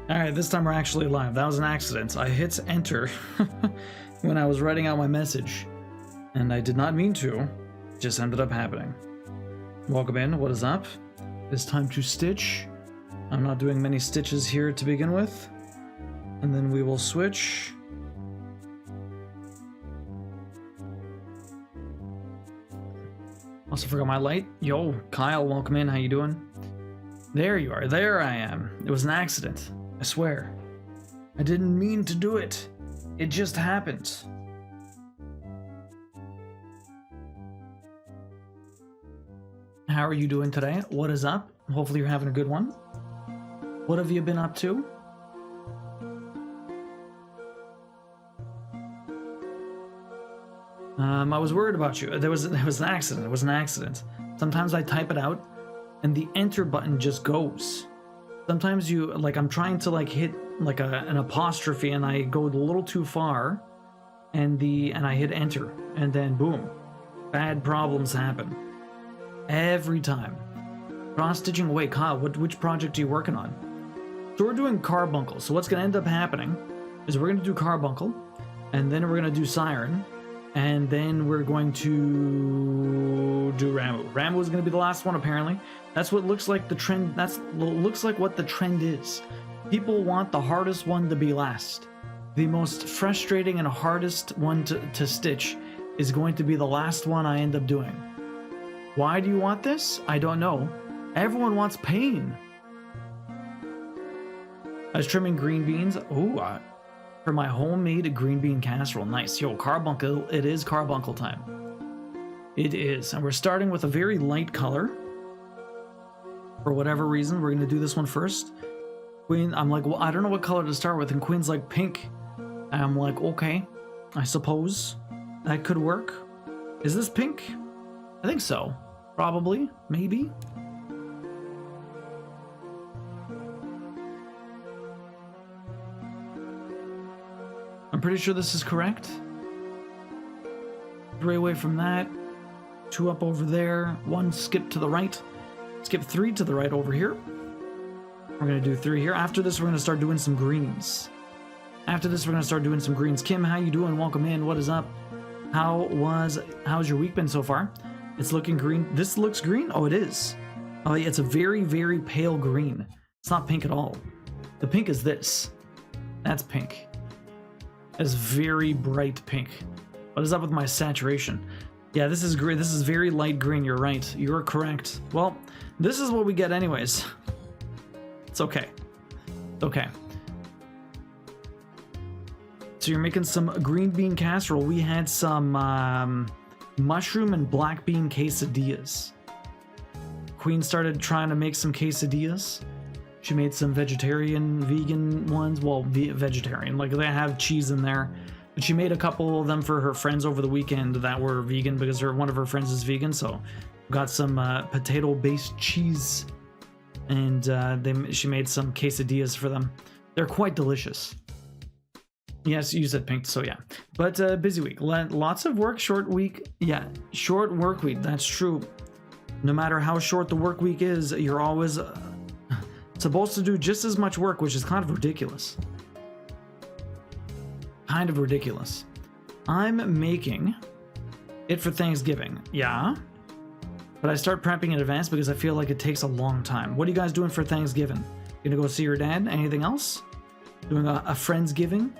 Alright, this time we're actually live. That was an accident. I hit enter when I was writing out my message, and I did not mean to. It just ended up happening. Welcome in. What is up? It's time to stitch. I'm not doing many stitches here to begin with. And then we will switch. Also forgot my light. Yo, Kyle, welcome in. How you doing? There you are. There I am. It was an accident. I swear. I didn't mean to do it. It just happened. How are you doing today? What is up? Hopefully you're having a good one. What have you been up to? I was worried about you. It was an accident. It was an accident. Sometimes I type it out and the enter button just goes. Sometimes you, like, I'm trying to like hit like an apostrophe and I go a little too far and I hit enter and then boom, bad problems happen. Every time. Cross stitching away. Kyle, which project are you working on? So we're doing Carbuncle. So what's gonna end up happening is we're gonna do Carbuncle and then we're gonna do Siren. And then we're going to do Ramu. Ramu is going to be the last one, apparently. That's what looks like the trend. Looks like what the trend is. People want the hardest one to be last. The most frustrating and hardest one to stitch is going to be the last one I end up doing. Why do you want this? I don't know. Everyone wants pain. I was trimming green beans. Ooh, for my homemade green bean casserole. Nice. Yo, Carbuncle. It is Carbuncle time. It is. And we're starting with a very light color. For whatever reason, we're going to do this one first. Queen, I'm like, well, I don't know what color to start with. And Queen's like, pink. And I'm like, okay, I suppose that could work. Is this pink? I think so. Probably. Maybe. I'm pretty sure this is correct. 3 away from that. 2 up over there. 1 skip to the right. Skip 3 to the right over here. We're going to do 3 here. After this, we're going to start doing some greens. Kim, how you doing? Welcome in. What is up? How's your week been so far? It's looking green. This looks green? Oh, it is. Oh, yeah, it's a very, very pale green. It's not pink at all. The pink is this. That's pink. It's very bright pink. What is up with my saturation? Yeah, this is green. This is very light green. You're right. You're correct. Well, this is what we get anyways. It's okay. It's okay. So you're making some green bean casserole. We had some mushroom and black bean quesadillas. Queen started trying to make some quesadillas. She made some vegetarian, vegan ones. Well, vegetarian, like they have cheese in there. But she made a couple of them for her friends over the weekend that were vegan because one of her friends is vegan. So got some potato-based cheese, and she made some quesadillas for them. They're quite delicious. Yes, you said pink, so yeah. But busy week. Lots of work, short week. Yeah, short work week. That's true. No matter how short the work week is, you're always supposed to do just as much work, which is kind of ridiculous. I'm making it for Thanksgiving. Yeah. But I start prepping in advance because I feel like it takes a long time. What are you guys doing for Thanksgiving? Gonna go see your dad? Anything else? Doing a Friendsgiving?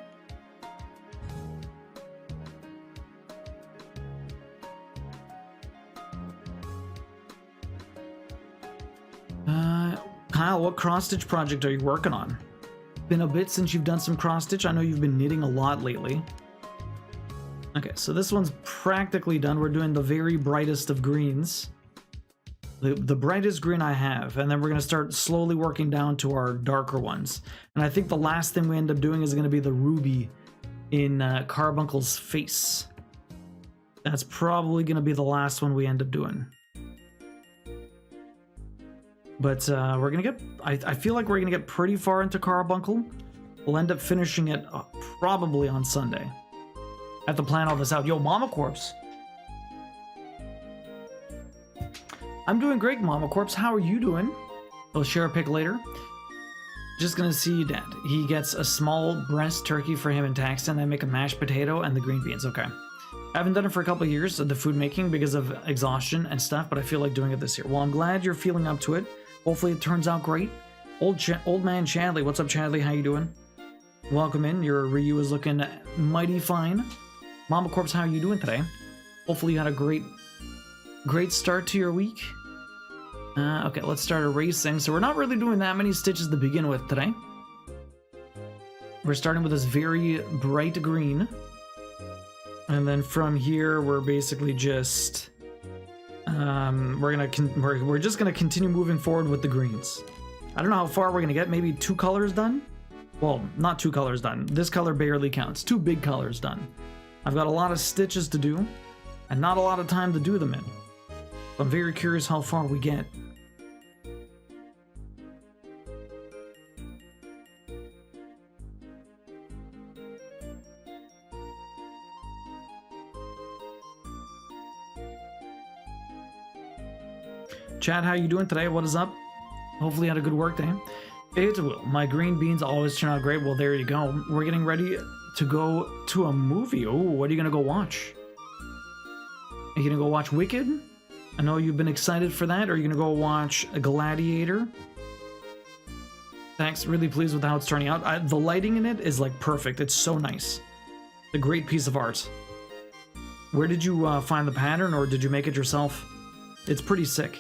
Kyle, what cross-stitch project are you working on? Been a bit since you've done some cross-stitch. I know you've been knitting a lot lately. Okay, so this one's practically done. We're doing the very brightest of greens. The brightest green I have. And then we're going to start slowly working down to our darker ones. And I think the last thing we end up doing is going to be the ruby in Carbuncle's face. That's probably going to be the last one we end up doing. But we're gonna get, I feel like we're gonna get pretty far into Carbuncle. We'll end up finishing it probably on Sunday. I have to plan all this out. Yo, Mama Corpse. I'm doing great, Mama Corpse. How are you doing? We'll share a pic later. Just gonna see Dad. He gets a small breast turkey for him and Taxton. I make a mashed potato and the green beans. Okay. I haven't done it for a couple of years, the food making, because of exhaustion and stuff, but I feel like doing it this year. Well, I'm glad you're feeling up to it. Hopefully it turns out great. Old man Chadley. What's up, Chadley? How you doing? Welcome in. Your Ryu is looking mighty fine. Mama Corpse, how are you doing today? Hopefully you had a great start to your week. Okay, let's start erasing. So we're not really doing that many stitches to begin with today. We're starting with this very bright green. And then from here, we're basically just... we're just gonna continue moving forward with the greens. I don't know how far we're gonna get. Maybe 2 colors done? Well, not 2 colors done. This color barely counts. 2 big colors done. I've got a lot of stitches to do, and not a lot of time to do them in. I'm very curious how far we get. Chad, how you doing today? What is up? Hopefully you had a good work day. It will. My green beans always turn out great. Well, there you go. We're getting ready to go to a movie. Oh, what are you going to go watch? Are you going to go watch Wicked? I know you've been excited for that. Or are you going to go watch Gladiator? Thanks. Really pleased with how it's turning out. The lighting in it is like perfect. It's so nice. It's a great piece of art. Where did you find the pattern, or did you make it yourself? It's pretty sick.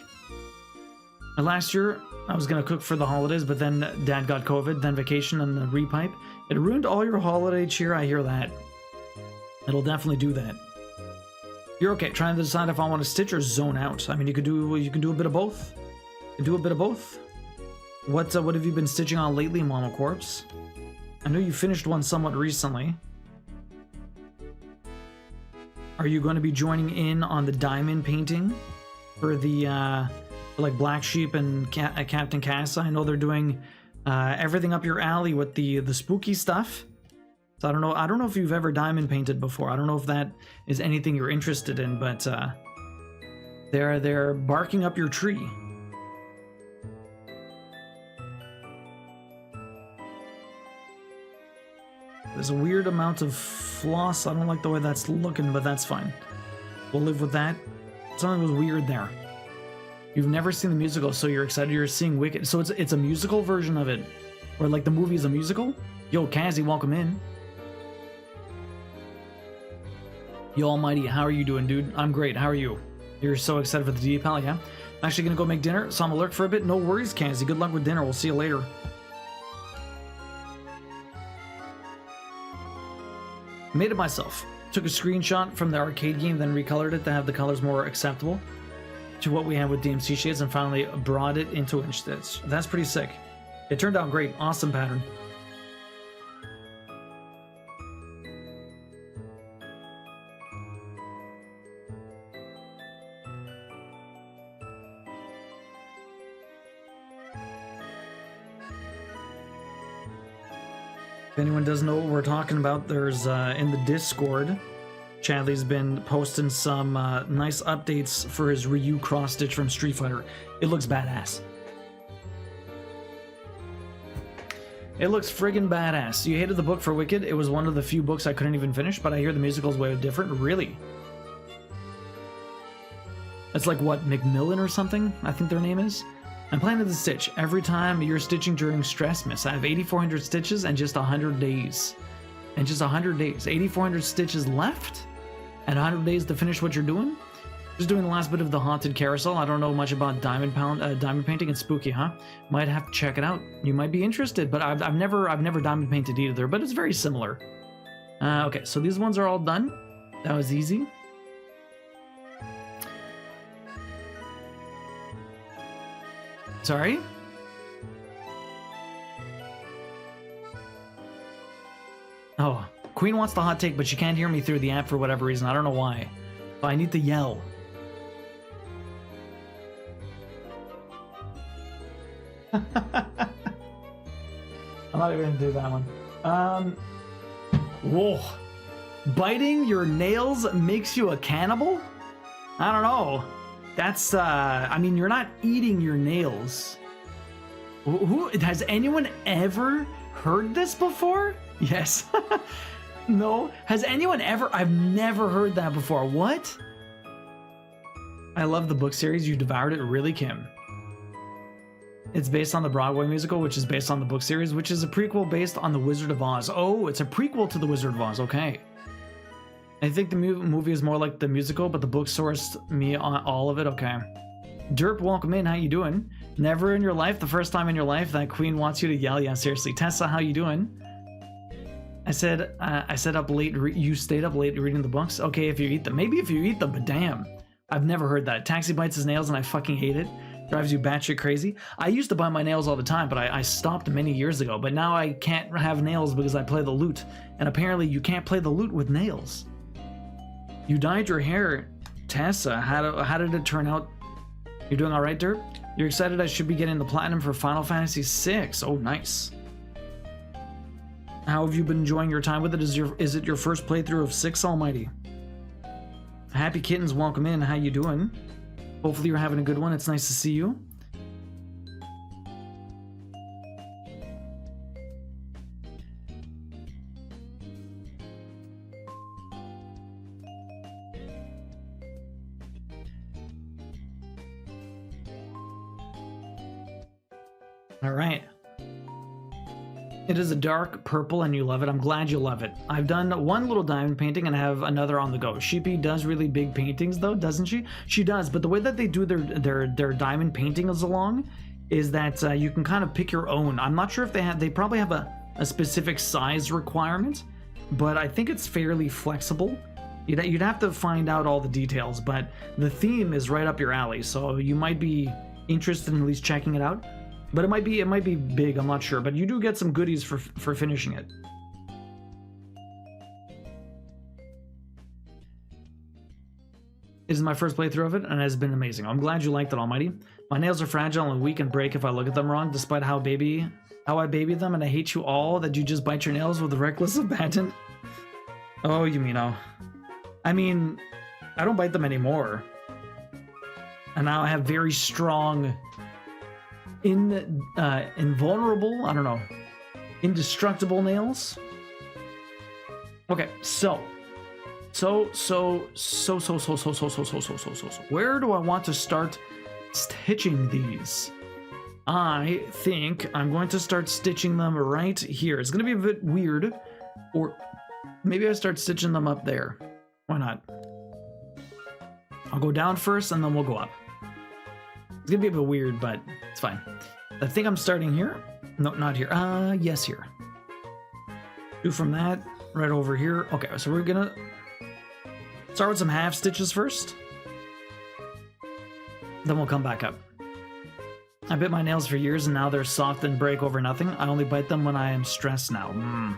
And last year, I was going to cook for the holidays, but then Dad got COVID, then vacation and the repipe. It ruined all your holiday cheer, I hear that. It'll definitely do that. You're okay, trying to decide if I want to stitch or zone out. I mean, you can do a bit of both. You can do a bit of both. What have you been stitching on lately, Mama Corpse? I know you finished one somewhat recently. Are you going to be joining in on the diamond painting for the like Black Sheep and Captain Cassa? I know they're doing everything up your alley with the spooky stuff. So I don't know if you've ever diamond painted before. I don't know if that is anything you're interested in, but they're barking up your tree. There's a weird amount of floss. I don't like the way that's looking, but that's fine. We'll live with that. Something was weird there. You've never seen the musical, so you're excited you're seeing Wicked. So it's a musical version of it. Or like the movie is a musical? Yo, Kazzy, welcome in. Yo, Almighty, how are you doing, dude? I'm great, how are you? You're so excited for the DPAL, yeah? I'm actually gonna go make dinner, so I'm gonna lurk for a bit. No worries, Kazzy. Good luck with dinner. We'll see you later. Made it myself. Took a screenshot from the arcade game, then recolored it to have the colors more acceptable to what we have with DMC shades, and finally brought it into inch stitch. That's pretty sick. It turned out great. Awesome pattern. If anyone doesn't know what we're talking about, there's in the Discord, Chadley's been posting some nice updates for his Ryu cross stitch from Street Fighter. It looks badass. It looks friggin' badass. You hated the book for Wicked? It was one of the few books I couldn't even finish, but I hear the musical's way different. Really? It's like, what, Macmillan or something? I think their name is? I'm planning to stitch. Every time you're stitching during stress miss. I have 8,400 stitches and just 100 days. And just 100 days. 8,400 stitches left? And 100 days to finish what you're doing? Just doing the last bit of the Haunted Carousel. I don't know much about diamond painting. It's spooky, huh? Might have to check it out. You might be interested, but I've never diamond painted either, but it's very similar. Okay, so these ones are all done. That was easy. Sorry? Oh, Queen wants the hot take, but she can't hear me through the app for whatever reason. I don't know why. But I need to yell. I'm not even gonna do that one. Whoa. Biting your nails makes you a cannibal? I don't know. That's, I mean, you're not eating your nails. Who has anyone ever heard this before? Yes. No. Has anyone ever? I've never heard that before. What? I love the book series. You devoured it, really, Kim? It's based on the Broadway musical, which is based on the book series, which is a prequel based on The Wizard of Oz. Oh, it's a prequel to The Wizard of Oz. Okay. I think the movie is more like the musical, but the book sourced me on all of it. Okay. Derp, welcome in. How you doing? Never in your life, the first time in your life, that queen wants you to yell. Yeah, seriously. Tessa, how you doing? I said up late. You stayed up late reading the books. Okay, if you eat them. Maybe if you eat them, but damn. I've never heard that. Taxi bites his nails and I fucking hate it. Drives you batshit crazy. I used to bite my nails all the time, but I stopped many years ago. But now I can't have nails because I play the lute. And apparently you can't play the lute with nails. You dyed your hair, Tessa. How did it turn out? You're doing all right, Dirt? You're excited I should be getting the platinum for Final Fantasy VI. Oh, nice. How have you been enjoying your time with it? Is it your first playthrough of 6 Almighty? Happy Kittens, welcome in. How you doing? Hopefully you're having a good one. It's nice to see you. All right. It is a dark purple and you love it. I'm glad you love it. I've done one little diamond painting and have another on the go. Sheepy does really big paintings though, doesn't she? She does, but the way that they do their diamond paintings along is that you can kind of pick your own. I'm not sure if they probably have a specific size requirement, but I think it's fairly flexible. You'd have to find out all the details, but the theme is right up your alley, so you might be interested in at least checking it out. But it might be big, I'm not sure. But you do get some goodies for finishing it. This is my first playthrough of it, and it has been amazing. I'm glad you liked it, Almighty. My nails are fragile and weak and break if I look at them wrong, despite how I baby them, and I hate you all that you just bite your nails with reckless abandon. Oh, Yumino. I mean, I don't bite them anymore. And now I have very strong... invulnerable, I don't know, indestructible nails. Okay, so where do I want to start stitching these? I think I'm going to start stitching them right here. It's going to be a bit weird, or maybe I start stitching them up there. Why not? I'll go down first and then we'll go up. It's gonna be a bit weird, but it's fine. I think I'm starting here. No, not here. Yes, here. Do from that right over here. Okay, so we're gonna start with some half stitches first. Then we'll come back up. I bit my nails for years and now they're soft and break over nothing. I only bite them when I am stressed now.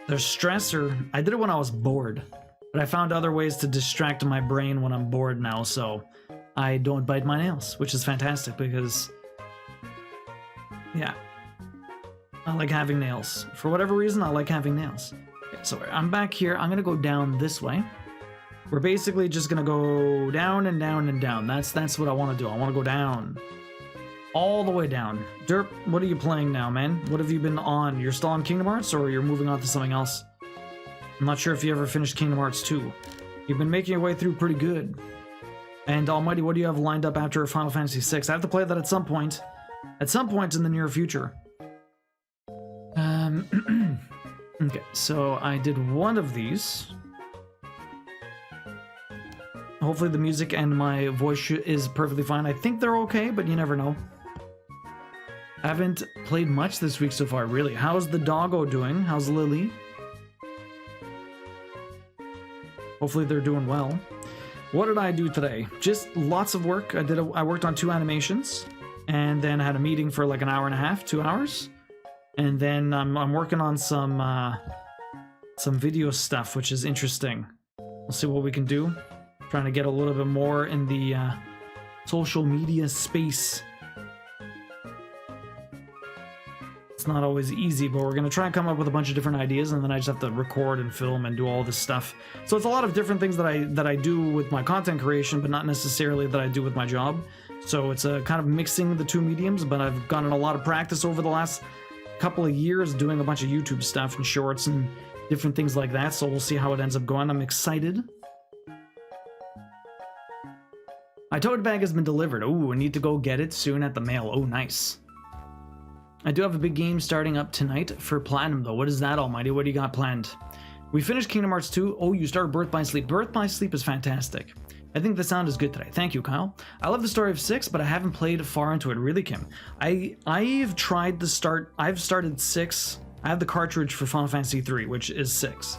They're stress, or I did it when I was bored. But I found other ways to distract my brain when I'm bored now, so I don't bite my nails, which is fantastic because, yeah, I like having nails. For whatever reason, I like having nails. Okay, so I'm back here. I'm going to go down this way. We're basically just going to go down and down and down. That's what I want to do. I want to go down. All the way down. Derp, what are you playing now, man? What have you been on? You're still on Kingdom Hearts, or you're moving on to something else? I'm not sure if you ever finished Kingdom Hearts 2. You've been making your way through pretty good. And Almighty, what do you have lined up after Final Fantasy VI? I have to play that at some point. At some point in the near future. Okay, so I did one of these. Hopefully the music and my voice is perfectly fine. I think they're okay, but you never know. I haven't played much this week so far, really. How's the doggo doing? How's Lily? Hopefully they're doing well. What did I do today? Just lots of work. I worked on 2 animations, and then I had a meeting for like an hour and a half, 2 hours, and then I'm working on some video stuff, which is interesting. We'll see what we can do. Trying to get a little bit more in the social media space. It's not always easy, but we're going to try and come up with a bunch of different ideas, and then I just have to record and film and do all this stuff. So it's a lot of different things that I do with my content creation, but not necessarily that I do with my job. So it's a kind of mixing the two mediums, but I've gotten a lot of practice over the last couple of years doing a bunch of YouTube stuff and shorts and different things like that. So we'll see how it ends up going. I'm excited. My tote bag has been delivered. Oh, I need to go get it soon at the mail. Oh, nice. I do have a big game starting up tonight for Platinum, though. What is that, Almighty? What do you got planned? We finished Kingdom Hearts 2. Oh, you started Birth by Sleep. Birth by Sleep is fantastic. I think the sound is good today. Thank you, Kyle. I love the story of 6, but I haven't played far into it. Really, Kim? I've tried to start... I've started 6. I have the cartridge for Final Fantasy 3, which is 6.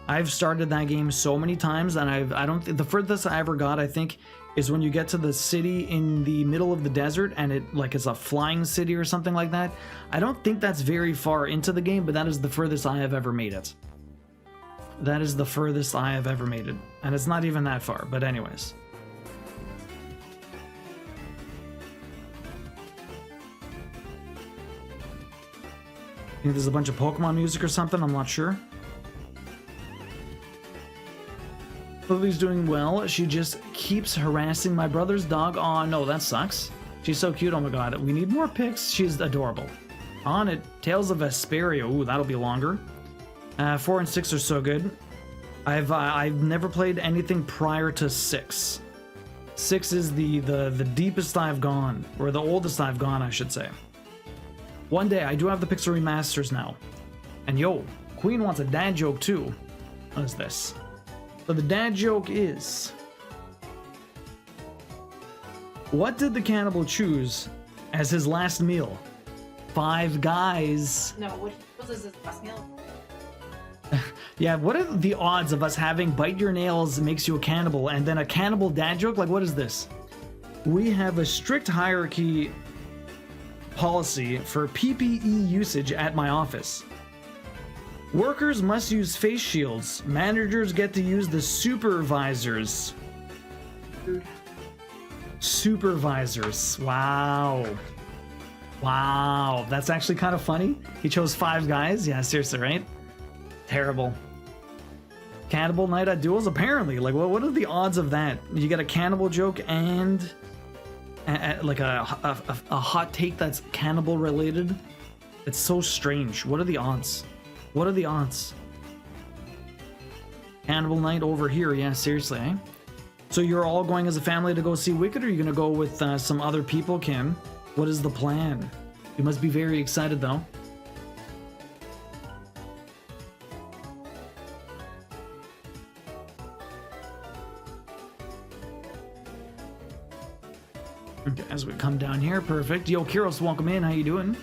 I've started that game so many times, and I don't think... The furthest I ever got, I think, is when you get to the city in the middle of the desert, and it's a flying city or something like that. I don't think that's very far into the game, but that is the furthest I have ever made it. That is the furthest I have ever made it. And it's not even that far, but anyways. I think there's a bunch of Pokemon music or something, I'm not sure. Lily's doing well. She just keeps harassing my brother's dog. Oh no, that sucks. She's so cute, oh my god. We need more pics. She's adorable. On it, Tales of Vesperia. Ooh, that'll be longer. 4 and 6 are so good. I've never played anything prior to 6. 6 is the deepest I've gone, or the oldest I've gone, I should say. One day, I do have the Pixel remasters now. And yo, Queen wants a dad joke too. What is this? So the dad joke is... What did the cannibal choose as his last meal? 5 Guys. No, what was his last meal? Yeah, what are the odds of us having bite your nails makes you a cannibal and then a cannibal dad joke? Like, what is this? We have a strict hierarchy policy for PPE usage at my office. Workers must use face shields. Managers get to use the supervisors. Supervisors. Wow. Wow. That's actually kind of funny. He chose 5 Guys. Yeah, seriously, right? Terrible. Cannibal night at duels? Apparently. Like, what are the odds of that? You get a cannibal joke and like a hot take that's cannibal related? It's so strange. What are the odds? What are the odds? Cannibal night over here. Yeah, seriously, eh? So you're all going as a family to go see Wicked, or are you going to go with some other people, Kim? What is the plan? You must be very excited, though. Okay, as we come down here, perfect. Yo, Kiros, welcome in. How you doing?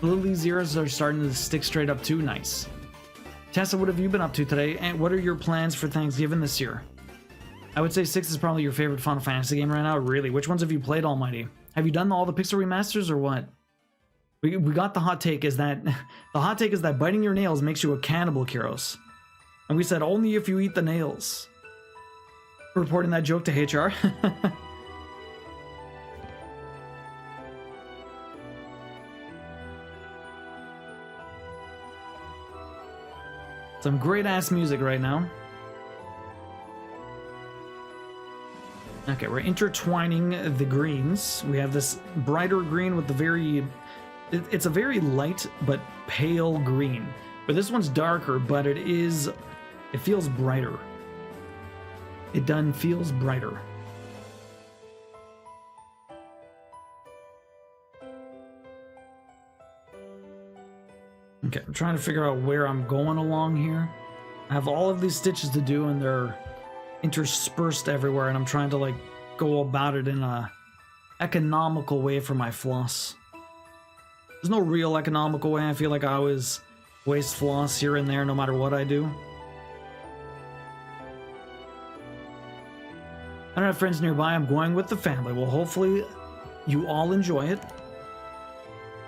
Lily's ears are starting to stick straight up too. Nice. Tessa, what have you been up to today? And what are your plans for Thanksgiving this year? I would say 6 is probably your favorite Final Fantasy game right now. Really? Which ones have you played, Almighty? Have you done all the Pixel remasters or what? We got the hot take is that... The hot take is that biting your nails makes you a cannibal, Kiros. And we said only if you eat the nails. Reporting that joke to HR. Some great-ass music right now. Okay, we're intertwining the greens. We have this brighter green with the very... It's a very light but pale green. But this one's darker, but it feels brighter. It done feels brighter. Okay, I'm trying to figure out where I'm going along here. I have all of these stitches to do and they're interspersed everywhere, and I'm trying to like go about it in a economical way for my floss. There's no real economical way. I feel like I always waste floss here and there no matter what I do. I don't have friends nearby. I'm going with the family. Well, hopefully you all enjoy it.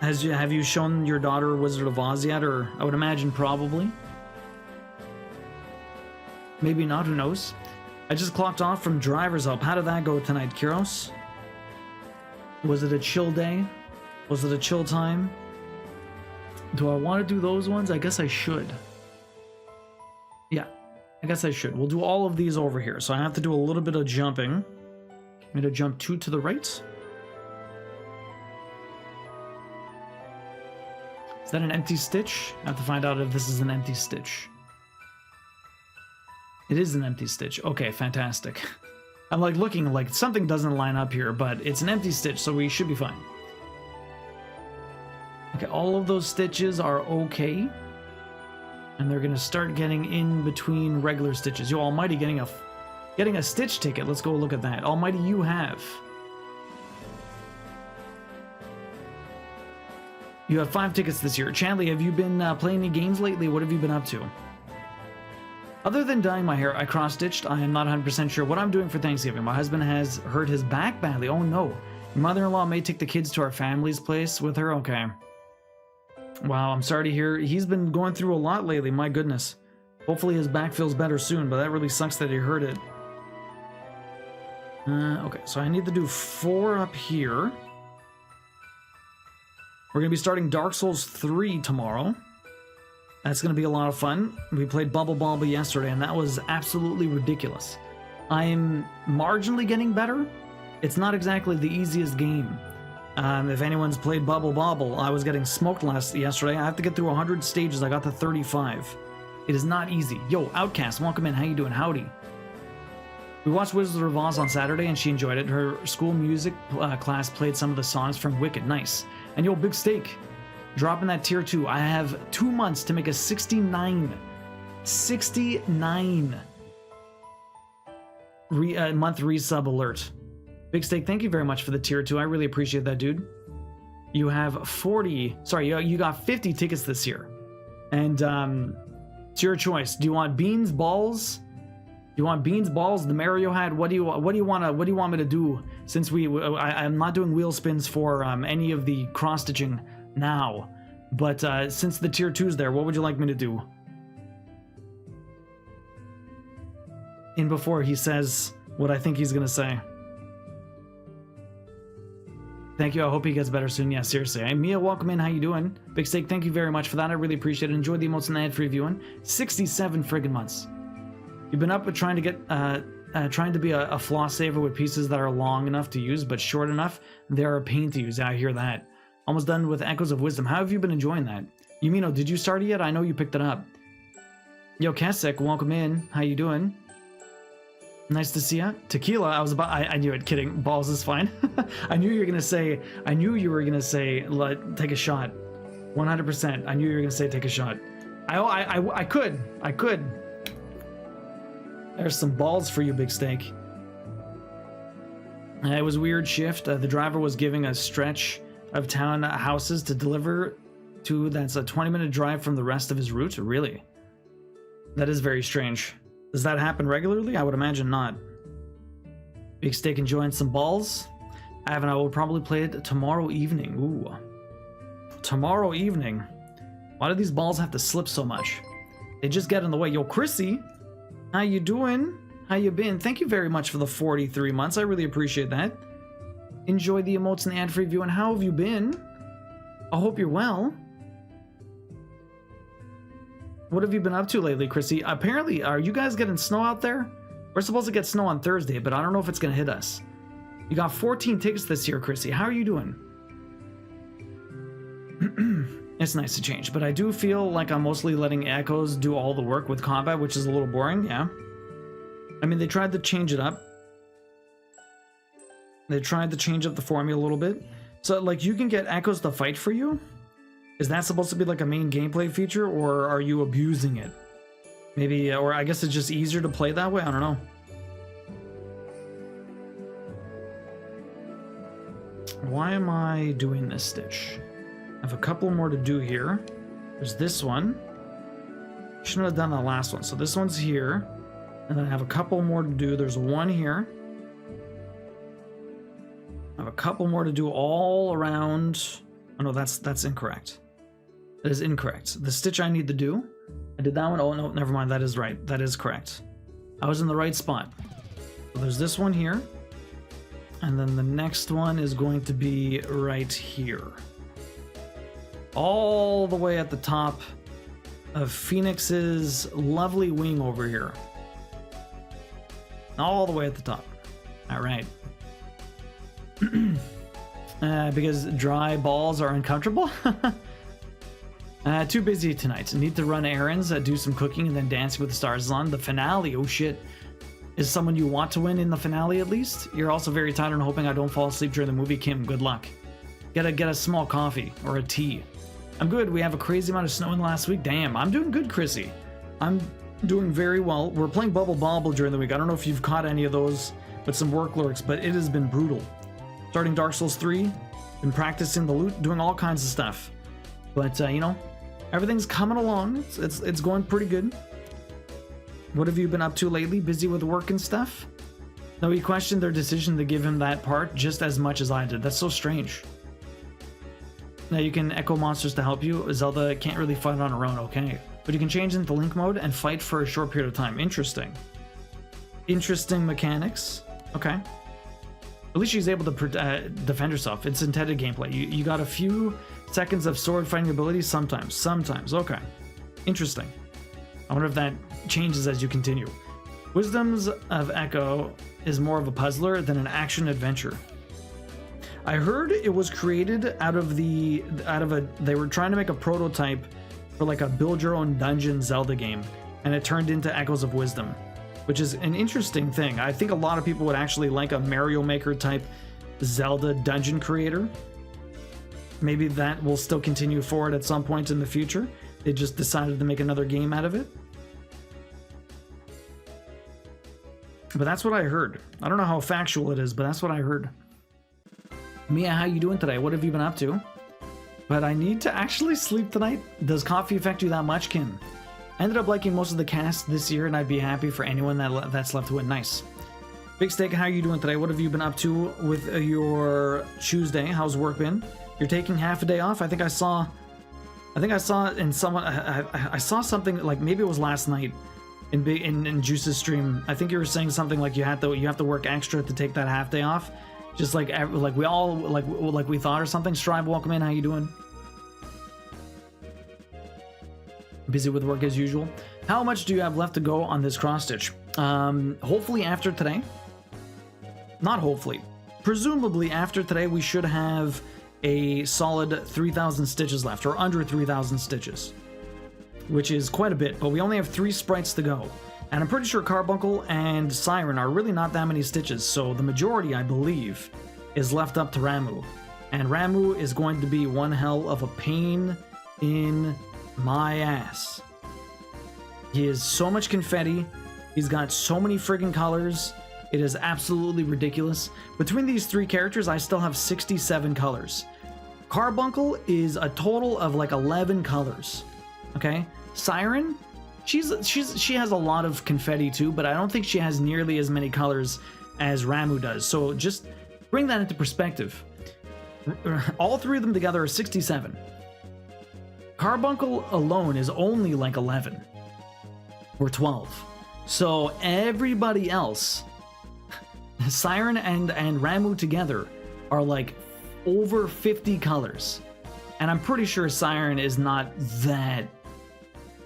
Have you shown your daughter Wizard of Oz yet? Or I would imagine probably. Maybe not, who knows? I just clocked off from driver's help. How did that go tonight, Kiros? Was it a chill day? Was it a chill time? Do I want to do those ones? I guess I should. Yeah, I guess I should. We'll do all of these over here. So I have to do a little bit of jumping. I'm going to jump 2 to the right. Is that an empty stitch? I have to find out if this is an empty stitch. It is an empty stitch. Okay, fantastic. I'm like looking like something doesn't line up here, but it's an empty stitch, so we should be fine. Okay, all of those stitches are okay. And they're gonna start getting in between regular stitches. Yo, Almighty getting a stitch ticket. Let's go look at that. Almighty, you have. You have 5 tickets this year. Chandley, have you been playing any games lately? What have you been up to? Other than dyeing my hair, I cross-stitched. I am not 100% sure what I'm doing for Thanksgiving. My husband has hurt his back badly. Oh no. Your mother-in-law may take the kids to our family's place with her? Okay. Wow, I'm sorry to hear. He's been going through a lot lately, my goodness. Hopefully his back feels better soon, but that really sucks that he hurt it. Okay, so I need to do 4 up here. We're going to be starting Dark Souls 3 tomorrow. That's going to be a lot of fun. We played Bubble Bobble yesterday, and that was absolutely ridiculous. I'm marginally getting better. It's not exactly the easiest game. If anyone's played Bubble Bobble, I was getting smoked yesterday. I have to get through 100 stages. I got to 35. It is not easy. Yo, Outcast, welcome in. How you doing? Howdy. We watched Wizard of Oz on Saturday, and she enjoyed it. Her school music class played some of the songs from Wicked. Nice. And yo, Big Steak, dropping that tier 2. I have 2 months to make a 69 month resub alert. Big Steak, thank you very much for the tier 2. I really appreciate that, dude. You have 40... Sorry, you got 50 tickets this year. And it's your choice. Do you want beans, balls? Do you want beans, balls, the Mario hat? What do you want me to do? Since I'm not doing wheel spins for any of the cross stitching now, but since the tier 2's there, what would you like me to do? In before he says what I think he's gonna say. Thank you. I hope he gets better soon. Yeah, seriously. Hey, Mia, welcome in. How you doing? Big Steak, thank you very much for that. I really appreciate it. Enjoy the emotes and the ad-free viewing. 67 friggin' months. You've been up with trying to get, trying to be a floss saver with pieces that are long enough to use, but short enough. They're a pain to use. I hear that. Almost done with Echoes of Wisdom. How have you been enjoying that? Yumino, did you start it yet? I know you picked it up. Yo, Kesek, welcome in. How you doing? Nice to see ya. Tequila, I knew it. Kidding. Balls is fine. I knew you were gonna say, take a shot. 100%. I knew you were gonna say take a shot. I could. There's some balls for you, Big Steak. It was a weird shift. The driver was giving a stretch of town houses to deliver to. That's a 20-minute drive from the rest of his route. Really? That is very strange. Does that happen regularly? I would imagine not. Big Steak enjoying some balls. I will probably play it tomorrow evening. Ooh. Tomorrow evening. Why do these balls have to slip so much? They just get in the way. Yo, Chrissy, how you doing? How you been? Thank you very much for the 43 months. I really appreciate that. Enjoy the emotes and the ad-free view. And how have you been? I hope you're well. What have you been up to lately, Chrissy? Apparently, are you guys getting snow out there? We're supposed to get snow on Thursday, but I don't know if it's going to hit us. You got 14 tickets this year, Chrissy. How are you doing? It's nice to change, but I do feel like I'm mostly letting Echoes do all the work with combat, which is a little boring, yeah. I mean, they tried to change it up. They tried to change up the formula a little bit. So, like, you can get Echoes to fight for you? Is that supposed to be like a main gameplay feature, or are you abusing it? Maybe, or I guess it's just easier to play that way? I don't know. Why am I doing this stitch? I have a couple more to do here. There's this one. Shouldn't have done that last one. So this one's here. And then I have a couple more to do. There's one here. I have a couple more to do all around. Oh no, that's incorrect. That is incorrect. The stitch I need to do, I did that one. Oh no, never mind. That is right. That is correct. I was in the right spot. So there's this one here. And then the next one is going to be right here. All the way at the top of Phoenix's lovely wing over here. All the way at the top. All right. Because dry balls are uncomfortable? Too busy tonight. Need to run errands, do some cooking, and then Dancing with the Stars is on. The finale, oh shit. Is someone you want to win in the finale at least? You're also very tired and hoping I don't fall asleep during the movie. Kim, good luck. Get a small coffee or a tea. I'm good. We have a crazy amount of snow in the last week. Damn, I'm doing good, Chrissy. I'm doing very well. We're playing Bubble Bobble during the week. I don't know if you've caught any of those with some work lurks, but it has been brutal. Starting Dark Souls 3, been practicing the loot, doing all kinds of stuff. But, you know, everything's coming along. It's going pretty good. What have you been up to lately? Busy with work and stuff? No, he questioned their decision to give him that part just as much as I did. That's so strange. Now you can echo monsters to help you. Zelda can't really fight on her own, okay. But you can change into Link mode and fight for a short period of time. Interesting. Interesting mechanics. Okay. At least she's able to defend herself. It's intended gameplay. You got a few seconds of sword fighting abilities sometimes. Sometimes. Okay. Interesting. I wonder if that changes as you continue. Wisdoms of Echo is more of a puzzler than an action adventure. I heard it was created they were trying to make a prototype for like a build your own dungeon Zelda game, and it turned into Echoes of Wisdom, which is an interesting thing. I think a lot of people would actually like a Mario Maker type Zelda dungeon creator. Maybe that will still continue forward at some point in the future. They just decided to make another game out of it. But that's what I heard. I don't know how factual it is, but that's what I heard. Mia, how you doing today? What have you been up to? But I need to actually sleep tonight. Does coffee affect you that much, Kim? I ended up liking most of the cast this year, and I'd be happy for anyone that's left to win. Nice. Big Steak, how are you doing today? What have you been up to with your Tuesday? How's work been? You're taking half a day off? I think I saw in someone, I saw something like maybe it was last night in Juice's stream. I think you were saying something like you have to work extra to take that half day off. Just like we all like we thought or something. Strive, welcome in. How you doing? Busy with work as usual. How much do you have left to go on this cross stitch? Hopefully after today. Not hopefully. Presumably after today we should have a solid 3,000 stitches left, or under 3,000 stitches, which is quite a bit. But we only have 3 sprites to go. And I'm pretty sure Carbuncle and Siren are really not that many stitches, so the majority, I believe, is left up to Ramu. And Ramu is going to be one hell of a pain in my ass. He is so much confetti. He's got so many friggin' colors. It is absolutely ridiculous. Between these 3 characters, I still have 67 colors. Carbuncle is a total of like 11 colors. Okay? Siren, she has a lot of confetti too, but I don't think she has nearly as many colors as Ramu does. So just bring that into perspective. All 3 of them together are 67. Carbuncle alone is only like 11 or 12. So everybody else, Siren and Ramu together, are like over 50 colors. And I'm pretty sure Siren is not that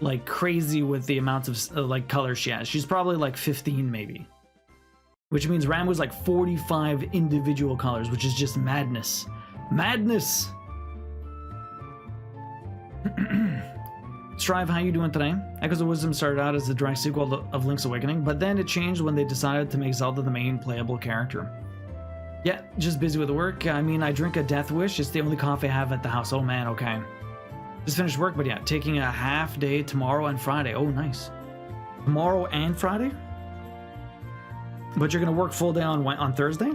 like crazy with the amounts of like colors she has. She's probably like 15 maybe. Which means Ramu's like 45 individual colors, which is just madness. Madness! Strive, how you doing today? Echoes of Wisdom started out as a direct sequel of Link's Awakening, but then it changed when they decided to make Zelda the main playable character. Yeah, just busy with work. I mean, I drink a Death Wish. It's the only coffee I have at the house. Oh man, okay. Just finished work, but yeah, taking a half day tomorrow and Friday. Oh, nice. Tomorrow and Friday? But you're gonna work full day on Thursday?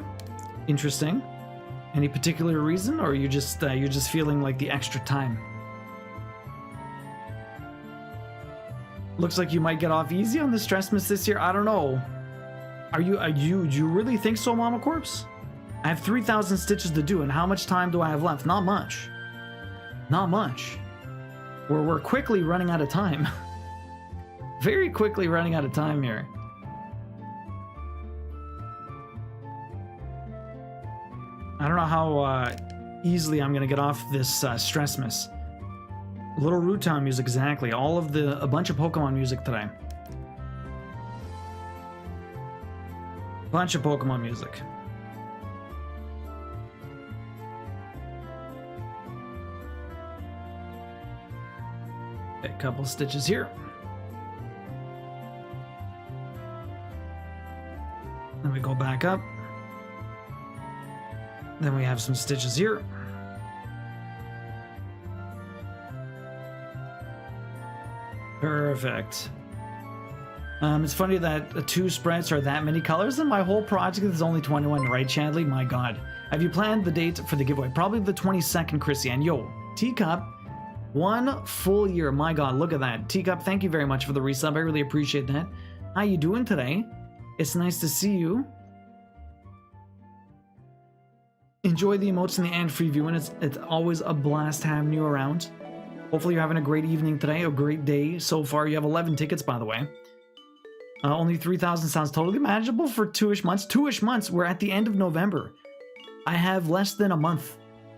Interesting. Any particular reason, or you're just feeling like the extra time? Looks like you might get off easy on the Stressmas this year. I don't know. Do you really think so, Mama Corpse? I have 3,000 stitches to do, and how much time do I have left? Not much. Not much. We're quickly running out of time. Very quickly running out of time here. I don't know how easily I'm gonna get off this Stressmas. Little Root Town music, exactly. A bunch of Pokemon music today. Bunch of Pokemon music. Okay, a couple stitches here. Then we go back up. Then we have some stitches here. Perfect. It's funny that 2 spreads are that many colors, and my whole project is only 21, right, Chadley? My god. Have you planned the date for the giveaway? Probably the 22nd, Chrissy. And yo, Teacup, 1 full year. My god, look at that. Teacup, thank you very much for the resub. I really appreciate that. How you doing today? It's nice to see you. Enjoy the emotes and the ad-free viewing. It's always a blast having you around. Hopefully you're having a great evening today, a great day so far. You have 11 tickets, by the way. Only 3,000 sounds totally manageable for 2-ish months. 2-ish months. We're at the end of November. I have less than a month.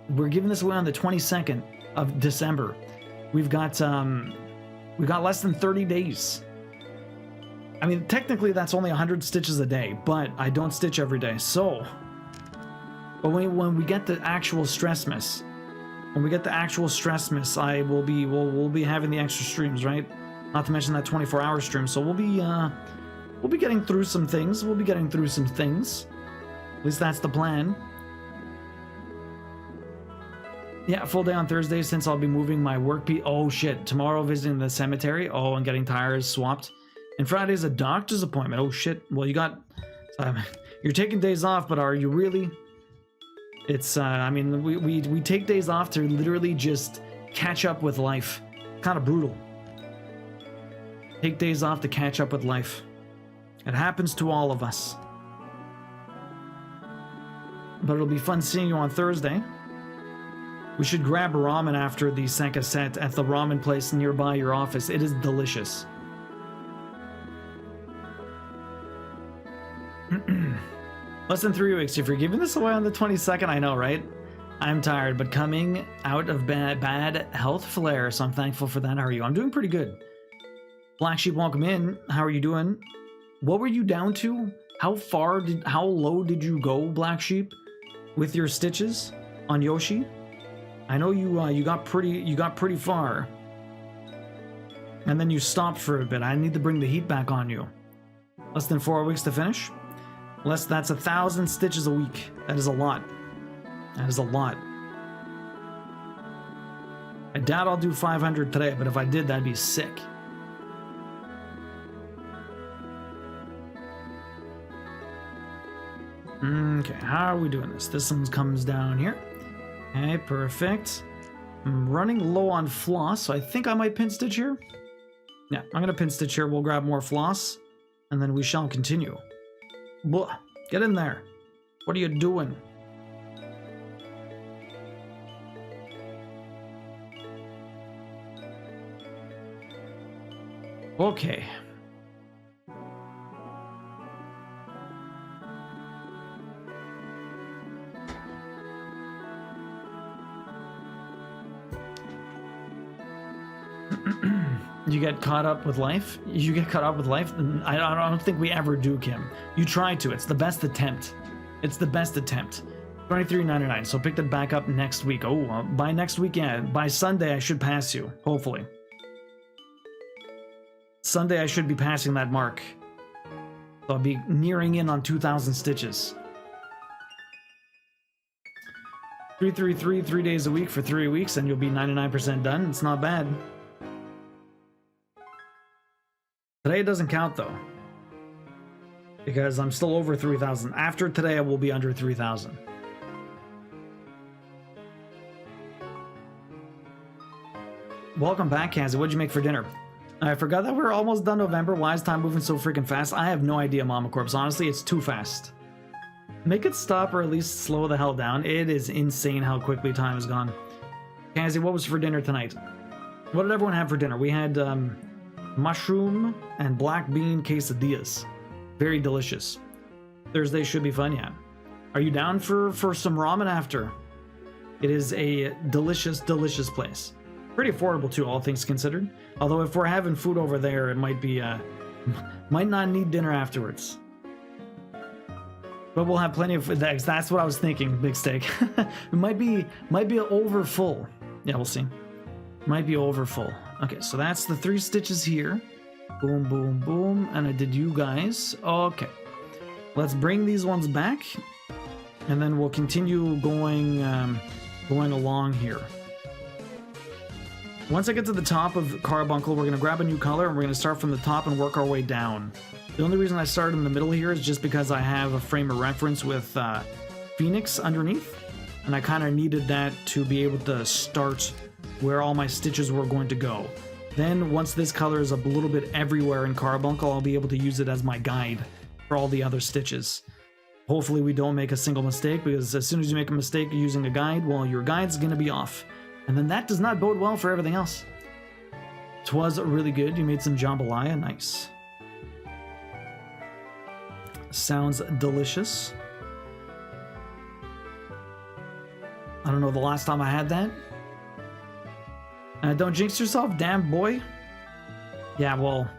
We're giving this away on the 22nd of December. We've got less than 30 days. I mean, technically that's only 100 stitches a day, but I don't stitch every day. So, but when we get the actual Stressmas, we'll be having the extra streams, right? Not to mention that 24-hour stream. So we'll be getting through some things. At least that's the plan. Yeah, full day on Thursday since I'll be moving my work piece. Oh shit, tomorrow visiting the cemetery. Oh, and getting tires swapped. And Friday's a doctor's appointment. Oh shit. Well, you're taking days off, but are you really? It's I mean, we take days off to literally just catch up with life. Kind of brutal. Take days off to catch up with life. It happens to all of us. But it'll be fun seeing you on Thursday. We should grab ramen after the Senka set at the ramen place nearby your office. It is delicious. Less than 3 weeks. If you're giving this away on the 22nd, I know, right? I'm tired, but coming out of bad health flare, so I'm thankful for that. How are you? I'm doing pretty good. Black Sheep, welcome in. How are you doing? What were you down to? How low did you go, Black Sheep, with your stitches on Yoshi? I know you got pretty far, and then you stopped for a bit. I need to bring the heat back on you. Less than 4 weeks to finish. That's 1,000 stitches a week. That is a lot. That is a lot. I doubt I'll do 500 today, but if I did, that'd be sick. Okay, how are we doing this? This one comes down here. Okay, perfect. I'm running low on floss, so I think I might pin stitch here. Yeah, I'm gonna pin stitch here. We'll grab more floss, and then we shall continue. Blah, get in there. What are you doing? Okay. You get caught up with life? You get caught up with life? I don't think we ever do, Kim. You try to. It's the best attempt. It's the best attempt. $23.99. So pick that back up next week. Oh, by next weekend, by Sunday, I should pass you. Hopefully. Sunday, I should be passing that mark. So I'll be nearing in on 2,000 stitches. 333, 3 days a week for 3 weeks, and you'll be 99% done. It's not bad. Today it doesn't count though, because I'm still over 3,000. After today, I will be under 3,000. Welcome back, Kazi. What'd you make for dinner? I forgot that we're almost done November. Why is time moving so freaking fast? I have no idea, Mama Corpse. Honestly, it's too fast. Make it stop or at least slow the hell down. It is insane how quickly time has gone. Kazi, what was for dinner tonight? What did everyone have for dinner? We had mushroom and black bean quesadillas. Very delicious. Thursday should be fun, yeah. Are you down for some ramen after? It is a delicious, delicious place. Pretty affordable too, all things considered. Although if we're having food over there, it might be might not need dinner afterwards. But we'll have plenty of food. That's what I was thinking, Big Steak. It might be over full. Yeah, we'll see. Might be over full. Okay, so that's the 3 stitches here. Boom, boom, boom. And I did you guys. Okay. Let's bring these ones back. And then we'll continue going along here. Once I get to the top of Carbuncle, we're going to grab a new color and we're going to start from the top and work our way down. The only reason I started in the middle here is just because I have a frame of reference with Phoenix underneath. And I kind of needed that to be able to start where all my stitches were going to go. Then once this color is a little bit everywhere in Carbuncle, I'll be able to use it as my guide for all the other stitches. Hopefully we don't make a single mistake, because as soon as you make a mistake using a guide, well, your guide's going to be off. And then that does not bode well for everything else. Twas really good. You made some jambalaya. Nice. Sounds delicious. I don't know the last time I had that. Don't jinx yourself, damn boy. Yeah, well,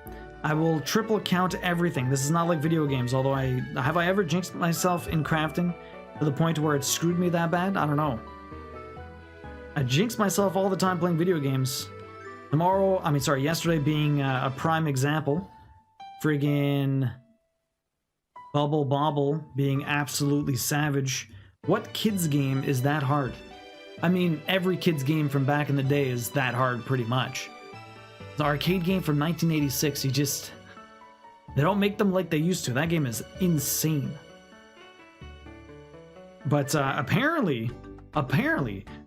I will triple count everything. This is not like video games, although have I ever jinxed myself in crafting to the point where it screwed me that bad? I don't know. I jinx myself all the time playing video games. Yesterday being a prime example. Friggin' Bubble Bobble being absolutely savage. What kids game is that hard? I mean, every kid's game from back in the day is that hard, pretty much. The arcade game from 1986, they don't make them like they used to. That game is insane. But apparently,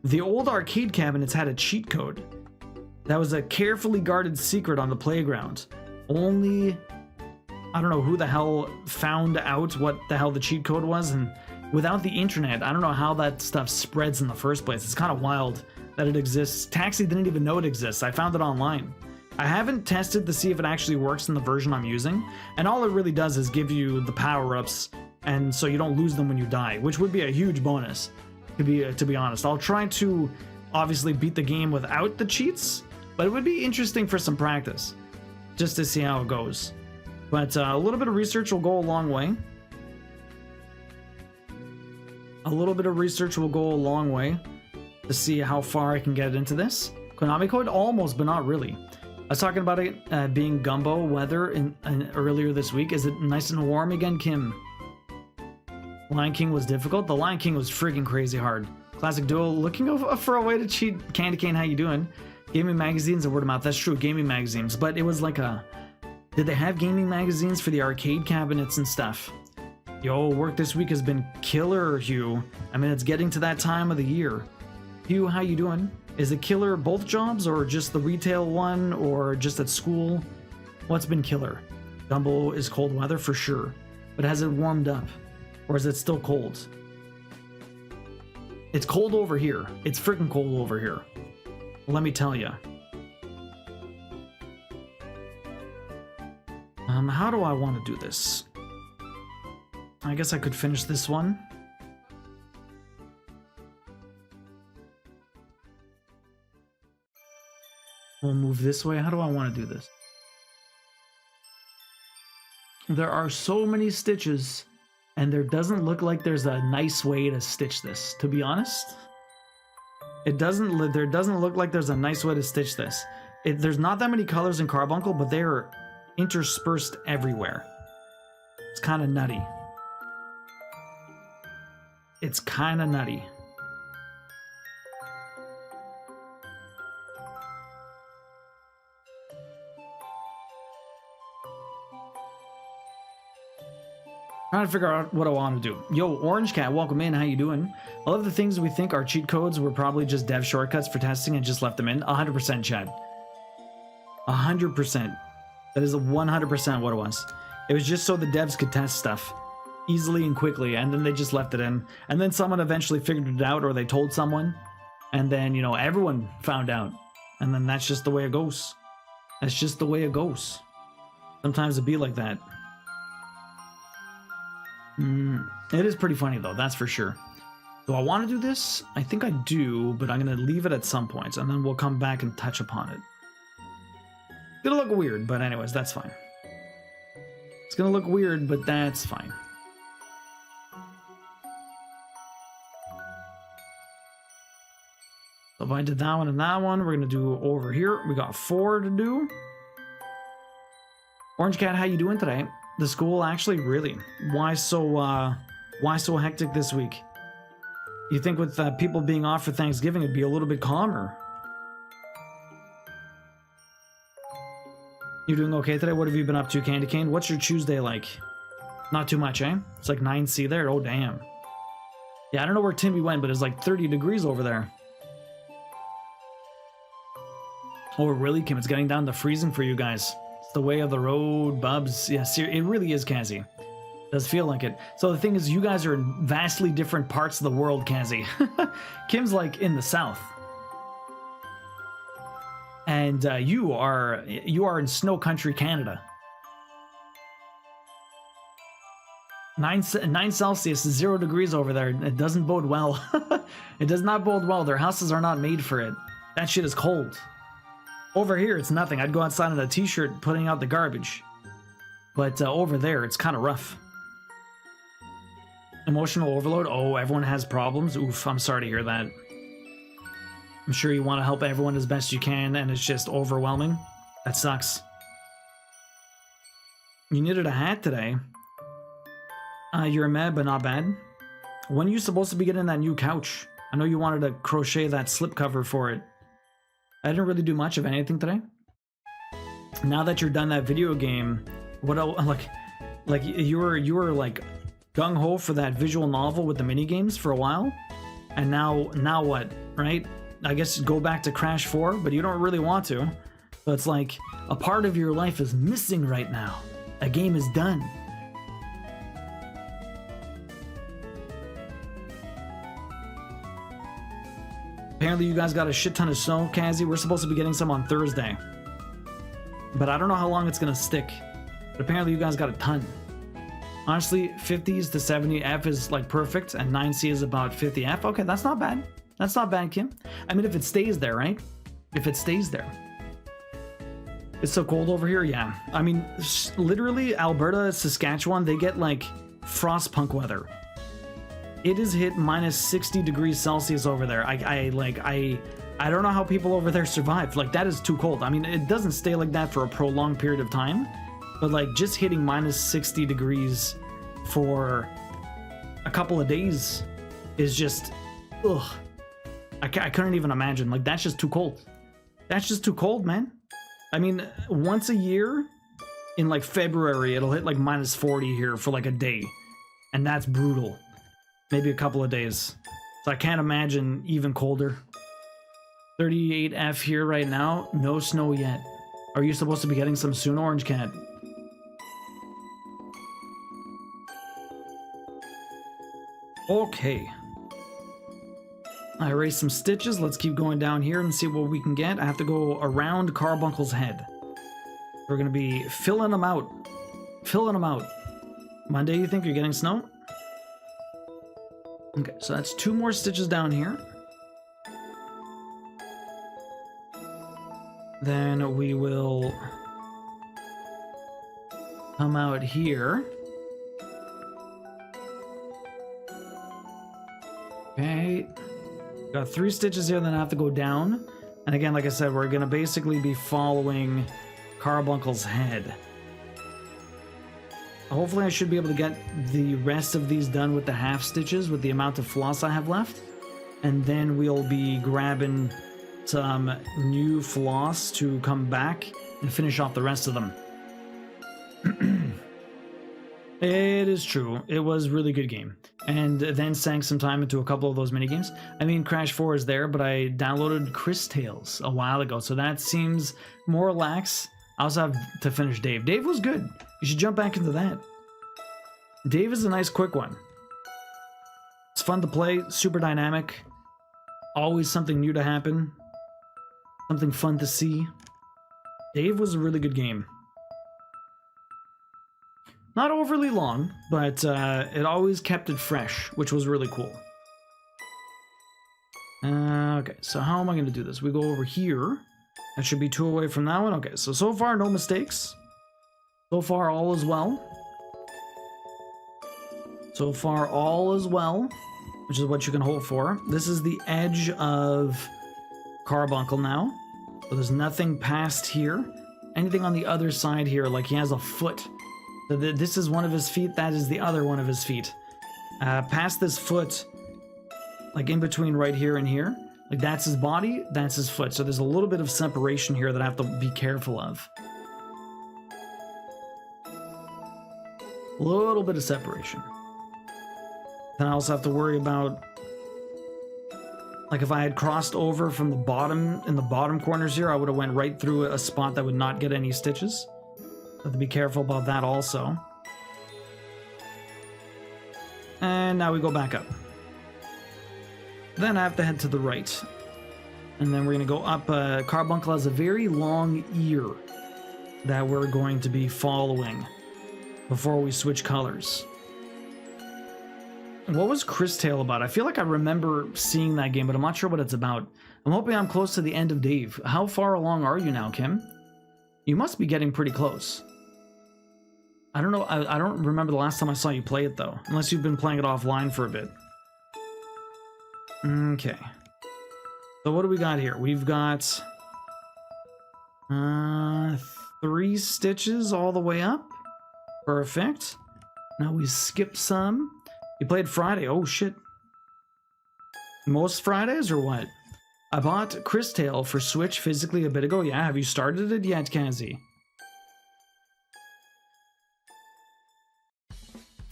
the old arcade cabinets had a cheat code. That was a carefully guarded secret on the playground. Only, I don't know who the hell found out what the hell the cheat code was, and without the internet, I don't know how that stuff spreads in the first place. It's kind of wild that it exists. Taxi didn't even know it exists. I found it online. I haven't tested to see if it actually works in the version I'm using, and all it really does is give you the power-ups, and so you don't lose them when you die, which would be a huge bonus, to be honest. I'll try to obviously beat the game without the cheats, but it would be interesting for some practice, just to see how it goes. But a little bit of research will go a long way. A little bit of research will go a long way to see how far I can get into this. Konami code? Almost, but not really. I was talking about it being gumbo weather earlier this week. Is it nice and warm again, Kim? Lion King was difficult. The Lion King was freaking crazy hard. Classic Duo, looking for a way to cheat. Candy Cane, how you doing? Gaming magazines and word of mouth. That's true, gaming magazines. But it was like did they have gaming magazines for the arcade cabinets and stuff? Yo, work this week has been killer, Hugh. I mean, it's getting to that time of the year. Hugh, how you doing? Is it killer both jobs, or just the retail one, or just at school? What's been killer? Gumbo is cold weather for sure, but has it warmed up? Or is it still cold? It's cold over here. It's freaking cold over here. Let me tell you. How do I want to do this? I guess I could finish this one. We'll move this way. How do I want to do this? There are so many stitches, and there doesn't look like there's a nice way to stitch this, to be honest. There doesn't look like there's a nice way to stitch this. There's not that many colors in Carbuncle, but they're interspersed everywhere. It's kind of nutty. It's kind of nutty. Trying to figure out what I want to do. Yo, Orange Cat, welcome in. How you doing? I love the things we think are cheat codes were probably just dev shortcuts for testing and just left them in. 100%, Chad. 100%. That is 100% what it was. It was just so the devs could test stuff easily and quickly, and then they just left it in. And then someone eventually figured it out, or they told someone, and then, you know, everyone found out. And then that's just the way it goes. That's just the way it goes. Sometimes it be like that. It is pretty funny though, that's for sure. Do I want to do this? I think I do, but I'm going to leave it at some points, and then we'll come back and touch upon it. It's going to look weird, but anyways, that's fine. It's going to look weird, but that's fine. So if I did that one and that one, we're gonna do over here. We got 4 to do. Orange Cat, how you doing today? The school actually really. Why so hectic this week? You think with people being off for Thanksgiving, it'd be a little bit calmer? You doing okay today? What have you been up to, Candy Cane? What's your Tuesday like? Not too much, eh? It's like 9C there. Oh, damn. Yeah, I don't know where Timby went, but it's like 30 degrees over there. Oh, really, Kim? It's getting down to freezing for you guys. It's the way of the road, bubs. Yes, it really is, Kazi. Does feel like it. So the thing is, you guys are in vastly different parts of the world, Kazi. Kim's like in the south. And you are in snow country, Canada. 9 Celsius, 0 degrees over there. It doesn't bode well. It does not bode well. Their houses are not made for it. That shit is cold. Over here, it's nothing. I'd go outside in a t-shirt putting out the garbage. But over there, it's kind of rough. Emotional overload? Oh, everyone has problems? Oof, I'm sorry to hear that. I'm sure you want to help everyone as best you can, and it's just overwhelming. That sucks. You knitted a hat today. You're a meh, but not bad. When are you supposed to be getting that new couch? I know you wanted to crochet that slipcover for it. I didn't really do much of anything today. Now that you're done that video game, what else, like you were like gung-ho for that visual novel with the mini games for a while, and now what, right? I guess go back to Crash 4, but you don't really want to. So it's like a part of your life is missing right now. A game is done. Apparently you guys got a shit ton of snow, Kazi. We're supposed to be getting some on Thursday. But I don't know how long it's gonna stick. But apparently you guys got a ton. Honestly, 50s to 70F is like perfect, and 9C is about 50F. Okay, that's not bad. That's not bad, Kim. I mean, if it stays there, right? If it stays there. It's so cold over here, yeah. I mean, literally, Alberta, Saskatchewan, they get like frostpunk weather. It has hit minus 60 degrees Celsius over there. I don't know how people over there survive. Like, that is too cold. I mean, it doesn't stay like that for a prolonged period of time, but like just hitting minus 60 degrees for a couple of days is just, ugh. I couldn't even imagine. Like, that's just too cold. That's just too cold, man. I mean, once a year in like February, it'll hit like minus 40 here for like a day, and that's brutal. Maybe a couple of days. So I can't imagine even colder. 38F here right now. No snow yet. Are you supposed to be getting some soon, Orange Cat? Okay. I erased some stitches. Let's keep going down here and see what we can get. I have to go around Carbuncle's head. We're going to be filling them out. Filling them out. Monday, you think you're getting snow? Okay, so that's 2 more stitches down here. Then we will come out here. Okay. Got 3 stitches here, then I have to go down. And again, like I said, we're going to basically be following Carbuncle's head. Hopefully I should be able to get the rest of these done with the half stitches with the amount of floss I have left. And then we'll be grabbing some new floss to come back and finish off the rest of them. It is true. It was a really good game. And then sank some time into a couple of those minigames. I mean, Crash 4 is there, but I downloaded Chris Tales a while ago, so that seems more lax. I also have to finish Dave. Dave was good. You should jump back into that. Dave is a nice quick one. It's fun to play, super dynamic. Always something new to happen. Something fun to see. Dave was a really good game. Not overly long, but it always kept it fresh, which was really cool. Okay, so how am I going to do this? We go over here. That should be 2 away from that one. Okay, so far, no mistakes. So far, all is well. So far, all is well, which is what you can hope for. This is the edge of carbuncle now. So there's nothing past here. Anything on the other side here, like he has a foot. So this is one of his feet, that is the other one of his feet. Past this foot, like in between right here and here, like that's his body, that's his foot. So there's a little bit of separation here that I have to be careful of. A little bit of separation. Then I also have to worry about, like if I had crossed over from the bottom, in the bottom corners here, I would have went right through a spot that would not get any stitches. Have to be careful about that also. And now we go back up. Then I have to head to the right. And then we're going to go up. Carbuncle has a very long ear that we're going to be following before we switch colors. What was Christail about? I feel like I remember seeing that game, but I'm not sure what it's about. I'm hoping I'm close to the end of Dave. How far along are you now, Kim? You must be getting pretty close. I don't know. I don't remember the last time I saw you play it, though. Unless you've been playing it offline for a bit. Okay. So what do we got here? We've got 3 stitches all the way up. Perfect. Now we skip some. You played Friday. Oh, shit. Most Fridays or what? I bought Christail for Switch physically a bit ago. Yeah, have you started it yet, Kazi?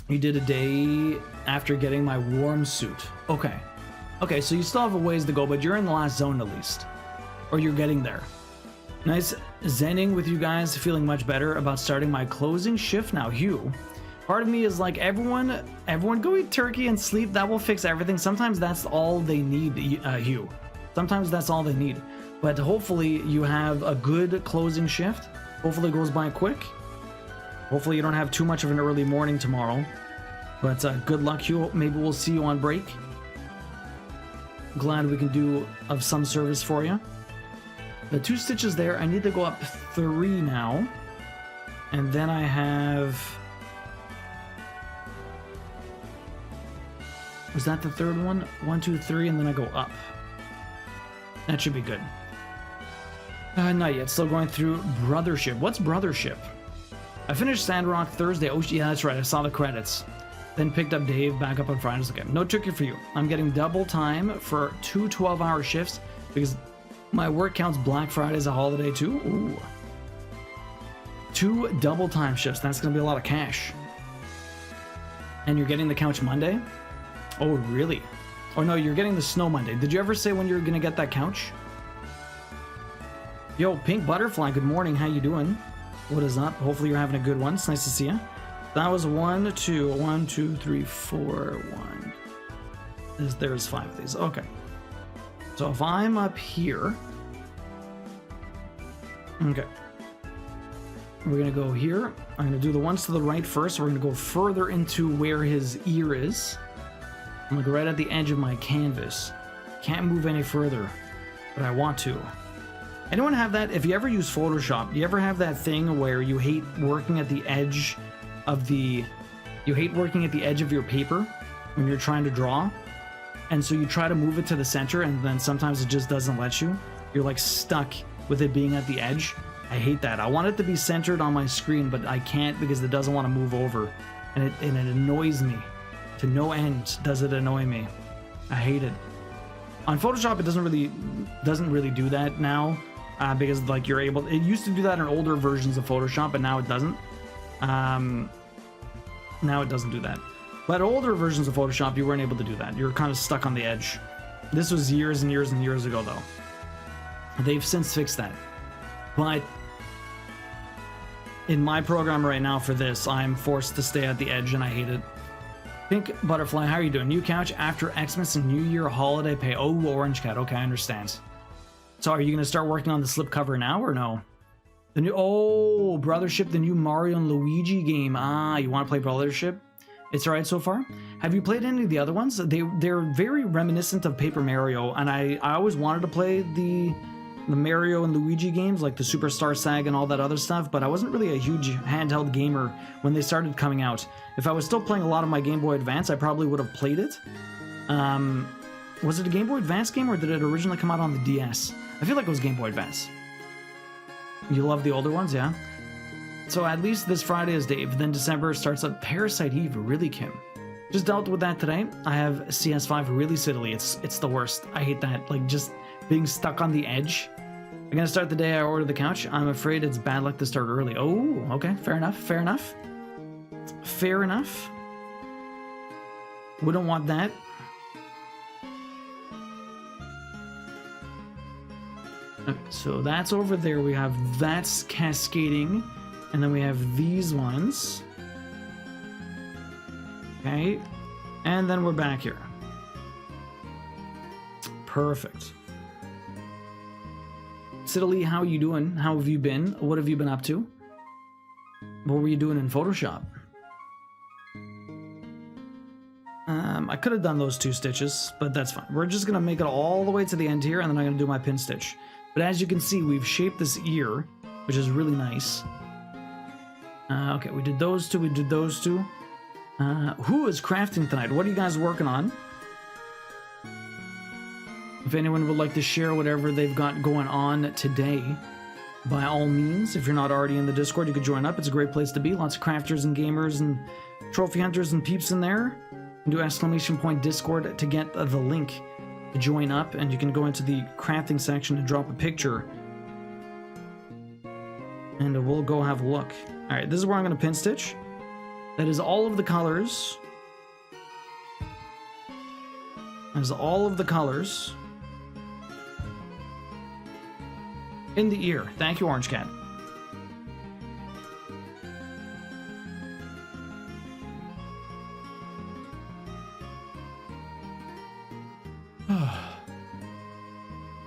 You did a day after getting my warm suit. Okay. Okay, so you still have a ways to go, but you're in the last zone at least. Or you're getting there. Nice zenning with you guys, feeling much better about starting my closing shift now. Hugh, part of me is like, everyone go eat turkey and sleep. That will fix everything. Sometimes that's all they need, Hugh. Sometimes that's all they need. But hopefully you have a good closing shift. Hopefully it goes by quick. Hopefully you don't have too much of an early morning tomorrow. But good luck, Hugh. Maybe we'll see you on break. Glad we can do of some service for you. The 2 stitches there. I need to go up 3 now. And then I have... Was that the 3rd one? 1, 2, 3, and then I go up. That should be good. Not yet. Still going through Brothership. What's Brothership? I finished Sandrock Thursday. Oh, yeah, that's right. I saw the credits. Then picked up Dave back up on Fridays again. No tricky for you. I'm getting double time for 2 12-hour shifts because my work counts Black Friday as a holiday too. Ooh. 2 double time shifts. That's going to be a lot of cash. And you're getting the couch Monday? Oh, really? Oh, no, you're getting the snow Monday. Did you ever say when you're going to get that couch? Yo, Pink Butterfly, good morning. How you doing? What is up? Hopefully you're having a good one. It's nice to see you. That was 1, 2, 3, 4, 1. There's 5 of these. Okay. So if I'm up here... Okay. We're going to go here. I'm going to do the ones to the right first. We're going to go further into where his ear is. I'm like right at the edge of my canvas. Can't move any further, but I want to. Anyone have that? If you ever use Photoshop, you ever have that thing where you hate working at the edge of the... You hate working at the edge of your paper when you're trying to draw? And so you try to move it to the center and then sometimes it just doesn't let you. You're like stuck with it being at the edge. I hate that. I want it to be centered on my screen, but I can't because it doesn't want to move over. And it annoys me. To no end does it annoy me. I hate it. On Photoshop, it doesn't really do that now. Because like you're able, it used to do that in older versions of Photoshop, but now it doesn't. Now it doesn't do that. But older versions of Photoshop, you weren't able to do that. You're kind of stuck on the edge. This was years and years and years ago, though. They've since fixed that. But in my program right now for this, I'm forced to stay at the edge, and I hate it. Pink Butterfly, how are you doing? New couch after Xmas and New Year holiday pay. Oh, Orange Cat. Okay, I understand. So are you going to start working on the slipcover now or no? The new... Oh, Brothership, the new Mario and Luigi game. Ah, you want to play Brothership? It's alright so far. Have you played any of the other ones? They're very reminiscent of Paper Mario, and I always wanted to play the Mario and Luigi games, like the Superstar Saga and all that other stuff, but I wasn't really a huge handheld gamer when they started coming out. If I was still playing a lot of my Game Boy Advance, I probably would have played it. Was it a Game Boy Advance game, or did it originally come out on the DS? I feel like it was Game Boy Advance. You love the older ones, yeah? So at least this Friday is Dave. Then December starts up Parasite Eve. Really, Kim? Just dealt with that today. I have CS5 really sittily. It's the worst. I hate that. Like, just being stuck on the edge. I'm gonna start the day I order the couch. I'm afraid it's bad luck to start early. Oh, okay. Fair enough. Fair enough. Fair enough. Wouldn't want that. Okay, so that's over there. We have that's cascading. And then we have these ones. Okay. And then we're back here. Perfect. Sidley, how you doing? How have you been? What have you been up to? What were you doing in Photoshop? I could have done those 2 stitches, but that's fine. We're just going to make it all the way to the end here, and then I'm going to do my pin stitch. But as you can see, we've shaped this ear, which is really nice. Okay, we did those 2, we did those 2. Who is crafting tonight? What are you guys working on? If anyone would like to share whatever they've got going on today, by all means, if you're not already in the Discord, you could join up. It's a great place to be. Lots of crafters and gamers and trophy hunters and peeps in there. You can do ! Discord to get the link to join up, and you can go into the crafting section and drop a picture. And we'll go have a look. Alright, this is where I'm going to pin stitch. That is all of the colors. That is all of the colors. In the ear. Thank you, Orange Cat.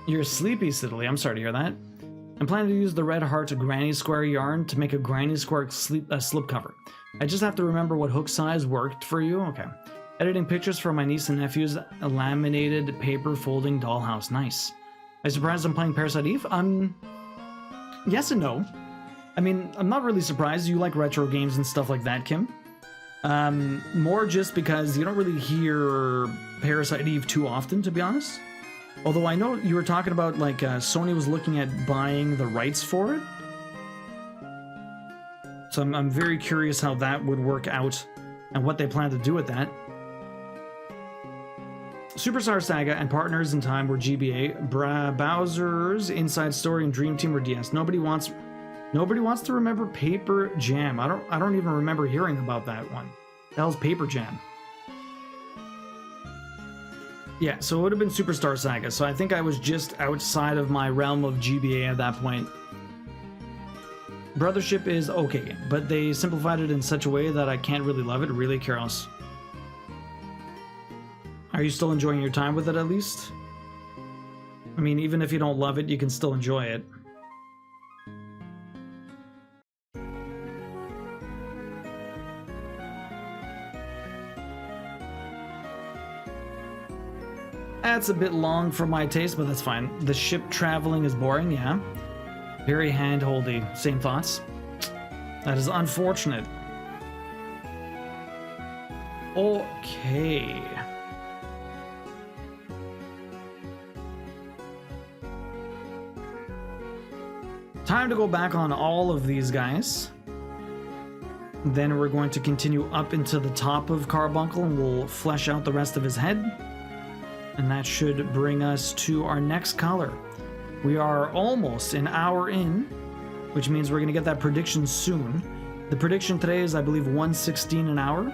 You're sleepy, Sidley. I'm sorry to hear that. I'm planning to use the Red Heart Granny Square yarn to make a Granny Square slip cover. I just have to remember what hook size worked for you. Okay. Editing pictures for my niece and nephew's laminated paper folding dollhouse. Nice. Are you surprised I'm playing Parasite Eve? Yes and no. I mean, I'm not really surprised. You like retro games and stuff like that, Kim. More just because you don't really hear Parasite Eve too often, to be honest. Although I know you were talking about, like, Sony was looking at buying the rights for it. So I'm very curious how that would work out and what they plan to do with that. Superstar Saga and Partners in Time were GBA. Bowser's Inside Story and Dream Team were DS. Nobody wants to remember Paper Jam. I don't even remember hearing about that one. The hell's Paper Jam? Yeah, so it would have been Superstar Saga. So I think I was just outside of my realm of GBA at that point. Brothership is okay, but they simplified it in such a way that I can't really love it. Really, Karos? Are you still enjoying your time with it, at least? I mean, even if you don't love it, you can still enjoy it. That's a bit long for my taste, but that's fine. The ship traveling is boring, yeah. Very hand-holdy. Same thoughts. That is unfortunate. Okay. Time to go back on all of these guys. Then we're going to continue up into the top of Carbuncle and we'll flesh out the rest of his head. And that should bring us to our next color. We are almost an hour in, which means we're going to get that prediction soon. The prediction today is, I believe, 116 an hour.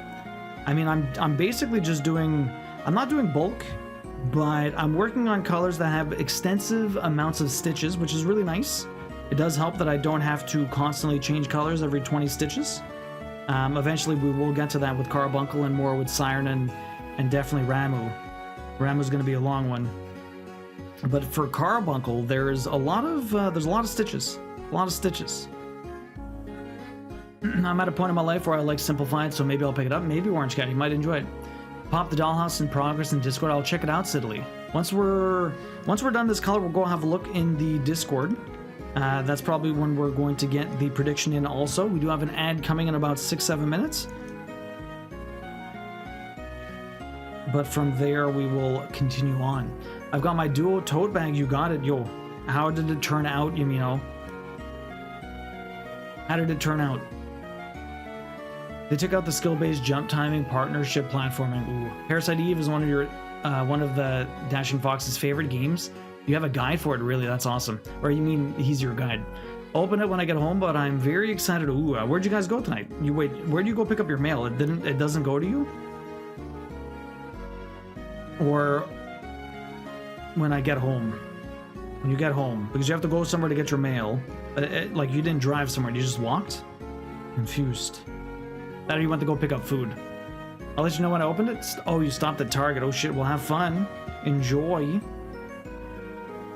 I mean, I'm basically just doing... I'm not doing bulk, but I'm working on colors that have extensive amounts of stitches, which is really nice. It does help that I don't have to constantly change colors every 20 stitches. Eventually, we will get to that with Carbuncle and more with Siren and definitely Ramu. Ramu's going to be a long one. But for Carbuncle, there's a lot of stitches. A lot of stitches. I'm at a point in my life where I like simplified, so maybe I'll pick it up. Maybe Orange Cat, you might enjoy it. Pop the Dollhouse in progress in Discord. I'll check it out, Sidley. Once we're done this color, we'll go have a look in the Discord. That's probably when we're going to get the prediction in also. We do have an ad coming in about 6-7 minutes. but from there we will continue on. I've got my duo tote bag. You got it. Yo, how did it turn out, Yumino? How did it turn out? They took out the skill-based jump timing, partnership platforming. Ooh, Parasite Eve is one of the Dashing Fox's favorite games. You have a guide for it, really? That's awesome. Or you mean he's your guide? Open it when I get home, but I'm very excited. Ooh, where'd you guys go tonight? Where'd you go pick up your mail? It doesn't go to you? Or when I get home? When you get home, because you have to go somewhere to get your mail. Like you didn't drive somewhere, you just walked? Confused. That or you went to go pick up food. I'll let you know when I opened it. Oh, you stopped at Target. Oh shit, well have fun. Enjoy.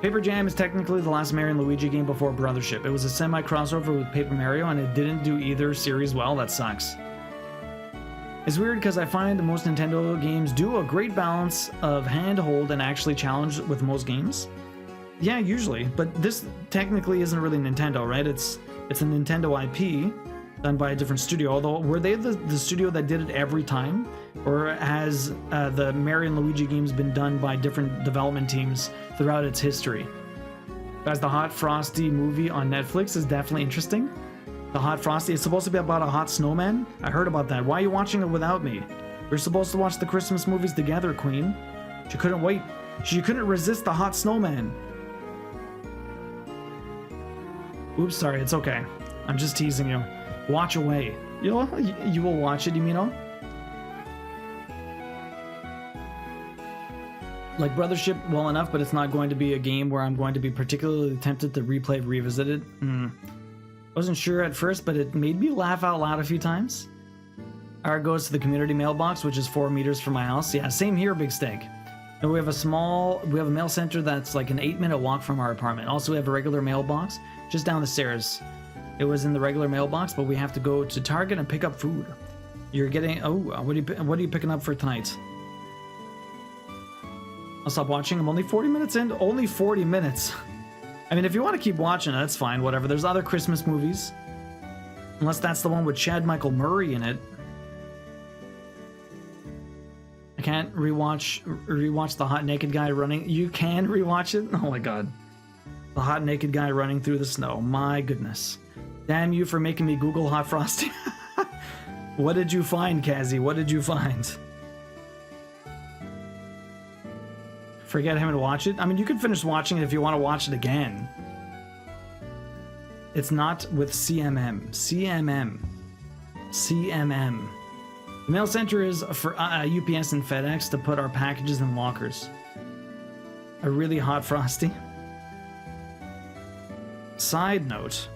Paper Jam is technically the last Mario and Luigi game before Brothership. It was a semi-crossover with Paper Mario and it didn't do either series well. That sucks. It's weird because I find most Nintendo games do a great balance of handhold and actually challenge with most games. Yeah, usually, but this technically isn't really Nintendo, right? It's a Nintendo IP done by a different studio. Although, were they the studio that did it every time? Or has the Mario and Luigi games been done by different development teams throughout its history? Guys, the Hot Frosty movie on Netflix is definitely interesting. The Hot Frosty, it's supposed to be about a hot snowman. I heard about that. Why are you watching it without me? We're supposed to watch the Christmas movies together, Queen. She couldn't wait. She couldn't resist the hot snowman. Oops, sorry, it's okay. I'm just teasing you. Watch away. You will watch it, you mean? Like Brothership well enough, but it's not going to be a game where I'm going to be particularly tempted to replay, revisit it. Wasn't sure at first, but it made me laugh out loud a few times. Our goes to the community mailbox, which is 4 meters from my house. Yeah, same here, Big Steak. And we have a mail center that's like an 8-minute walk from our apartment. Also, we have a regular mailbox just down the stairs. It was in the regular mailbox, but we have to go to Target and pick up food. You're getting, what are you picking up for tonight? I'll stop watching. I'm only 40 minutes in. Only 40 minutes. I mean, if you want to keep watching, that's fine. Whatever. There's other Christmas movies. Unless that's the one with Chad Michael Murray in it. I can't rewatch the hot naked guy running. You can rewatch it? Oh my god. The hot naked guy running through the snow. My goodness. Damn you for making me Google Hot Frosty. What did you find, Kazzy? What did you find? Forget him and watch it? I mean, you could finish watching it if you want to watch it again. It's not with CMM. CMM. The mail center is for UPS and FedEx to put our packages in lockers. A really hot Frosty. Side note.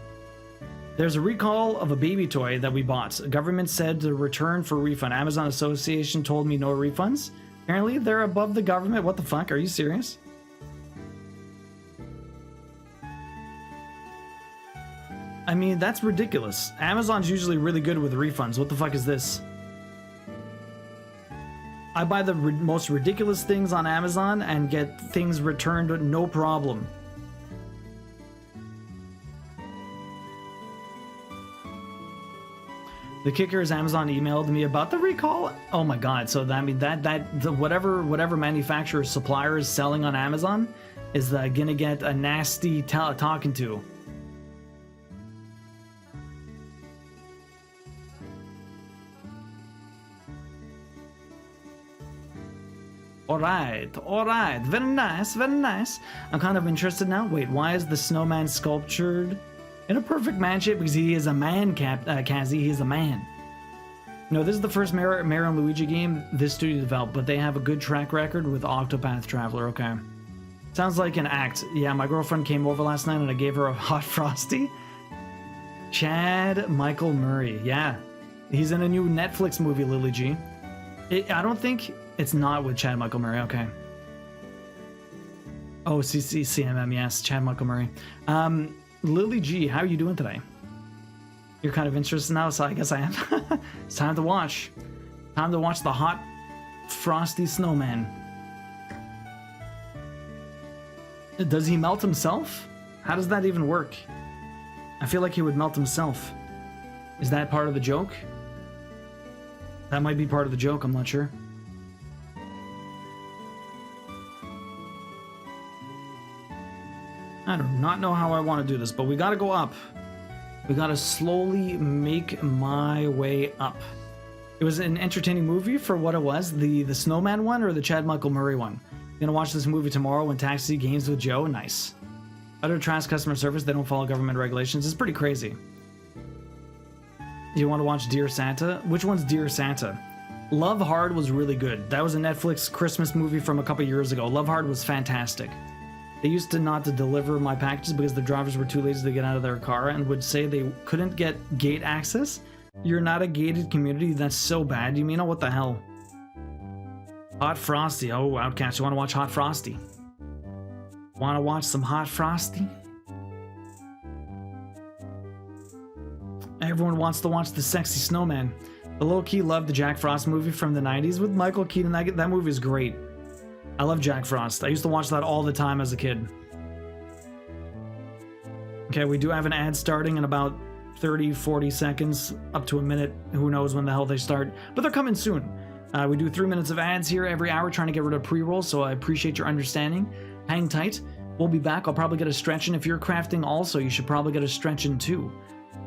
There's a recall of a baby toy that we bought. The government said to return for refund. Amazon Association told me no refunds. Apparently they're above the government. What the fuck? Are you serious? I mean, that's ridiculous. Amazon's usually really good with refunds. What the fuck is this? I buy the most ridiculous things on Amazon and get things returned no problem. The kicker is Amazon emailed me about the recall. Oh my god! So that whatever manufacturer or supplier is selling on Amazon is gonna get a nasty talking to. All right, very nice, very nice. I'm kind of interested now. Wait, why is the snowman sculptured in a perfect man shape? Because he is a man, Kazzy. He is a man. No, this is the first Mario and Luigi game this studio developed, but they have a good track record with Octopath Traveler. Okay. Sounds like an act. Yeah, my girlfriend came over last night and I gave her a hot Frosty. Chad Michael Murray. Yeah. He's in a new Netflix movie, Lily G. I don't think it's not with Chad Michael Murray. Okay. Oh, CMM. Yes, Chad Michael Murray. Lily G, how are you doing today? You're kind of interested now, so I guess I am. It's time to watch. Time to watch the hot, frosty snowman. Does he melt himself? How does that even work? I feel like he would melt himself. Is that part of the joke? That might be part of the joke, I'm not sure. I do not know how I want to do this, but we gotta go up. We gotta slowly make my way up. It was an entertaining movie for what it was. The Snowman one or the Chad Michael Murray one? Gonna watch this movie tomorrow when Taxi Games with Joe. Nice. Utter trash customer service. They don't follow government regulations. It's pretty crazy. Do you want to watch Dear Santa? Which one's Dear Santa? Love Hard was really good. That was a Netflix Christmas movie from a couple years ago. Love Hard was fantastic. They used to not to deliver my packages because the drivers were too lazy to get out of their car and would say they couldn't get gate access. You're not a gated community? That's so bad. You mean, oh, what the hell? Hot Frosty. Oh, Outcast, you want to watch Hot Frosty? Want to watch some Hot Frosty? Everyone wants to watch The Sexy Snowman. The low-key loved the Jack Frost movie from the 90s with Michael Keaton. That movie is great. I love Jack Frost. I used to watch that all the time as a kid. Okay, we do have an ad starting in about 30, 40 seconds, up to a minute. Who knows when the hell they start, but they're coming soon. We do 3 minutes of ads here every hour trying to get rid of pre-rolls, so I appreciate your understanding. Hang tight. We'll be back. I'll probably get a stretch in. If you're crafting also, you should probably get a stretch in too.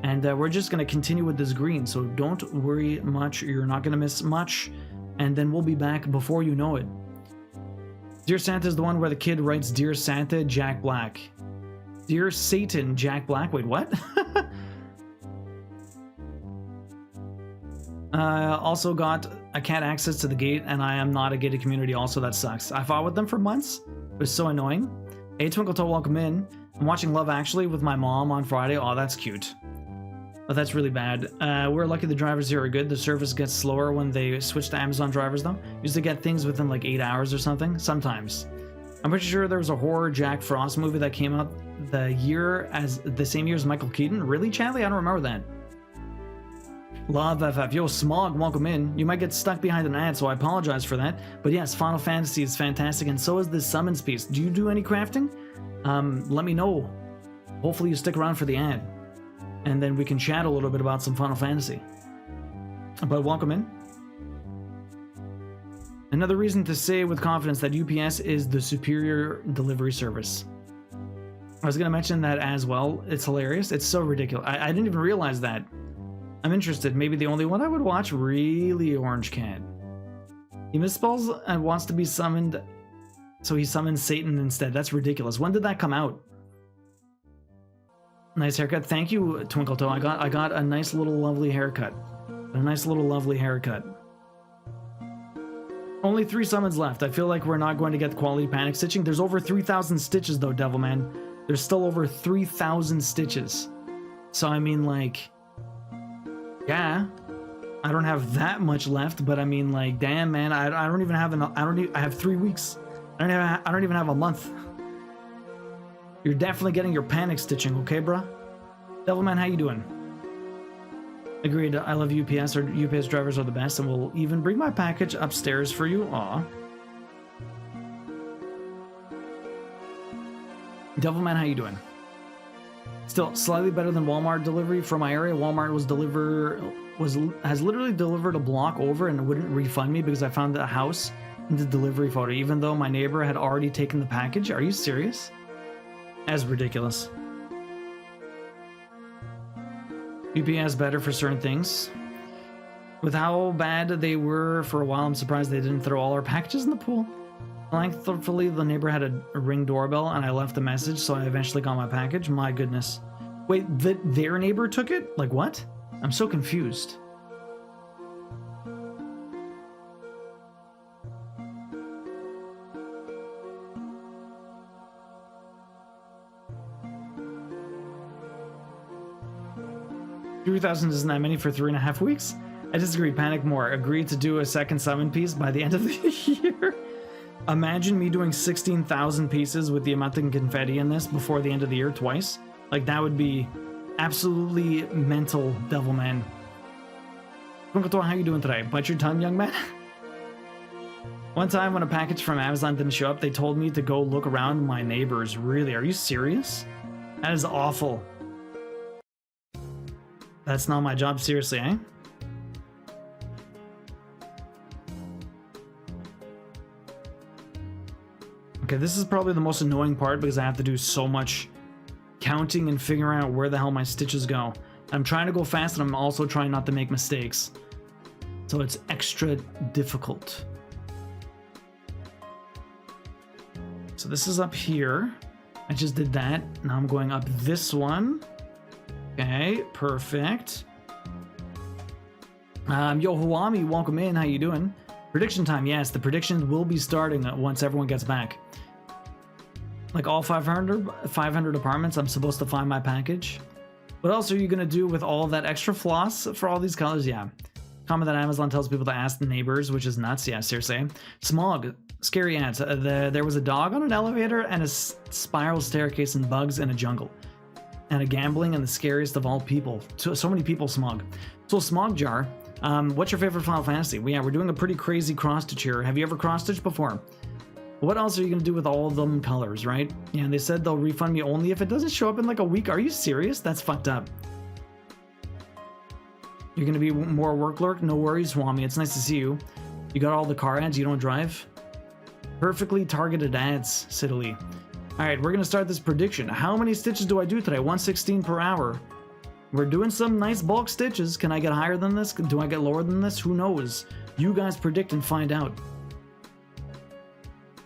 And we're just going to continue with this green, so don't worry much. You're not going to miss much. And then we'll be back before you know it. Dear Santa is the one where the kid writes Dear Santa, Jack Black. Dear Satan, Jack Black. Wait, what? Also I can't access to the gate, and I am not a gated community also. That sucks. I fought with them for months. It was so annoying. Hey, Twinkle Toe, welcome in. I'm watching Love Actually with my mom on Friday. Oh, that's cute. But that's really bad. We're lucky the drivers here are good. The service gets slower when they switch to Amazon drivers, though. Used to get things within like 8 hours or something. Sometimes. I'm pretty sure there was a horror Jack Frost movie that came out the same year as Michael Keaton. Really, Chadley? I don't remember that. Love FF. Yo, Smog, welcome in. You might get stuck behind an ad, so I apologize for that. But yes, Final Fantasy is fantastic, and so is this summons piece. Do you do any crafting? Let me know. Hopefully you stick around for the ad. And then we can chat a little bit about some Final Fantasy. But welcome in. Another reason to say with confidence that UPS is the superior delivery service. I was going to mention that as well. It's hilarious. It's so ridiculous. I didn't even realize that. I'm interested. Maybe the only one I would watch. Really, Orange Cat. He misspells and wants to be summoned, so he summons Satan instead. That's ridiculous. When did that come out? Nice haircut. Thank you, Twinkle Toe. I got a nice little lovely haircut. A nice little lovely haircut. Only 3 summons left. I feel like we're not going to get quality panic stitching. There's over 3,000 stitches though, Devilman. There's still over 3,000 stitches. So I mean, like, yeah, I don't have that much left, but I mean, like, damn, man, I don't even have I have 3 weeks. I don't even have a month. You're definitely getting your panic stitching, okay, bruh? Devilman, how you doing? Agreed. I love UPS. Our UPS drivers are the best, and we'll even bring my package upstairs for you. Aw. Devilman, how you doing? Still slightly better than Walmart delivery for my area. Walmart has literally delivered a block over and wouldn't refund me because I found a house in the delivery photo, even though my neighbor had already taken the package. Are you serious? That's ridiculous. UPS better for certain things. With how bad they were for a while, I'm surprised they didn't throw all our packages in the pool. Thankfully, the neighbor had a Ring doorbell and I left a message, so I eventually got my package. My goodness. Wait, their neighbor took it? Like what? I'm so confused. $3,000 isn't that many for 3.5 weeks? I disagree. Panic more. Agreed to do a second summon piece by the end of the year. Imagine me doing 16,000 pieces with the amount of confetti in this before the end of the year twice. Like, that would be absolutely mental, Devilman. Twinkle, how you doing today? Bite your tongue, young man? One time when a package from Amazon didn't show up, they told me to go look around my neighbors. Really? Are you serious? That is awful. That's not my job, seriously, eh? Okay, this is probably the most annoying part because I have to do so much counting and figuring out where the hell my stitches go. I'm trying to go fast, and I'm also trying not to make mistakes. So it's extra difficult. So this is up here. I just did that. Now I'm going up this one. Okay, perfect. Yo, Huami, welcome in. How you doing? Prediction time. Yes, the predictions will be starting once everyone gets back. Like all 500 apartments, I'm supposed to find my package. What else are you going to do with all that extra floss for all these colors? Yeah. Comment that Amazon tells people to ask the neighbors, which is nuts. Yeah, seriously. Smog. Scary ads. There was a dog on an elevator and a spiral staircase and bugs in a jungle. And a gambling and the scariest of all people. So many people, Smog. So Smog Jar, what's your favorite Final Fantasy? Well, yeah, we're doing a pretty crazy cross-stitch here. Have you ever cross-stitched before? What else are you going to do with all of them colors, right? Yeah, and they said they'll refund me only if it doesn't show up in like a week. Are you serious? That's fucked up. You're going to be more work lurk? No worries, Swami. It's nice to see you. You got all the car ads? You don't drive? Perfectly targeted ads, Sidley. Alright, we're going to start this prediction. How many stitches do I do today? 116 per hour. We're doing some nice bulk stitches. Can I get higher than this? Do I get lower than this? Who knows? You guys predict and find out.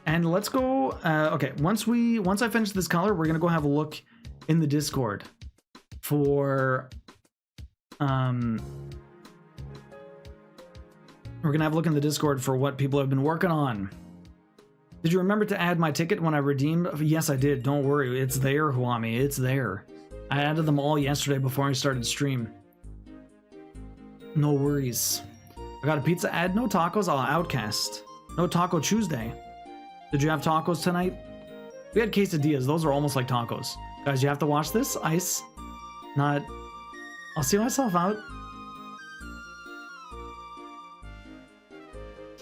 And let's go, okay, once I finish this color, we're gonna go have a look in the Discord for, we're gonna have a look in the Discord for what people have been working on. Did you remember to add my ticket when I redeemed? Yes, I did, don't worry, it's there, Huami, it's there. I added them all yesterday before I started stream. No worries. I got a pizza ad, no tacos, Outcast. No Taco Tuesday. Did you have tacos tonight? We had quesadillas. Those are almost like tacos. Guys, you have to watch this. Ice. Not... I'll see myself out.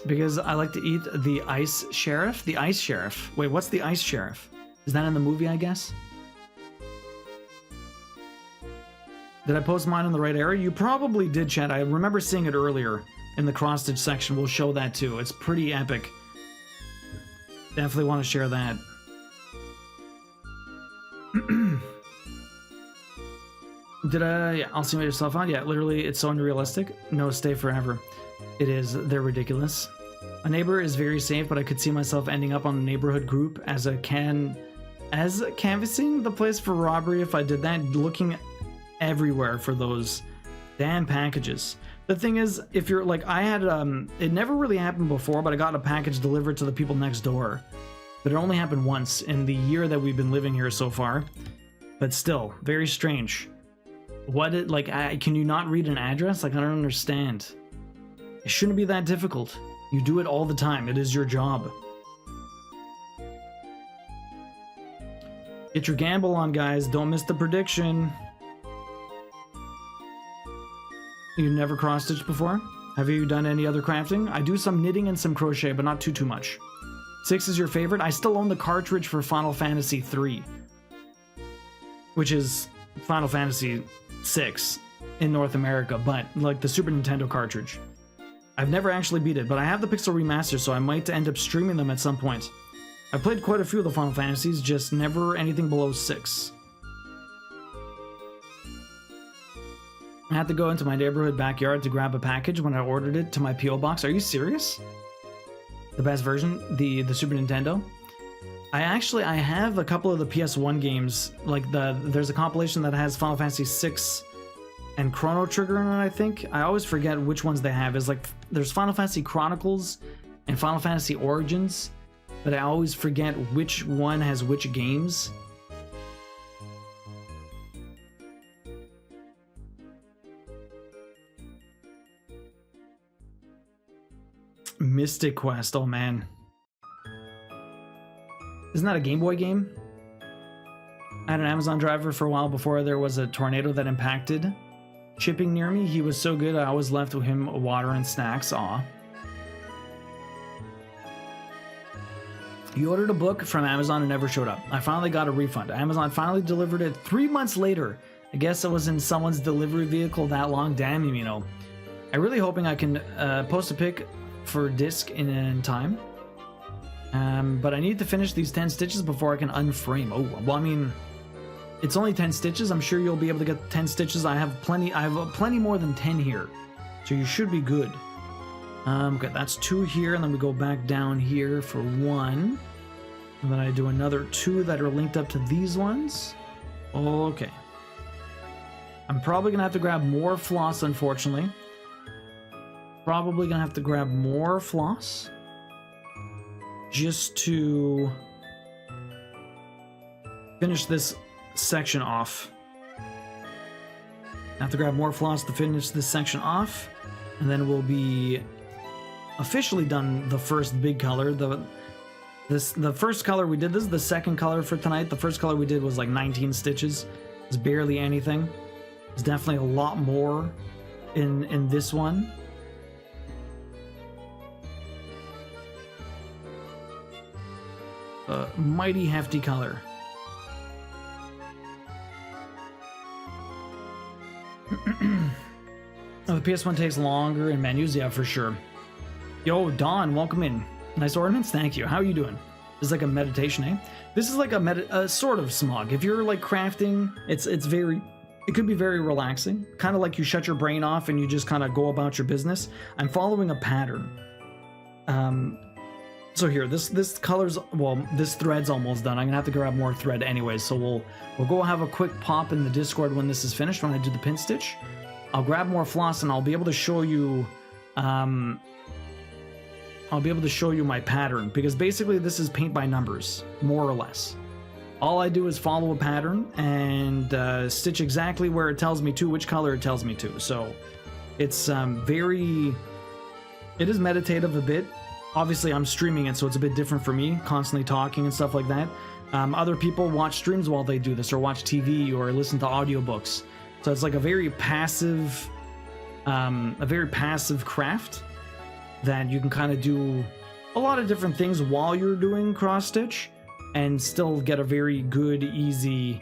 Because I like to eat the Ice Sheriff. The Ice Sheriff. Wait, what's the Ice Sheriff? Is that in the movie, I guess? Did I post mine in the right area? You probably did, chat. I remember seeing it earlier in the cross-stitch section. We'll show that too. It's pretty epic. Definitely want to share that. Yeah, I'll see yourself out. Yeah, literally, it's so unrealistic. No, stay forever. It is. They're ridiculous. A neighbor is very safe, but I could see myself ending up on a neighborhood group as canvassing the place for robbery if I did that, looking everywhere for those damn packages. The thing is, if you're like, I had, it never really happened before, but I got a package delivered to the people next door. But it only happened once in the year that we've been living here so far. But still, very strange. Can you not read an address? Like, I don't understand. It shouldn't be that difficult. You do it all the time. It is your job. Get your gamble on, guys. Don't miss the prediction. You've never cross-stitched before? Have you done any other crafting? I do some knitting and some crochet, but not too much. 6 is your favorite? I still own the cartridge for Final Fantasy 3. Which is Final Fantasy 6 in North America, but like the Super Nintendo cartridge. I've never actually beat it, but I have the Pixel Remaster, so I might end up streaming them at some point. I've played quite a few of the Final Fantasies, just never anything below 6. I had to go into my neighborhood backyard to grab a package when I ordered it to my P.O. box. Are you serious? The best version? The Super Nintendo? I have a couple of the PS1 games. Like there's a compilation that has Final Fantasy 6 and Chrono Trigger in it, I think. I always forget which ones they have. It's like there's Final Fantasy Chronicles and Final Fantasy Origins, but I always forget which one has which games. Mystic Quest, oh man. Isn't that a Game Boy game? I had an Amazon driver for a while before there was a tornado that impacted shipping near me. He was so good, I always left with him water and snacks. Aw. You ordered a book from Amazon and never showed up. I finally got a refund. Amazon finally delivered it 3 months later. I guess it was in someone's delivery vehicle that long. Damn you, know. I'm really hoping I can post a pic for disc in time. But I need to finish these 10 stitches before I can unframe. Oh, well, I mean, It's only 10 stitches. I'm sure you'll be able to get 10 stitches. I have plenty more than 10 here. So you should be good. Okay, that's 2 here, and then we go back down here for 1. And then I do another 2 that are linked up to these ones. Okay. I'm probably gonna have to grab more floss, unfortunately. Probably gonna have to grab more floss. Just to finish this section off. I have to grab more floss to finish this section off, and then we'll be officially done the first big color. The first color we did, this is the second color for tonight. The first color we did was like 19 stitches. It's barely anything. There's definitely a lot more in this one. Mighty hefty color. Oh, the PS1 takes longer in menus, yeah, for sure. Yo, Dawn, welcome in. Nice ornaments, thank you. How are you doing? This is like a meditation, eh? This is like a sort of smog. If you're like crafting, it could be very relaxing. Kind of like you shut your brain off and you just kind of go about your business. I'm following a pattern. So here, this color's, well, this thread's almost done. I'm gonna have to grab more thread anyways, so we'll go have a quick pop in the Discord when this is finished, when I do the pin stitch. I'll grab more floss and I'll be able to show you, my pattern, because basically this is paint by numbers, more or less. All I do is follow a pattern and stitch exactly where it tells me to, which color it tells me to. So it's it is meditative a bit. Obviously, I'm streaming it, so it's a bit different for me, constantly talking and stuff like that. Other people watch streams while they do this, or watch TV, or listen to audiobooks. So it's like a very passive craft that you can kind of do a lot of different things while you're doing cross stitch, and still get a very good, easy,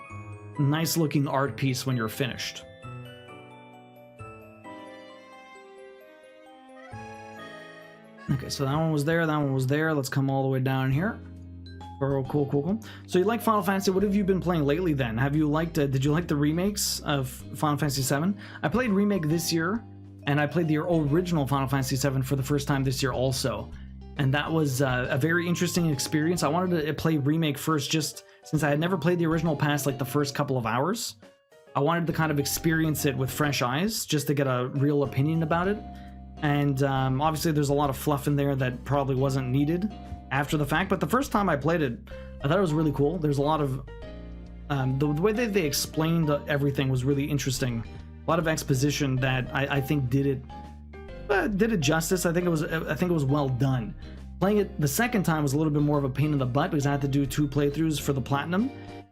nice-looking art piece when you're finished. Okay, so that one was there, that one was there. Let's come all the way down here. Oh, cool. So you like Final Fantasy? What have you been playing lately then? Have you liked, did you like the remakes of Final Fantasy VII? I played Remake this year, and I played the original Final Fantasy VII for the first time this year also. And that was a very interesting experience. I wanted to play Remake first, just since I had never played the original past like the first couple of hours. I wanted to kind of experience it with fresh eyes, just to get a real opinion about it. And obviously there's a lot of fluff in there that probably wasn't needed after the fact, but the first time I played it, I thought it was really cool. There's a lot of the way that they explained everything was really interesting. A lot of exposition that I think did it justice. I think it was well done. Playing it the second time was a little bit more of a pain in the butt because I had to do 2 playthroughs for the platinum.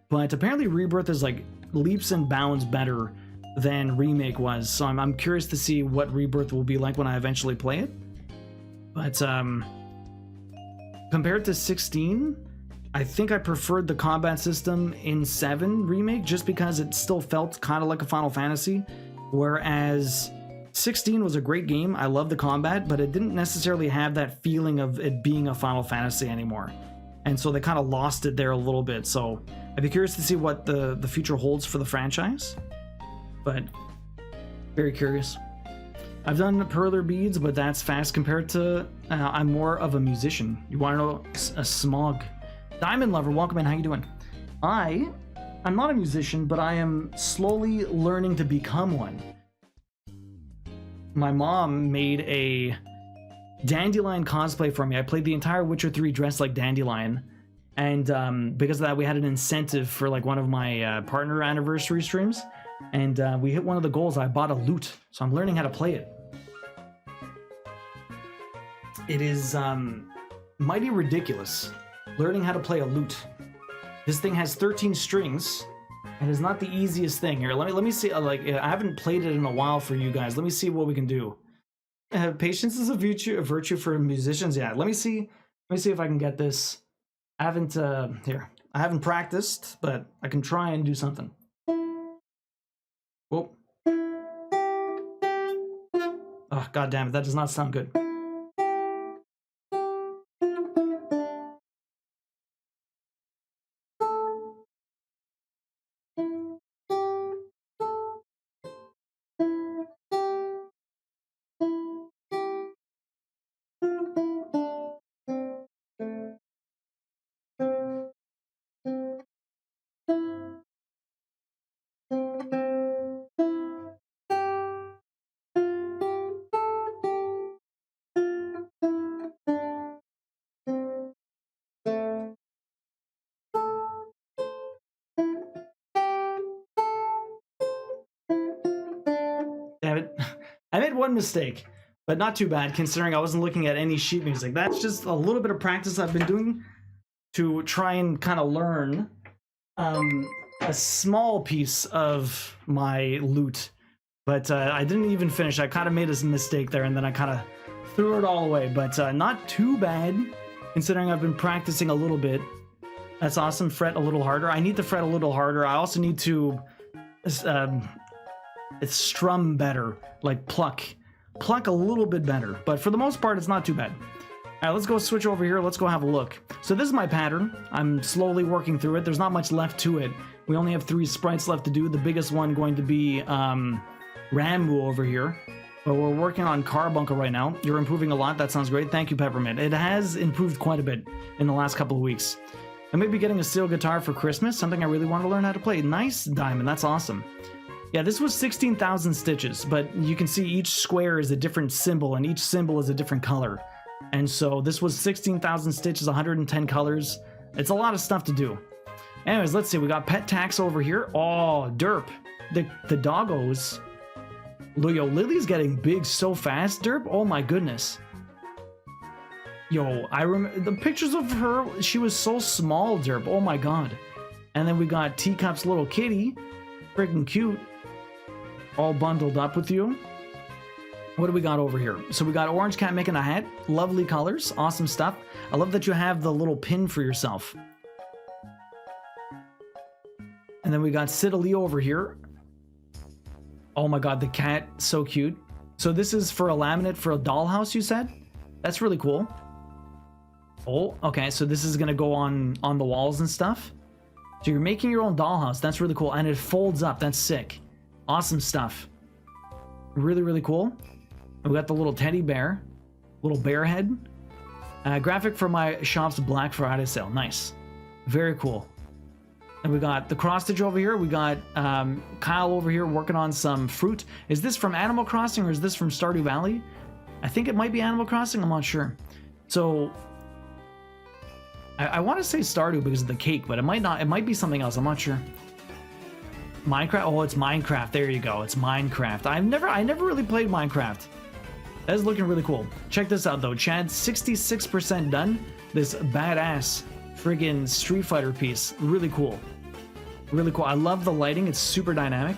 But apparently Rebirth is like leaps and bounds better than Remake was, so I'm curious to see what Rebirth will be like when I eventually play it. But compared to 16, I think I preferred the combat system in 7 Remake just because it still felt kind of like a Final Fantasy, whereas 16 was a great game. I love the combat, but it didn't necessarily have that feeling of it being a Final Fantasy anymore. And so they kind of lost it there a little bit. So I'd be curious to see what the future holds for the franchise. But very curious. I've done perler beads, but that's fast compared to I'm more of a musician. You want to know a smog? Diamond Lover, welcome in. How you doing? I'm not a musician, but I am slowly learning to become one. My mom made a Dandelion cosplay for me. I played the entire Witcher 3 dressed like Dandelion, and because of that, we had an incentive for like one of my partner anniversary streams. And we hit one of the goals. I bought a lute, so I'm learning how to play it. It is mighty ridiculous learning how to play a lute. This thing has 13 strings, and is not the easiest thing. Here, let me see. Like, I haven't played it in a while for you guys. Let me see what we can do. Patience is a virtue for musicians. Yeah, let me see if I can get this. I haven't I haven't practiced, but I can try and do something. Whoa. Oh, god damn it, that does not sound good. one mistake, but not too bad considering I wasn't looking at any sheet music. That's just a little bit of practice I've been doing to try and kind of learn a small piece of my lute. But I didn't even finish. I kind of made a mistake there, and then I kind of threw it all away. But not too bad, considering I've been practicing a little bit. That's awesome. Fret a little harder. I need to fret a little harder. I also need to strum better, like pluck a little bit better. But for the most part, it's not too bad. All right, let's go switch over here. Let's go have a look. So this is my pattern. I'm slowly working through it. There's not much left to it. We only have 3 sprites left to do. The biggest one going to be Rambo over here. But we're working on Carbuncle right now. You're improving a lot. That sounds great. Thank you, Peppermint. It has improved quite a bit in the last couple of weeks. I may be getting a steel guitar for Christmas, something I really want to learn how to play. Nice, Diamond. That's awesome. Yeah, this was 16,000 stitches, but you can see each square is a different symbol, and each symbol is a different color. And so this was 16,000 stitches, 110 colors. It's a lot of stuff to do. Anyways, let's see. We got Pet Tax over here. Oh, derp. The doggos. Yo, Lily's getting big so fast, derp. Oh my goodness. Yo, I remember the pictures of her. She was so small, derp. Oh my god. And then we got Teacup's little kitty. Freaking cute. All bundled up with you. What do we got over here? So we got Orange Cat making a hat. Lovely colors. Awesome stuff. I love that you have the little pin for yourself. And then we got Sidaleo over here. Oh my god, the cat. So cute. So this is for a laminate for a dollhouse, you said? That's really cool. Oh, okay. So this is going to go on the walls and stuff. So you're making your own dollhouse. That's really cool. And it folds up. That's sick. Awesome stuff. Really, really cool. We got the little teddy bear. Little bear head. Graphic for my shop's Black Friday sale. Nice. Very cool. And we got the cross stitch over here. We got Kyle over here working on some fruit. Is this from Animal Crossing or is this from Stardew Valley? I think it might be Animal Crossing. I'm not sure. So I want to say Stardew because of the cake, but it might not. It might be something else. I'm not sure. Minecraft. Oh, it's Minecraft. There you go. It's Minecraft. I never really played Minecraft. That is looking really cool. Check this out though, Chad. 66% done. This badass friggin' Street Fighter piece. Really cool. Really cool. I love the lighting. It's super dynamic.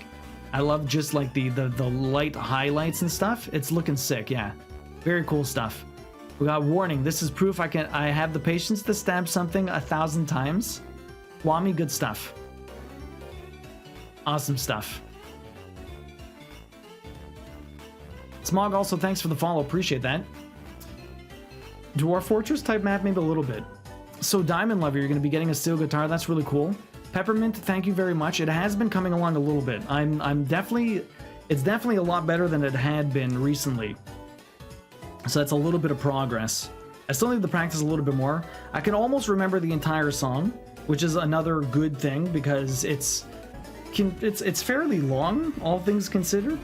I love just like the light highlights and stuff. It's looking sick. Yeah. Very cool stuff. We got warning. This is proof I have the patience to stab something 1,000 times. Wami, good stuff. Awesome stuff. Smog also, thanks for the follow. Appreciate that. Dwarf Fortress type map, maybe a little bit. So Diamond Lover, you're going to be getting a steel guitar. That's really cool. Peppermint, thank you very much. It has been coming along a little bit. It's definitely a lot better than it had been recently. So that's a little bit of progress. I still need to practice a little bit more. I can almost remember the entire song, which is another good thing because it's fairly long, all things considered.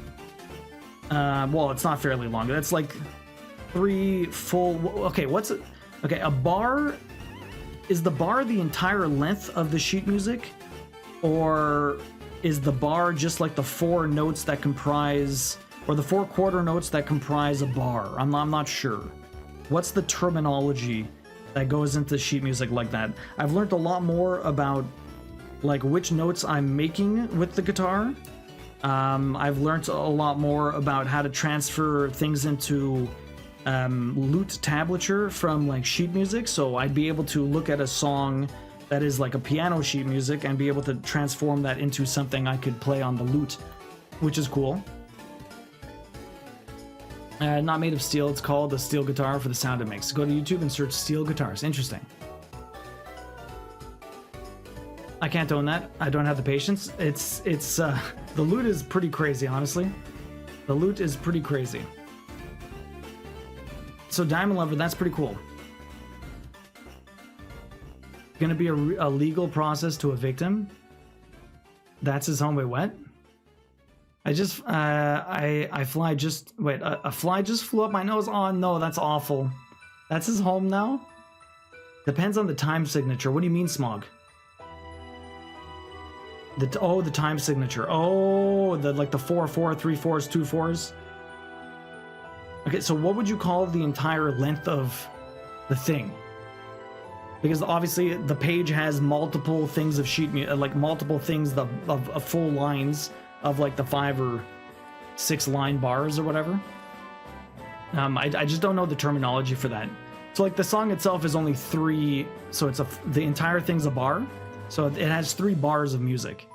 Well, it's not fairly long. That's like 3 full. Okay, what's it? Okay, a bar. Is the bar the entire length of the sheet music, or is the bar just like the 4 notes that comprise, or the 4 quarter notes that comprise a bar? I'm not sure. What's the terminology that goes into sheet music like that? I've learned a lot more about like which notes I'm making with the guitar. I've learned a lot more about how to transfer things into lute tablature from like sheet music, so I'd be able to look at a song that is like a piano sheet music and be able to transform that into something I could play on the lute, which is cool. Not made of steel, it's called a steel guitar for the sound it makes. Go to YouTube and search steel guitars. Interesting. I can't own that. I don't have the patience. It's the lute is pretty crazy, honestly. The lute is pretty crazy. So Diamond Lover, that's pretty cool. Gonna be a legal process to evict him. That's his home. Wait, what? I just a fly just flew up my nose. Oh no, that's awful. That's his home now? Depends on the time signature. What do you mean, Smog? The time signature. Oh, like the 4 4 3 4s 2 4s. Okay, so what would you call the entire length of the thing? Because obviously the page has multiple things of sheet music, like multiple things of full lines of like the 5 or 6 line bars or whatever. I just don't know the terminology for that. So like the song itself is only 3, so the entire thing's a bar. So it has 3 bars of music.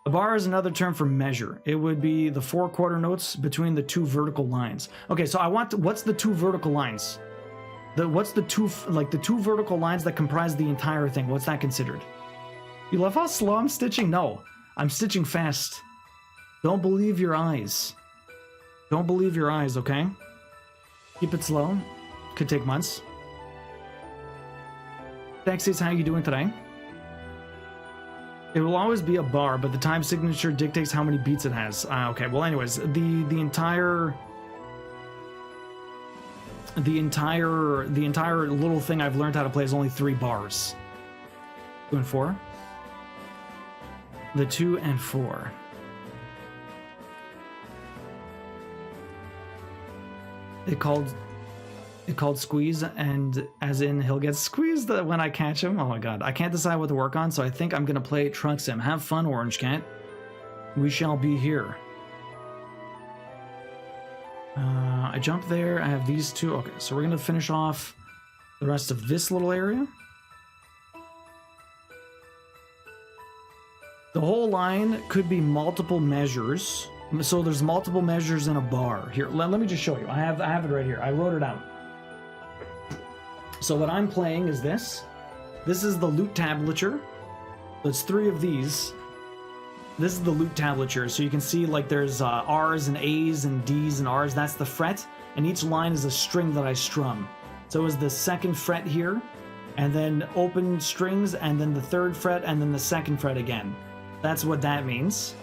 A bar is another term for measure. It would be the 4 quarter notes between the 2 vertical lines. Okay, so what's the 2 vertical lines? What's the 2 vertical lines that comprise the entire thing? What's that considered? You love how slow I'm stitching? No, I'm stitching fast. Don't believe your eyes. Don't believe your eyes, okay? Keep it slow. Could take months. Dexies, how you doing today? It will always be a bar, but the time signature dictates how many beats it has. Okay, well anyways, the entire little thing I've learned how to play is only 3 bars. 2 and 4. The 2 and 4. It called squeeze, and as in he'll get squeezed when I catch him. Oh my god, I can't decide what to work on, so I think I'm gonna play Truck Sim. Have fun, Orange Cat. We shall be here. I jumped there. I have these 2. Okay, so we're gonna finish off the rest of this little area. The whole line could be multiple measures. So there's multiple measures in a bar. Here, let me just show you. I have it right here. I wrote it out. So what I'm playing is this. This is the lute tablature. There's 3 of these. This is the lute tablature. So you can see like there's R's and A's and D's and R's. That's the fret. And each line is a string that I strum. So it was the 2nd fret here, and then open strings, and then the 3rd fret, and then the 2nd fret again. That's what that means.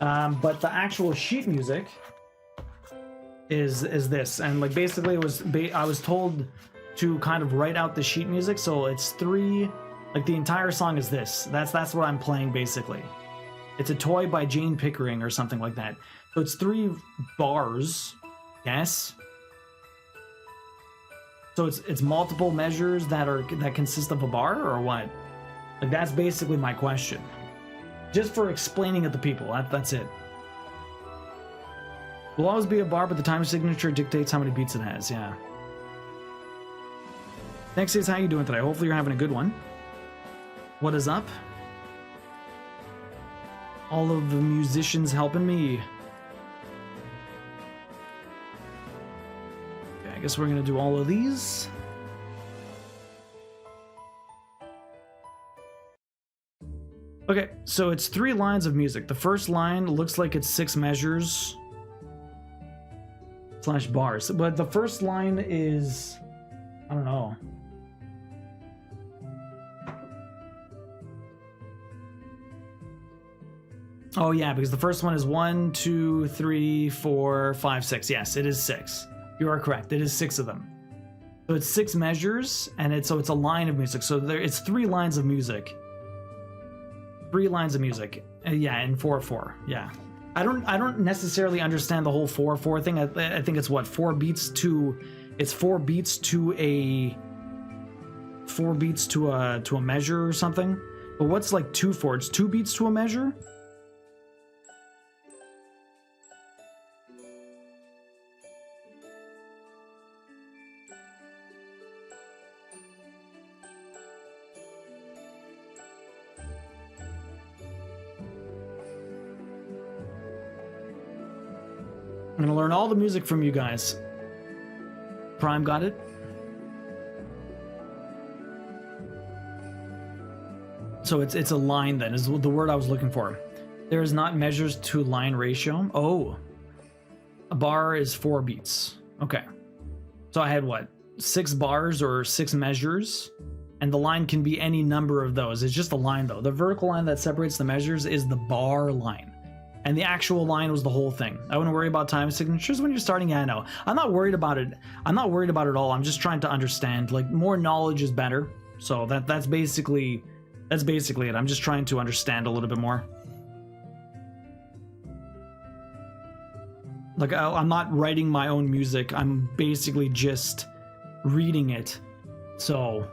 But the actual sheet music is this, and like basically I was told to kind of write out the sheet music, so it's 3, like the entire song is this. That's what I'm playing basically. It's a toy by Jane Pickering or something like that. So it's 3 bars, yes. So it's multiple measures that consist of a bar, or what? Like that's basically my question. Just for explaining it to people, that's it. Will always be a bar, but the time signature dictates how many beats it has, yeah. Next is how you doing today? Hopefully you're having a good one. What is up? All of the musicians helping me. Okay, I guess we're gonna do all of these. Okay, so it's 3 lines of music. The first line looks like it's 6 measures / bars, but the first line is, I don't know. Oh yeah, because the first one is 1, 2, 3, 4, 5, 6. Yes, it is 6. You are correct. It is 6 of them. So it's 6 measures, and it's a line of music. So it's 3 lines of music. 3 lines of music. Yeah, and 4/4. Yeah. I don't necessarily understand the whole 4/4 thing. I think it's what, 4 beats to a measure or something. But what's like 2/4? It's 2 beats to a measure? I'm gonna learn all the music from you guys. Prime got it? So it's a line then, is the word I was looking for. There is not measures to line ratio. Oh. A bar is 4 beats. Okay. So I had what? 6 bars or 6 measures? And the line can be any number of those. It's just a line though. The vertical line that separates the measures is the bar line. And the actual line was the whole thing. I wouldn't worry about time signatures when you're starting. Yeah, I know. I'm not worried about it. I'm not worried about it at all. I'm just trying to understand. Like, more knowledge is better. So that's basically it. I'm just trying to understand a little bit more. Like, I'm not writing my own music. I'm basically just reading it. So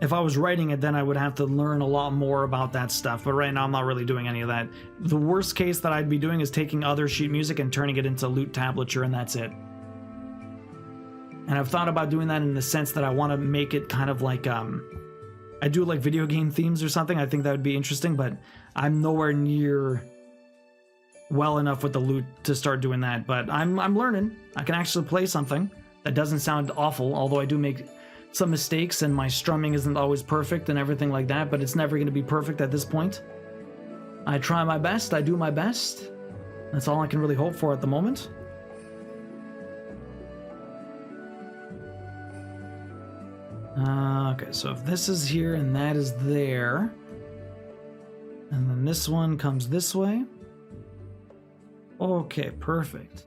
if I was writing it, then I would have to learn a lot more about that stuff. But right now, I'm not really doing any of that. The worst case that I'd be doing is taking other sheet music and turning it into lute tablature, and that's it. And I've thought about doing that in the sense that I want to make it kind of like, I do like video game themes or something. I think that would be interesting, but I'm nowhere near well enough with the lute to start doing that. But I'm learning. I can actually play something that doesn't sound awful, although I do make some mistakes and my strumming isn't always perfect and everything like that, but it's never going to be perfect at this point. I try my best. I do my best. That's all I can really hope for at the moment. Okay, so if this is here and that is there, and then this one comes this way. Okay, perfect.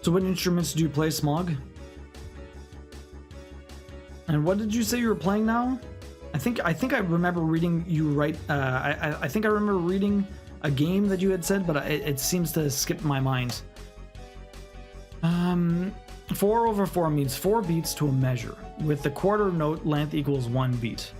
So what instruments do you play, Smog? And what did you say you were playing now? I think I remember reading you write. I think I remember reading a game that you had said, but it seems to skip my mind. 4/4 means 4 beats to a measure, with the quarter note length equals 1 beat.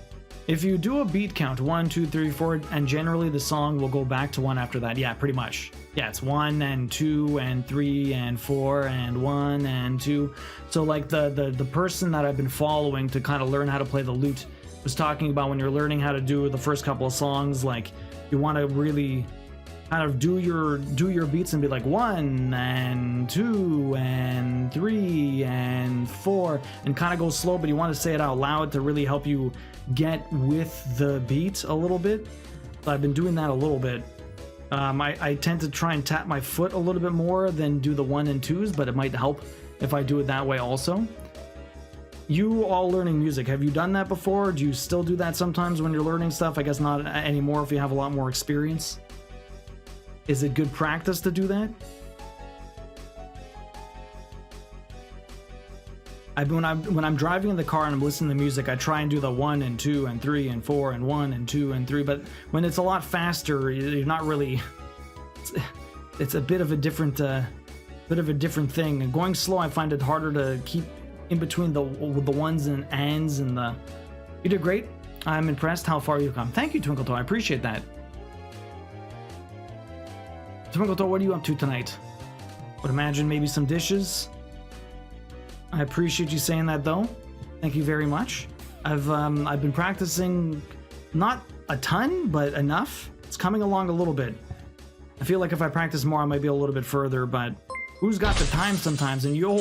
If you do a beat count, 1, 2, 3, 4, and generally the song will go back to 1 after that. Yeah, pretty much. Yeah, it's 1 and 2 and 3 and 4 and 1 and 2. So like the person that I've been following to kind of learn how to play the lute was talking about when you're learning how to do the first couple of songs, like you want to really kind of do your beats and be like 1 and 2 and 3 and 4 and kind of go slow, but you want to say it out loud to really help you get with the beat a little bit. So I've been doing that a little bit. I tend to try and tap my foot a little bit more than do the 1 and 2s, but it might help if I do it that way also. You all learning music, have you done that before? Do you still do that sometimes when you're learning stuff? I guess not anymore if you have a lot more experience. Is it good practice to do that? When I'm driving in the car and I'm listening to music, I try and do the 1 and 2 and 3 and 4 and 1 and 2 and 3. But when it's a lot faster, you're not really. It's a bit of a different thing. And going slow, I find it harder to keep in between the ones and ands and the. You did great. I'm impressed how far you've come. Thank you, Twinkle Toe. I appreciate that. Twinkle Toe, what are you up to tonight? Would imagine maybe some dishes. I appreciate you saying that, though. Thank you very much. I've been practicing, not a ton, but enough. It's coming along a little bit. I feel like if I practice more, I might be a little bit further, but who's got the time sometimes? And yo,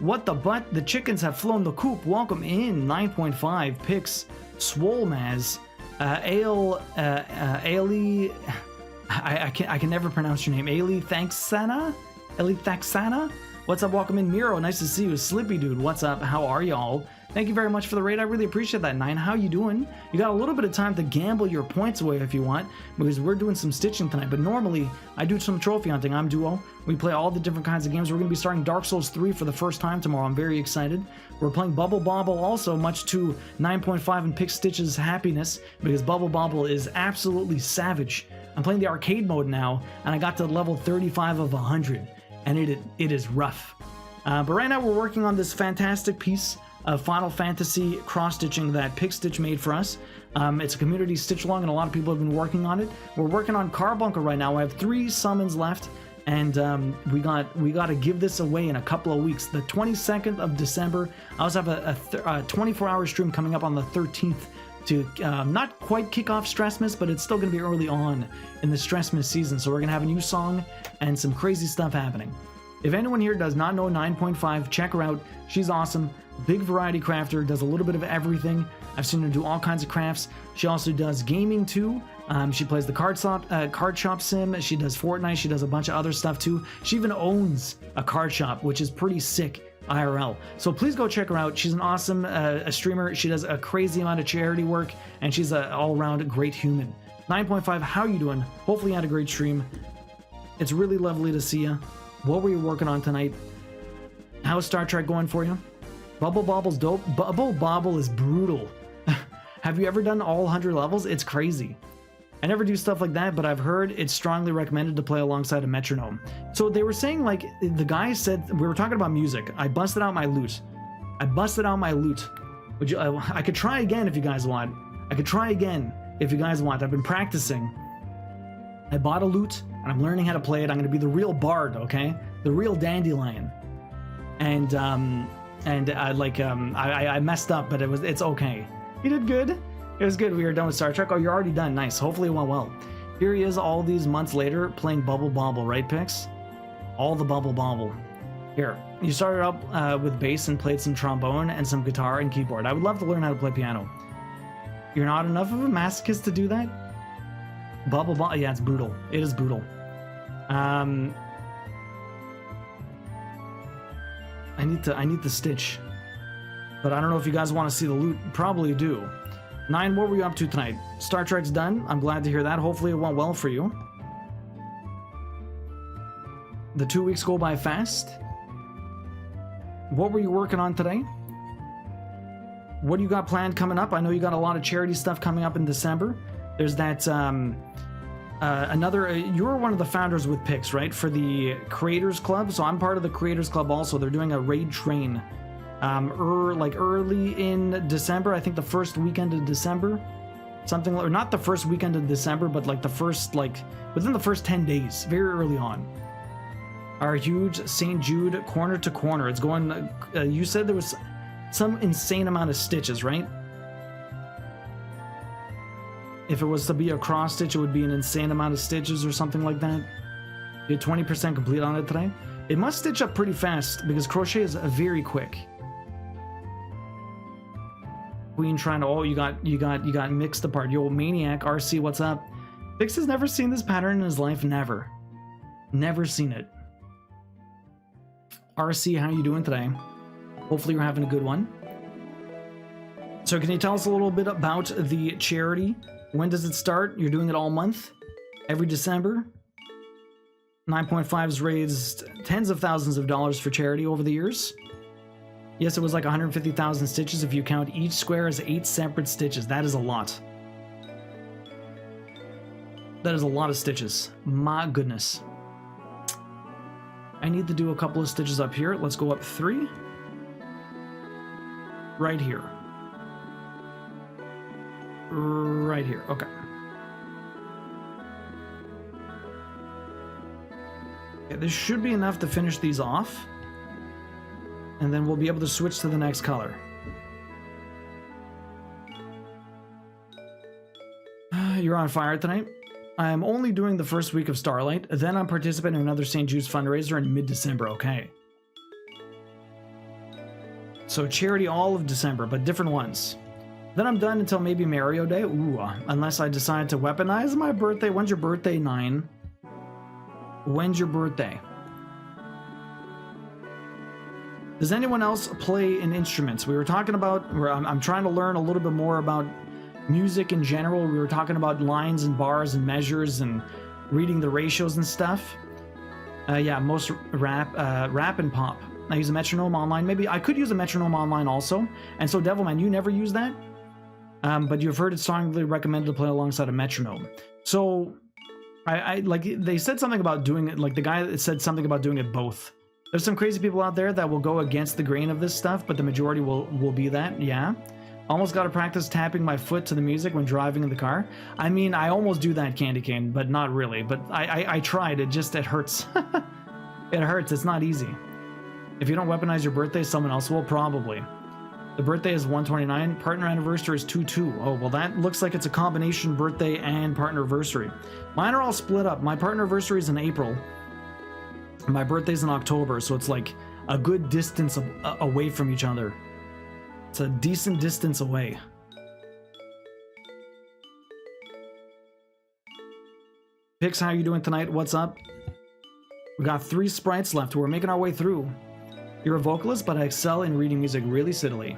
what the butt? The chickens have flown the coop. Welcome in. 9.5 picks. Swolmaz. Ailey. I can never pronounce your name. Ailey Thanksana? Ailey Thaxana? What's up? Welcome in, Miro. Nice to see you. Slippy Dude, what's up? How are y'all? Thank you very much for the raid. I really appreciate that. 9, how you doing? You got a little bit of time to gamble your points away if you want, because we're doing some stitching tonight. But normally, I do some trophy hunting. I'm Duo. We play all the different kinds of games. We're going to be starting Dark Souls 3 for the first time tomorrow. I'm very excited. We're playing Bubble Bobble also, much to 9.5 and Pick Stitch's happiness, because Bubble Bobble is absolutely savage. I'm playing the arcade mode now, and I got to level 35 of 100. And it is rough. But right now we're working on this fantastic piece of Final Fantasy cross-stitching that Pickstitch made for us. It's a community stitch-along, and a lot of people have been working on it. We're working on Carbuncle right now. I have 3 summons left, and we got to give this away in a couple of weeks. The 22nd of December. I also have a 24-hour stream coming up on the 13th to not quite kick off Stressmas, but it's still going to be early on in the Stressmas season. So we're going to have a new song and some crazy stuff happening. If anyone here does not know 9.5, check her out. She's awesome. Big variety crafter, does a little bit of everything. I've seen her do all kinds of crafts. She also does gaming too. She plays the card shop sim. She does Fortnite. She does a bunch of other stuff too. She even owns a card shop, which is pretty sick. IRL. So please go check her out. She's an awesome streamer. She does a crazy amount of charity work, and she's an all-around great human. 9.5, how you doing? Hopefully you had a great stream. It's really lovely to see you. What were you working on tonight? How's Star Trek going for you? Bubble Bobble's dope. Bubble Bobble is brutal. Have you ever done all 100 levels? It's crazy. I never do stuff like that, but I've heard it's strongly recommended to play alongside a metronome. So they were saying, like, the guy said, we were talking about music. I busted out my lute. Would you? I could try again if you guys want. I've been practicing. I bought a lute and I'm learning how to play it. I'm going to be the real bard, okay? The real dandelion. And I messed up, but it's okay. You did good. It was good. We were done with Star Trek. Oh, you're already done. Nice. Hopefully it went well. Here he is all these months later playing Bubble Bobble, right, Pix? All the Bubble Bobble. Here, you started up with bass and played some trombone and some guitar and keyboard. I would love to learn how to play piano. You're not enough of a masochist to do that? Bubble Bobble, yeah, it's brutal. It is brutal. I need the stitch. But I don't know if you guys want to see the loot. Probably do. 9, what were you up to tonight? Star Trek's done. I'm glad to hear that. Hopefully it went well for you. The 2 weeks go by fast. What were you working on today? What do you got planned coming up? I know you got a lot of charity stuff coming up in December. There's that, you were one of the founders with Pix, right? For the Creators Club. So I'm part of the Creators Club also. They're doing a raid train. Early in December, I think the first weekend of December, something, or not the first weekend of December, but like the first, within the first 10 days, very early on. Our huge St. Jude corner to corner. It's going, you said there was some insane amount of stitches, right? If it was to be a cross stitch, it would be an insane amount of stitches or something like that. You had 20% complete on it today. It must stitch up pretty fast because crochet is very quick. Queen trying to, oh, you got mixed apart. Yo, Maniac, RC, what's up? Vix has never seen this pattern in his life, never. Never seen it. RC, how you doing today? Hopefully you're having a good one. So can you tell us a little bit about the charity? When does it start? You're doing it all month? Every December? 9.5 has raised tens of thousands of dollars for charity over the years. Yes, it was like 150,000 stitches if you count each square as 8 separate stitches. That is a lot. That is a lot of stitches. My goodness. I need to do a couple of stitches up here. Let's go up 3. Right here. Right here. Okay. Okay, this should be enough to finish these off. And then we'll be able to switch to the next color. You're on fire tonight. I'm only doing the first week of Starlight. Then I'm participating in another St. Jude's fundraiser in mid-December. Okay. So charity all of December, but different ones. Then I'm done until maybe Mario Day. Ooh, unless I decide to weaponize my birthday. When's your birthday, 9? When's your birthday? Does anyone else play an instrument? We were talking about, I'm trying to learn a little bit more about music in general. We were talking about lines and bars and measures and reading the ratios and stuff. Yeah, most rap and pop. I use a metronome online. Maybe I could use a metronome online also. And so Devilman, you never use that? But you've heard it strongly recommended to play alongside a metronome. So I like, they said something about doing it, like the guy that said something about doing it both. There's some crazy people out there that will go against the grain of this stuff, but the majority will be that, yeah. Almost got to practice tapping my foot to the music when driving in the car. I mean, I almost do that, Candy Cane, but not really. But I tried, it hurts. It hurts, it's not easy. If you don't weaponize your birthday, someone else will, probably. The birthday is 129, partner anniversary is 2/2. Oh, well that looks like it's a combination birthday and partner anniversary. Mine are all split up. My partner anniversary is in April. My birthday's in October, so it's like a good distance away from each other. It's a decent distance away. Pix, how are you doing tonight? What's up? We got 3 sprites left. We're making our way through. You're a vocalist, but I excel in reading music really civilly.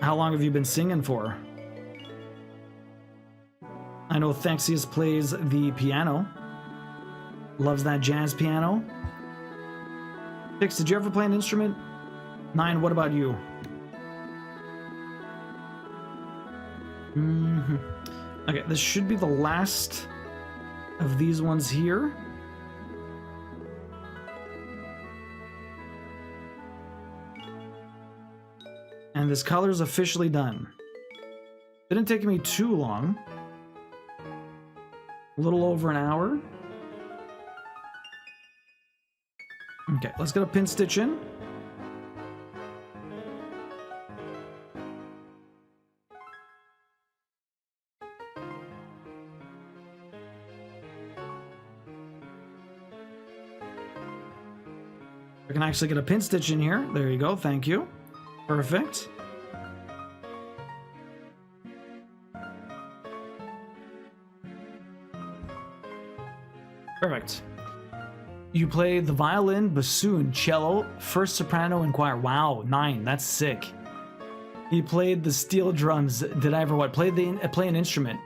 How long have you been singing for? I know Thexius plays the piano. Loves that jazz piano. Pix, did you ever play an instrument? 9, what about you? Okay, this should be the last of these ones here. And this color's officially done. Didn't take me too long. A little over an hour. Okay, let's get a pin stitch in. I can actually get a pin stitch in here. There you go, thank you. Perfect. Perfect. You play the violin, bassoon, cello, first soprano, and choir. Wow, 9. That's sick. You played the steel drums. Did I ever what? Play an instrument.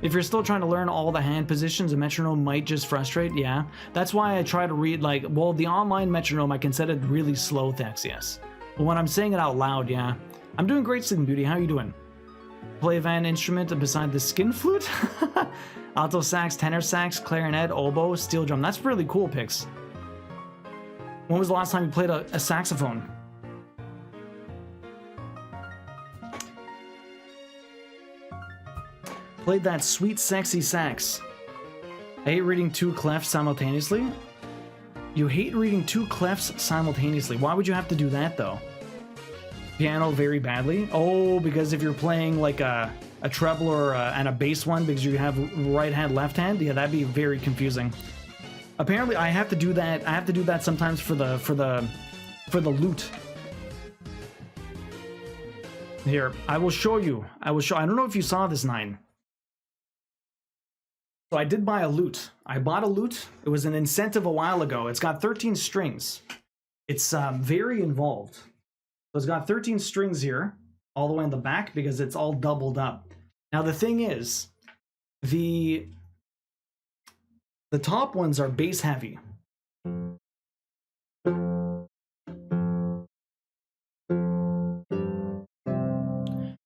If you're still trying to learn all the hand positions, a metronome might just frustrate. Yeah, that's why I try to read like, well, the online metronome I can set it really slow, thanks. Yes, but when I'm saying it out loud, yeah, I'm doing great, Sleeping Beauty. How you doing? Play a van instrument beside the skin flute. Alto sax, tenor sax, clarinet, oboe, steel drum. That's really cool, Pix. When was the last time you played a saxophone? Played that sweet, sexy sax. I hate reading 2 clefs simultaneously. You hate reading 2 clefs simultaneously. Why would you have to do that, though? Piano very badly? Oh, because if you're playing like a treble or and a bass one because you have right hand, left hand, yeah, that'd be very confusing. Apparently, I have to do that. I have to do that sometimes for the lute. Here, I will show you. I don't know if you saw this, 9. So I did buy a lute. I bought a lute. It was an incentive a while ago. It's got 13 strings. It's very involved. So it's got 13 strings here, all the way in the back because it's all doubled up. Now the thing is, the top ones are bass heavy.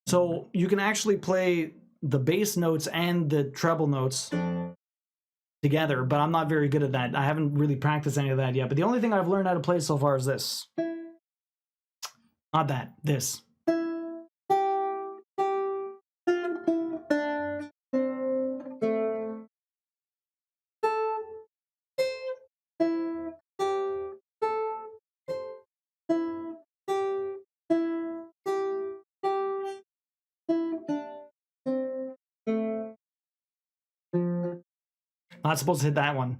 So you can actually play the bass notes and the treble notes together, but I'm not very good at that. I haven't really practiced any of that yet, but the only thing I've learned how to play so far is this. Not that, this. Not supposed to hit that one.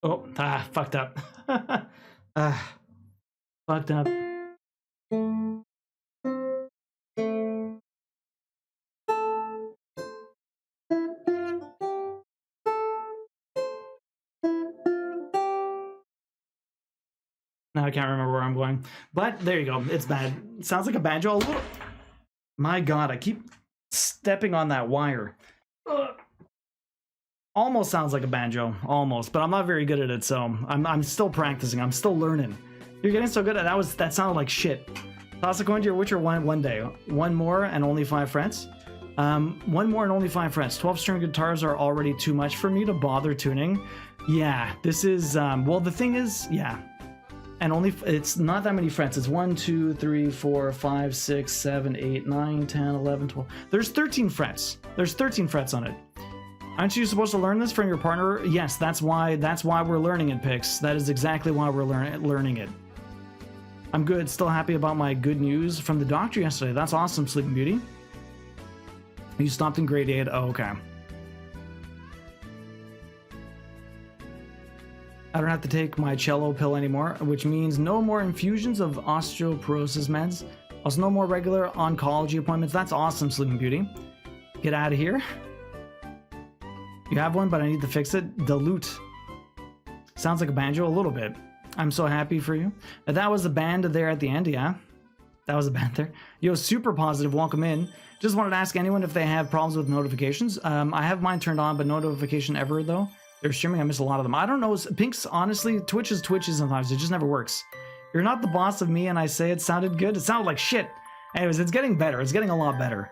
Oh, fucked up. Fucked up. Now I can't remember where I'm going. But there you go. It's bad. It sounds like a banjo a little. My God, I keep stepping on that wire. Ugh. Almost sounds like a banjo. Almost. But I'm not very good at it, so I'm still practicing. I'm still learning. You're getting so good at that sounded like shit. Toss a coin to your Witcher one day. One more and only 5 frets. One more and only 5 frets. 12-string guitars are already too much for me to bother tuning. Yeah, this is well, the thing is, yeah. And only it's not that many frets. It's 1, 2, 3, 4, 5, 6, 7, 8, 9, 10, 11, 12. There's 13 frets. There's 13 frets on it. Aren't you supposed to learn this from your partner? Yes, that's why we're learning it, Pix. That is exactly why we're learning it. I'm good. Still happy about my good news from the doctor yesterday. That's awesome, Sleeping Beauty. You stopped in grade 8. Oh, okay. I don't have to take my cello pill anymore, which means no more infusions of osteoporosis meds. Also, no more regular oncology appointments. That's awesome, Sleeping Beauty. Get out of here. You have one, but I need to fix it. The lute. Sounds like a banjo a little bit. I'm so happy for you. That was a band there at the end, yeah. That was a band there. Yo, super positive, welcome in. Just wanted to ask anyone if they have problems with notifications. I have mine turned on, but no notification ever, though. They're streaming, I miss a lot of them. I don't know, Pink's, honestly, Twitch is Twitchy sometimes. It just never works. You're not the boss of me, and I say it sounded good. It sounded like shit. Anyways, it's getting better. It's getting a lot better.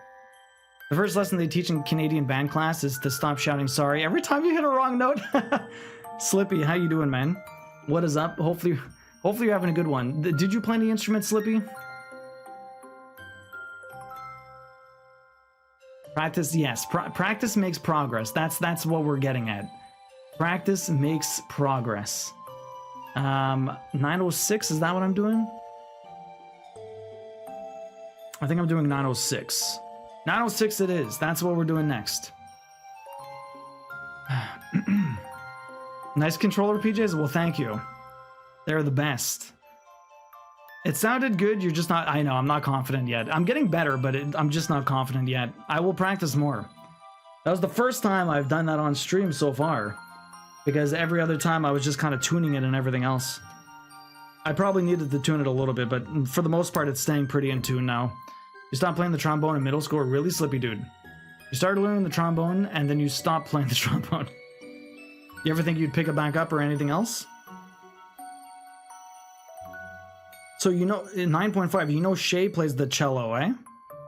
The first lesson they teach in Canadian band class is to stop shouting sorry every time you hit a wrong note. Slippy, how you doing, man? What is up? Hopefully you're having a good one. Did you play any instruments, Slippy? Practice, yes. Practice makes progress. That's what we're getting at. Practice makes progress. 906, is that what I'm doing? I think I'm doing 906. 906 it is. That's what we're doing next. Nice controller, PJs. Well, thank you. They're the best. It sounded good. You're just not... I know, I'm not confident yet. I'm getting better, but I'm just not confident yet. I will practice more. That was the first time I've done that on stream so far. Because every other time I was just kind of tuning it and everything else. I probably needed to tune it a little bit, but for the most part, it's staying pretty in tune now. You stopped playing the trombone in middle school? Really, Slippy dude? You started learning the trombone, and then you stopped playing the trombone. You ever think you'd pick it back up or anything else? So, you know, in 9.5, you know Shay plays the cello, eh?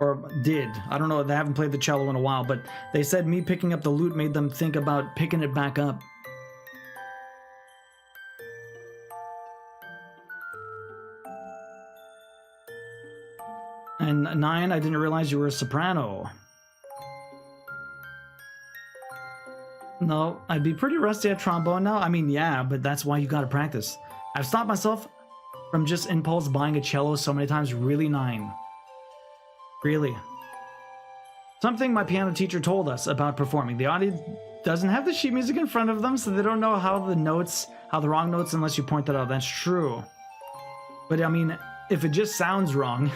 Or did. I don't know, they haven't played the cello in a while, but they said me picking up the lute made them think about picking it back up. And 9, I didn't realize you were a soprano. No, I'd be pretty rusty at trombone now. I mean, yeah, but that's why you gotta practice. I've stopped myself from just impulse buying a cello so many times. Really, 9. Really. Something my piano teacher told us about performing. The audience doesn't have the sheet music in front of them, so they don't know how the wrong notes unless you point that out. That's true. But I mean, if it just sounds wrong...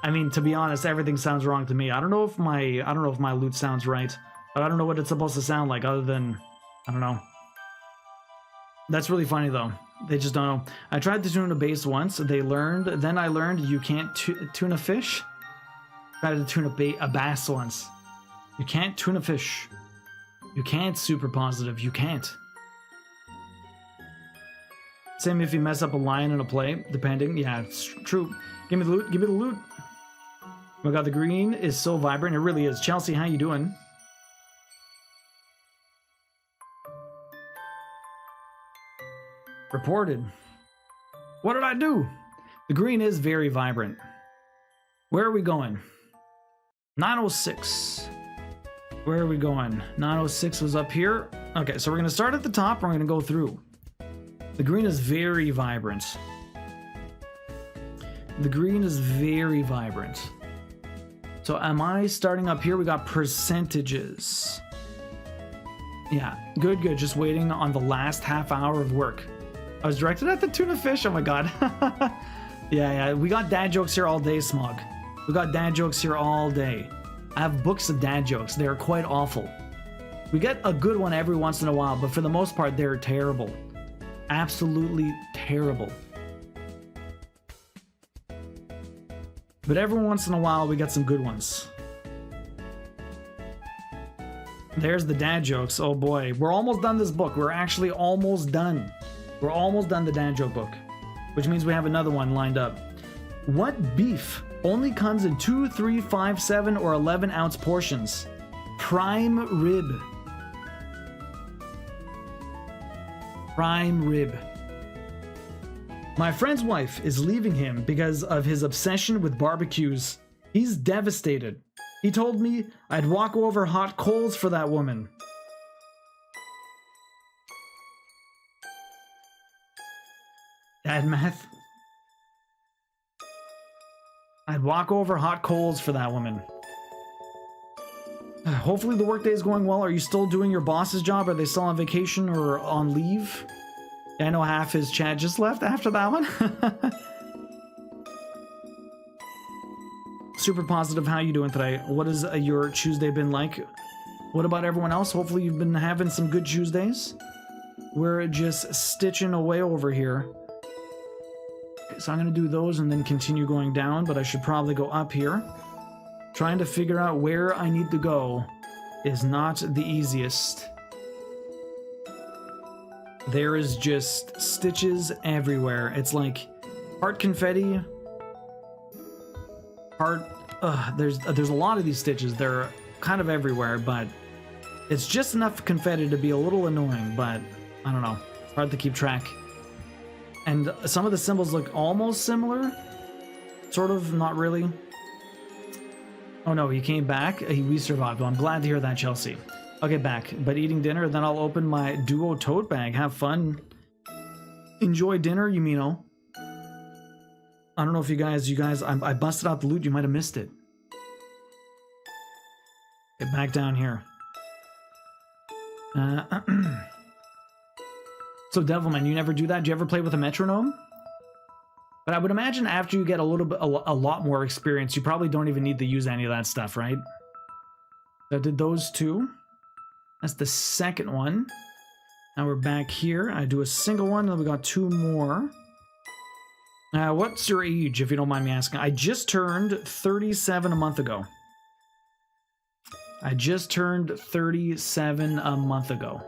I mean, to be honest, everything sounds wrong to me. I don't know if my lute sounds right, but I don't know what it's supposed to sound like other than, I don't know. That's really funny though. They just don't know. I tried to tune a bass once. Then I learned you can't tune a fish. Tried to tune a bass once. You can't tune a fish. You can't, super positive. You can't. Same if you mess up a line in a play, depending. Yeah, it's true. Give me the loot. Give me the loot. Oh my god, the green is so vibrant. It really is. Chelsea, how you doing? Reported. What did I do? The green is very vibrant. Where are we going? 906. Where are we going? 906 was up here. Okay, so we're going to start at the top and we're going to go through. The green is very vibrant. The green is very vibrant. So am I starting up here? We got percentages. Yeah, good, good. Just waiting on the last half hour of work. I was directed at the tuna fish. Oh my god. Yeah, we got dad jokes here all day, Smog. We got dad jokes here all day. I have books of dad jokes. They're quite awful. We get a good one every once in a while, but for the most part, they're terrible. Absolutely terrible. But every once in a while, we get some good ones. There's the dad jokes. Oh boy, we're almost done this book. We're actually almost done. We're almost done the dad joke book, which means we have another one lined up. What beef only comes in 2, 3, 5, 7, or 11 ounce portions? Prime rib. Prime rib. My friend's wife is leaving him because of his obsession with barbecues. He's devastated. He told me I'd walk over hot coals for that woman. Dad math. I'd walk over hot coals for that woman. Hopefully the workday is going well. Are you still doing your boss's job? Are they still on vacation or on leave? I know half his chat just left after that one. Super positive. How you doing today? What has your Tuesday been like? What about everyone else? Hopefully you've been having some good Tuesdays. we're just stitching away over here. So I'm going to do those and then continue going down, but I should probably go up here. Trying to figure out where I need to go is not the easiest. There is just stitches everywhere. It's like heart confetti. Heart. There's a lot of these stitches. They're kind of everywhere, but it's just enough confetti to be a little annoying, but I don't know. It's hard to keep track. And some of the symbols look almost similar. Sort of, not really. Oh no, he came back. We survived. Well, I'm glad to hear that, Chelsea. I'll get back, but eating dinner, then I'll open my duo tote bag. Have fun. Enjoy dinner, Yumino. I don't know if you guys, I busted out the loot. You might have missed it. Get back down here. So Devilman, you never do that? Do you ever play with a metronome? But I would imagine after you get a lot more experience, you probably don't even need to use any of that stuff, right? So I did those two. That's the second one. Now we're back here. I do a single one, and then we got two more. What's your age, if you don't mind me asking? I just turned 37 a month ago. I just turned 37 a month ago.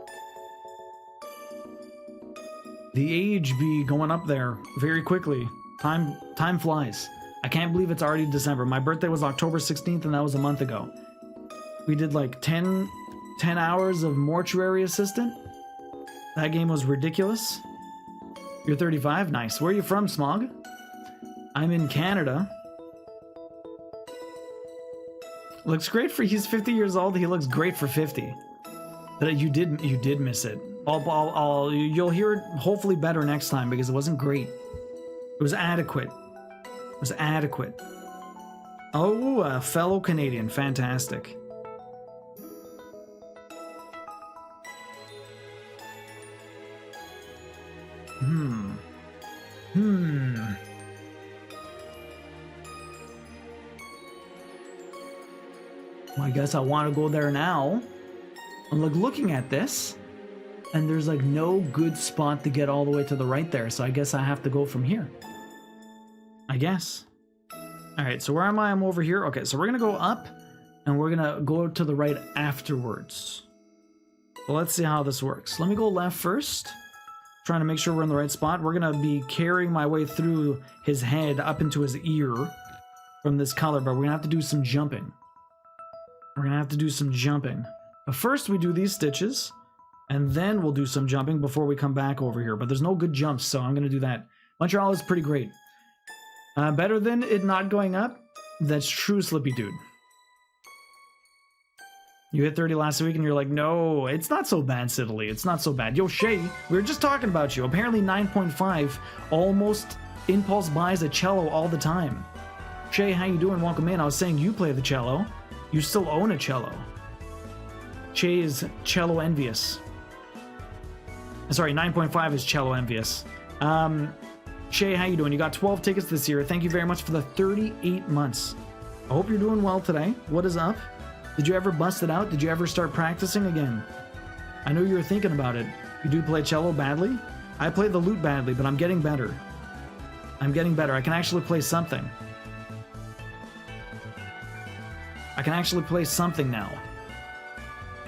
The age be going up there very quickly. Time flies. I can't believe it's already December. My birthday was October 16th, and that was a month ago. We did like 10 hours of mortuary assistant. That game was ridiculous. You're 35? Nice. Where are you from, Smog? I'm in Canada. Looks great for... He's 50 years old. He looks great for 50. But you did miss it. You'll hear it hopefully better next time because it wasn't great. It was adequate. It was adequate. Oh, a fellow Canadian. Fantastic. Well, I guess I want to go there now. I'm like looking at this, and there's like no good spot to get all the way to the right there, so I guess I have to go from here. I guess. Alright, so where am I? I'm over here. Okay, so we're gonna go up, and we're gonna go to the right afterwards. So let's see how this works. Let me go left first. Trying to make sure we're in the right spot. We're gonna be carrying my way through his head up into his ear from this color, but we're gonna have to do some jumping. We're gonna have to do some jumping. But first we do these stitches, and then we'll do some jumping before we come back over here. But there's no good jumps, so I'm gonna do that. Montreal is pretty great. Better than it not going up? That's true, Slippy Dude. You hit 30 last week and you're like, no, it's not so bad, Sidley. It's not so bad. Yo, Shay, we were just talking about you. Apparently 9.5 almost impulse buys a cello all the time. Shay, how you doing? Welcome in. I was saying you play the cello. You still own a cello. Shay is cello envious. Sorry, 9.5 is cello envious. Shay, how you doing? You got 12 tickets this year. Thank you very much for the 38 months. I hope you're doing well today. What is up? Did you ever bust it out? Did you ever start practicing again? I know you were thinking about it. You do play cello badly? I play the lute badly, but I'm getting better. I'm getting better. I can actually play something. I can actually play something now.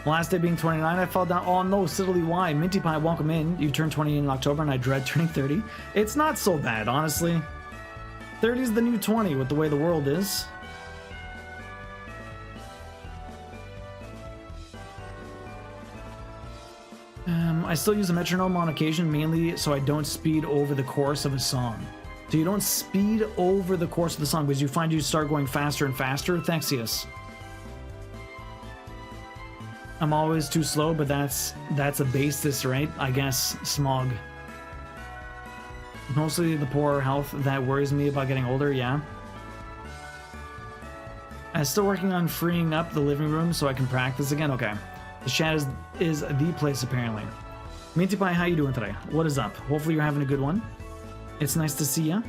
Last day being 29, I fell down. Oh no, Sidley, why? Minty Pie, welcome in. You turned 20 in October and I dread turning 30. It's not so bad, honestly. 30 is the new 20 with the way the world is. I still use a metronome on occasion, mainly so I don't speed over the course of a song. So you don't speed over the course of the song because you find you start going faster and faster. Thexius. I'm always too slow, but that's a basis, right? I guess, Smog. Mostly the poor health that worries me about getting older, yeah. I'm still working on freeing up the living room so I can practice again. Okay. The chat is the place, apparently. Minty Pie, how you doing today? What is up? Hopefully you're having a good one. It's nice to see ya.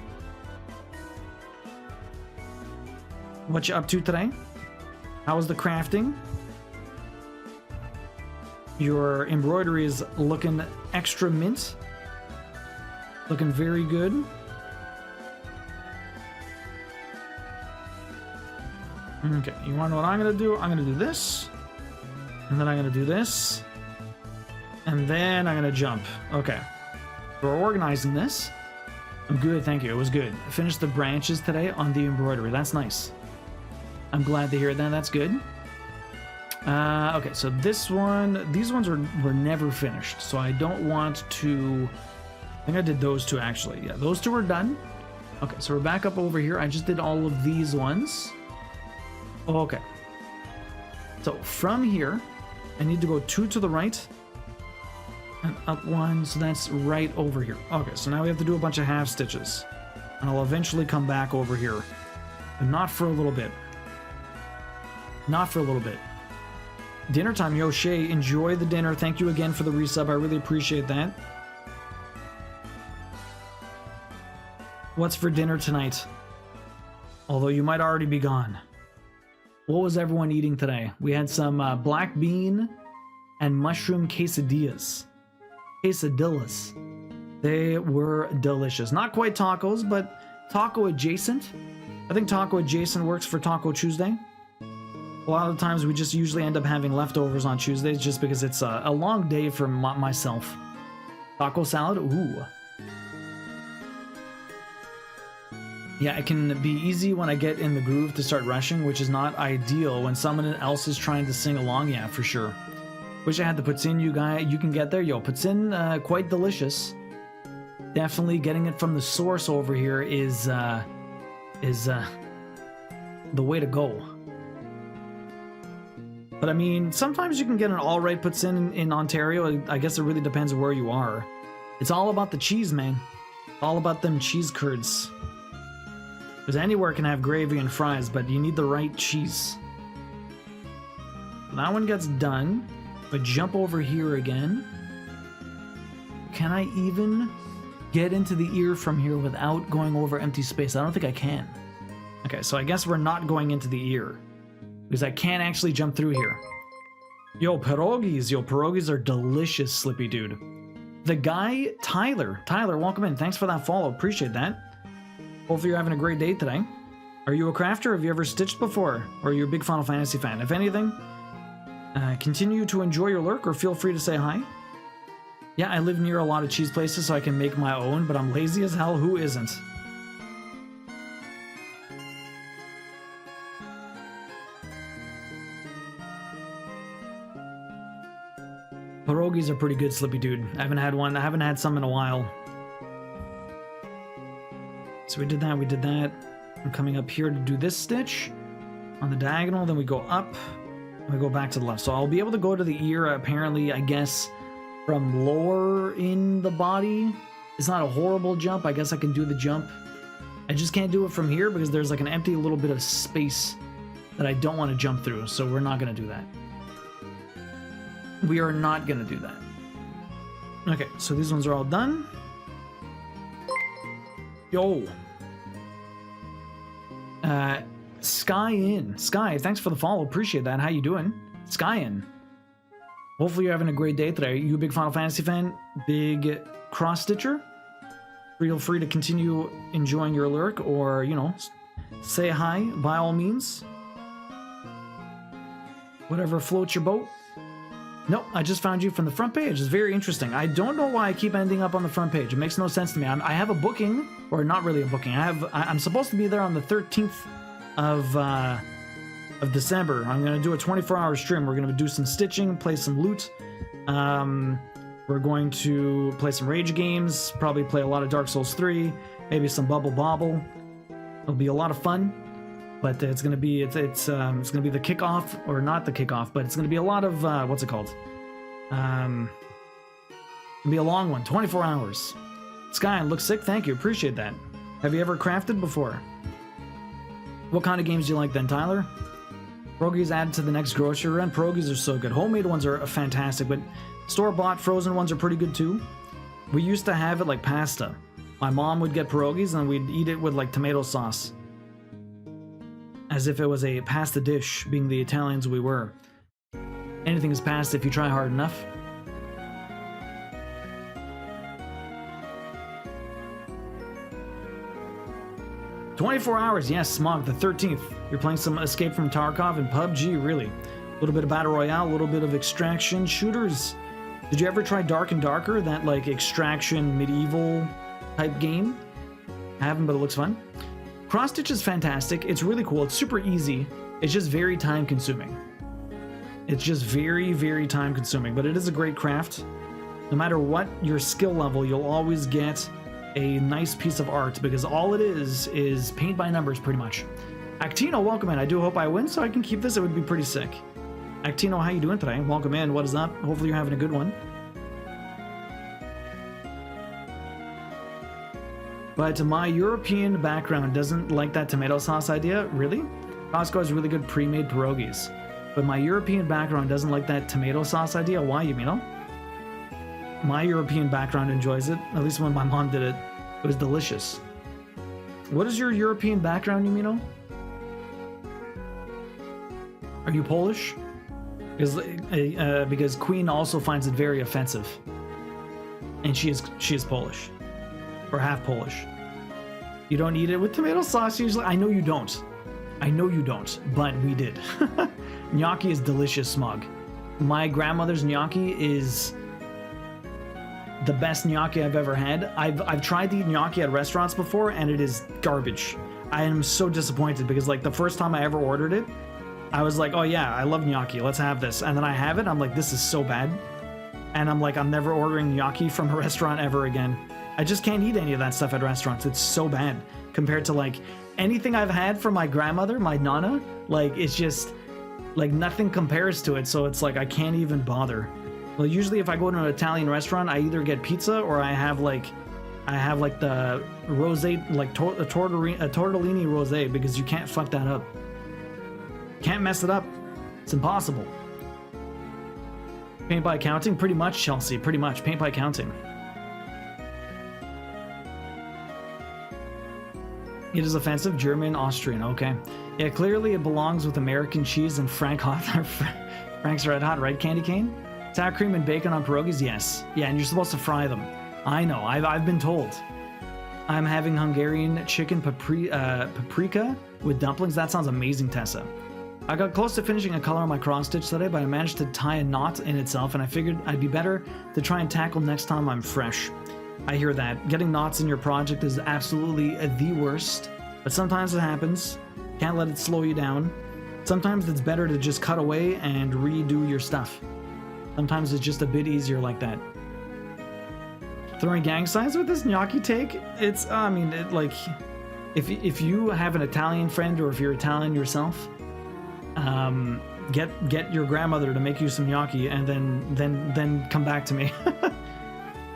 What you up to today? How was the crafting? Your embroidery is looking extra mint. Looking very good. Okay, you want to know what I'm going to do? I'm going to do this. And then I'm going to do this. And then I'm going to jump. Okay. We're organizing this. I'm good, thank you. It was good. I finished the branches today on the embroidery. That's nice. I'm glad to hear that. That's good. Okay, so this one... These ones were never finished. So I don't want to... I think I did those two, actually. Yeah, those two are done. Okay, so we're back up over here. I just did all of these ones. Okay. So from here, I need to go 2 to the right and up 1, so that's right over here. Okay, so now we have to do a bunch of half stitches. And I'll eventually come back over here. But not for a little bit. Not for a little bit. Dinner time, yo, Shay. Enjoy the dinner. Thank you again for the resub. I really appreciate that. What's for dinner tonight? Although you might already be gone. What was everyone eating today? We had some black bean and mushroom quesadillas. Quesadillas. They were delicious. Not quite tacos, but taco adjacent. I think taco adjacent works for Taco Tuesday. A lot of times we just usually end up having leftovers on Tuesdays just because it's a long day for myself. Taco salad? Ooh. Yeah, it can be easy when I get in the groove to start rushing, which is not ideal when someone else is trying to sing along. Yeah, for sure. Wish I had the poutine you can get there. Yo, poutine, quite delicious. Definitely getting it from the source over here is the way to go. But I mean, sometimes you can get an alright poutine in Ontario. I guess it really depends where you are. It's all about the cheese, man. All about them cheese curds. Because anywhere can have gravy and fries, but you need the right cheese. That one gets done. But jump over here again. Can I even get into the ear from here without going over empty space? I don't think I can. Okay, so I guess we're not going into the ear. Because I can't actually jump through here. Yo, pierogies. Yo, pierogies are delicious, Slippy dude. The guy, Tyler. Tyler, welcome in. Thanks for that follow. Appreciate that. Hopefully you're having a great day today. Are you a crafter? Have you ever stitched before? Or are you a big Final Fantasy fan? If anything, continue to enjoy your lurk or feel free to say hi. Yeah, I live near a lot of cheese places so I can make my own, but I'm lazy as hell. Who isn't? Pierogies are pretty good, Slippy dude. I haven't had one. I haven't had some in a while. So we did that, we did that. I'm coming up here to do this stitch on the diagonal, then we go up, and we go back to the left. So I'll be able to go to the ear, apparently, I guess, from lower in the body. It's not a horrible jump. I guess I can do the jump. I just can't do it from here because there's like an empty little bit of space that I don't want to jump through, so we're not going to do that. We are not going to do that. Okay, so these ones are all done. Yo. Sky in. Sky, thanks for the follow. Appreciate that. How you doing? Sky in. Hopefully you're having a great day today. Are you a big Final Fantasy fan? Big cross-stitcher? Feel free to continue enjoying your lurk or, you know, say hi by all means. Whatever floats your boat. Nope, I just found you from the front page. It's very interesting. I don't know why I keep ending up on the front page. It makes no sense to me. I have a booking, or not really a booking. I'm supposed to be there on the 13th of December. I'm gonna do a 24-hour stream. We're gonna do some stitching, play some loot. We're going to play some rage games. Probably play a lot of Dark Souls 3. Maybe some Bubble Bobble. It'll be a lot of fun. But it's gonna be it's gonna be the kickoff, or not the kickoff, but it's gonna be a lot of what's it called? It'll be a long one, 24 hours. Sky, looks sick. Thank you, appreciate that. Have you ever crafted before? What kind of games do you like then, Tyler? Pierogies added to the next grocery run. Pierogies are so good. Homemade ones are fantastic, but store-bought frozen ones are pretty good too. We used to have it like pasta. My mom would get pierogies and we'd eat it with like tomato sauce. As if it was a pasta dish, being the Italians we were. Anything is passed if you try hard enough. "24 hours, yes, Smog, the 13th. You're playing some Escape from Tarkov and PUBG, really. A little bit of Battle Royale, a little bit of extraction shooters. Did you ever try Dark and Darker, that like extraction medieval type game? I haven't, but it looks fun. Cross Stitch is fantastic. It's really cool. It's super easy. It's just very time consuming. It's just very, very time consuming, but it is a great craft. No matter what your skill level, you'll always get a nice piece of art because all it is paint by numbers pretty much. Actino, welcome in. I do hope I win so I can keep this. It would be pretty sick. Actino, how you doing today? Welcome in. What is up? Hopefully you're having a good one. But my European background doesn't like that tomato sauce idea. Really? Costco has really good pre-made pierogies. But my European background doesn't like that tomato sauce idea. Why, Yumino? My European background enjoys it. At least when my mom did it, it was delicious. What is your European background, Yumino? Are you Polish? Because Queen also finds it very offensive. And she is Polish. Or half Polish. You don't eat it with tomato sauce usually? I know you don't. I know you don't, but we did. Gnocchi is delicious, Smug. My grandmother's gnocchi is the best gnocchi I've ever had. I've tried to eat gnocchi at restaurants before, and it is garbage. I am so disappointed because like the first time I ever ordered it, I was like, oh yeah, I love gnocchi, let's have this. And then I have it, I'm like, this is so bad. And I'm like, I'm never ordering gnocchi from a restaurant ever again. I just can't eat any of that stuff at restaurants. It's so bad compared to like anything I've had from my grandmother, my nana. Like it's just like nothing compares to it. So it's like I can't even bother. Well, usually if I go to an Italian restaurant, I either get pizza or I have like the rosé, like a tortellini rosé, because you can't fuck that up. Can't mess it up. It's impossible. Paint by counting? Pretty much, Chelsea. Pretty much. Paint by counting. It is offensive. German, Austrian. Okay. Yeah, clearly it belongs with American cheese and Frank's Red Hot, right, Candy Cane? Sour cream and bacon on pierogies? Yes. Yeah, and you're supposed to fry them. I know. I've been told. I'm having Hungarian chicken paprika with dumplings. That sounds amazing, Tessa. I got close to finishing a color on my cross stitch today, but I managed to tie a knot in itself, and I figured I'd be better to try and tackle next time I'm fresh. I hear that. Getting knots in your project is absolutely the worst, but sometimes it happens. Can't let it slow you down. Sometimes it's better to just cut away and redo your stuff. Sometimes it's just a bit easier like that. Throwing gang signs with this gnocchi take? It's, I mean, like, if you have an Italian friend or if you're Italian yourself, get your grandmother to make you some gnocchi and then come back to me.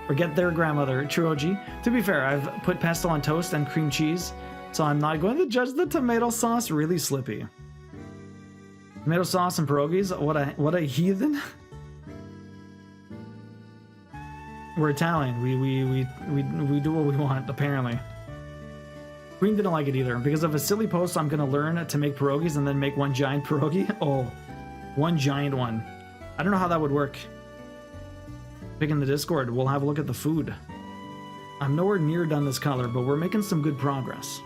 Or get their grandmother, true OG. To be fair, I've put pesto on toast and cream cheese, so I'm not going to judge the tomato sauce. Really slippy. Tomato sauce and pierogies? What a heathen. We're Italian. We do what we want, apparently. Queen didn't like it either. Because of a silly post, I'm gonna learn to make pierogies and then make one giant pierogi. Oh, one giant one. I don't know how that would work. Pick in the Discord, we'll have a look at the food. I'm nowhere near done this color, but we're making some good progress.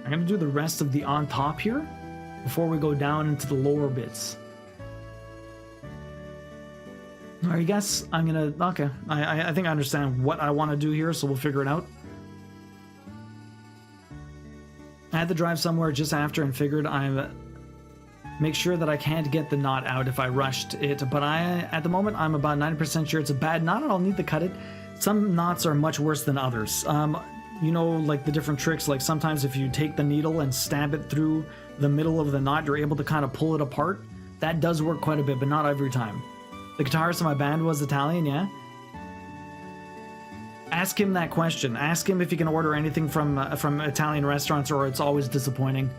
I'm gonna do the rest of the on top here before we go down into the lower bits. Alright, guys, I'm gonna, okay. I think I understand what I want to do here, so we'll figure it out. I had to drive somewhere just after and figured make sure that I can't get the knot out if I rushed it, but at the moment, I'm about 90% sure it's a bad knot and I'll need to cut it. Some knots are much worse than others. You know, like the different tricks, like sometimes if you take the needle and stab it through the middle of the knot, you're able to kind of pull it apart. That does work quite a bit, but not every time. The guitarist in my band was Italian, yeah? Ask him that question. Ask him if he can order anything from Italian restaurants or it's always disappointing.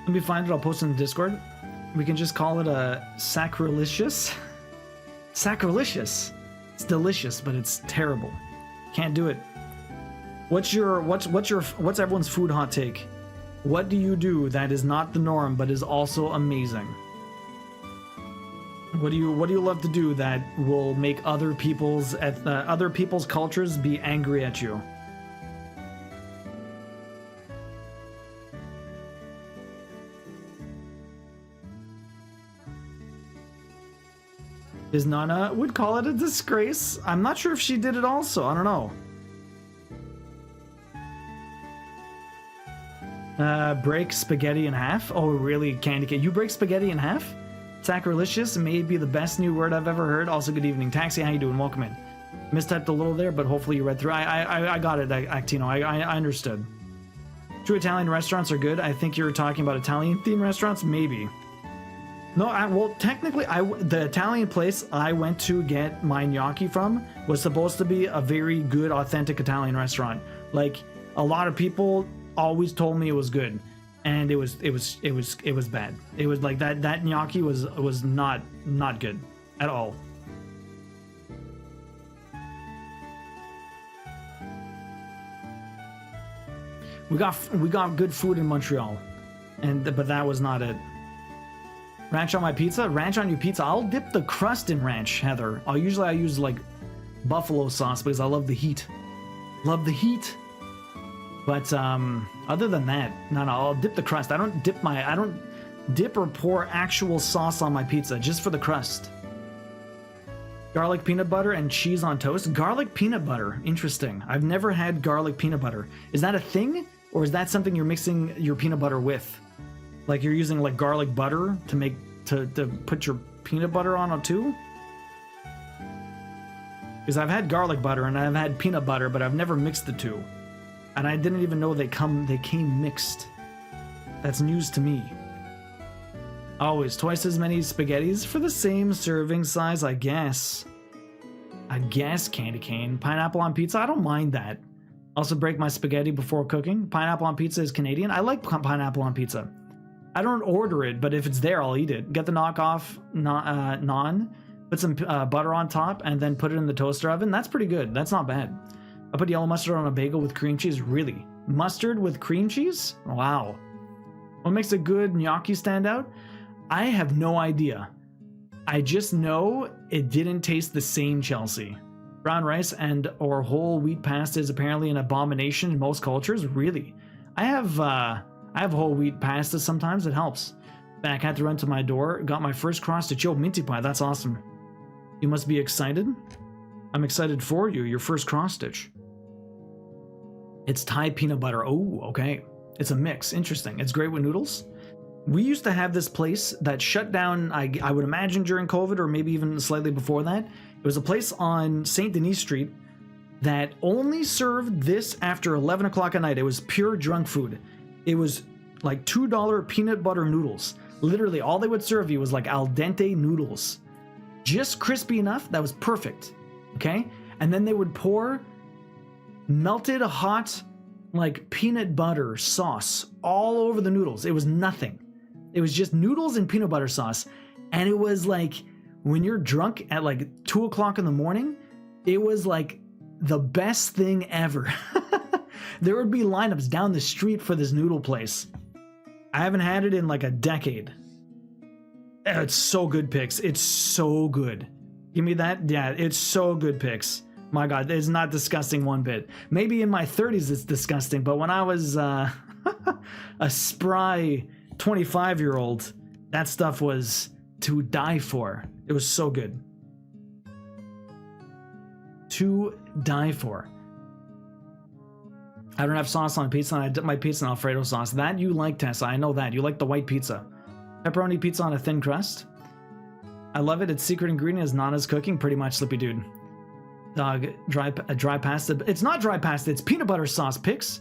Let me find it, I'll post it in the Discord. We can just call it a sacrilegious. Sacrilegious. It's delicious, but it's terrible. Can't do it. What's everyone's food hot take? What do you do that is not the norm but is also amazing? What do you love to do that will make other people's cultures be angry at you? Is Nana would call it a disgrace? I'm not sure if she did it also. I don't know. Break spaghetti in half? Oh, really, Candy Kid? You break spaghetti in half? Sacrilegious may be the best new word I've ever heard. Also, good evening. Taxi, how you doing? Welcome in. Mistyped a little there, but hopefully you read through. I got it, Actino. I understood. True Italian restaurants are good. I think you were talking about Italian-themed restaurants? Maybe. No, well, technically, the Italian place I went to get my gnocchi from was supposed to be a very good, authentic Italian restaurant. Like, a lot of people always told me it was good, and it was bad. It was like that gnocchi was not good at all. We got good food in Montreal, but that was not it. Ranch on my pizza? Ranch on your pizza? I'll dip the crust in ranch, Heather. I use like buffalo sauce because I love the heat. Love the heat. But other than that, no, I'll dip the crust. I don't dip or pour actual sauce on my pizza, just for the crust. Garlic peanut butter and cheese on toast? Garlic peanut butter. Interesting. I've never had garlic peanut butter. Is that a thing? Or is that something you're mixing your peanut butter with? Like you're using like garlic butter to put your peanut butter on it too? Because I've had garlic butter and I've had peanut butter, but I've never mixed the two. And I didn't even know they came mixed. That's news to me. Always twice as many spaghettis for the same serving size, I guess. Candy cane. Pineapple on pizza? I don't mind that. Also break my spaghetti before cooking. Pineapple on pizza is Canadian. I like pineapple on pizza. I don't order it, but if it's there, I'll eat it. Get the knockoff naan, put some butter on top, and then put it in the toaster oven. That's pretty good. That's not bad. I put yellow mustard on a bagel with cream cheese. Really? Mustard with cream cheese? Wow. What makes a good gnocchi stand out? I have no idea. I just know it didn't taste the same, Chelsea. Brown rice and or whole wheat pasta is apparently an abomination in most cultures. Really? I have whole wheat pasta sometimes. It helps. Back had to run to my door. Got my first cross stitch. Yo, minty pie. That's awesome. You must be excited. I'm excited for you. Your first cross stitch. It's Thai peanut butter. Oh, okay. It's a mix. Interesting. It's great with noodles. We used to have this place that shut down, I would imagine during COVID or maybe even slightly before that. It was a place on St. Denis Street that only served this after 11 o'clock at night. It was pure drunk food. It was like $2 peanut butter noodles. Literally, all they would serve you was like al dente noodles. Just crispy enough, that was perfect. Okay? And then they would pour melted hot like peanut butter sauce all over the noodles. It was nothing. It was just noodles and peanut butter sauce. And it was like, when you're drunk at like 2 o'clock in the morning, it was like the best thing ever. There would be lineups down the street for this noodle place. I haven't had it in like a decade. It's so good, Pix. It's so good. Give me that. Yeah, it's so good, Pix. My God, it's not disgusting one bit. Maybe in my 30s it's disgusting, but when I was a spry 25-year-old, that stuff was to die for. It was so good. To die for. I don't have sauce on pizza, and I dip my pizza in Alfredo sauce. That you like, Tessa. I know that. You like the white pizza. Pepperoni pizza on a thin crust. I love it. Its secret ingredient is Nana's cooking. Pretty much, Slippy Dude. Dog, dry pasta. It's not dry pasta. It's peanut butter sauce, Pix.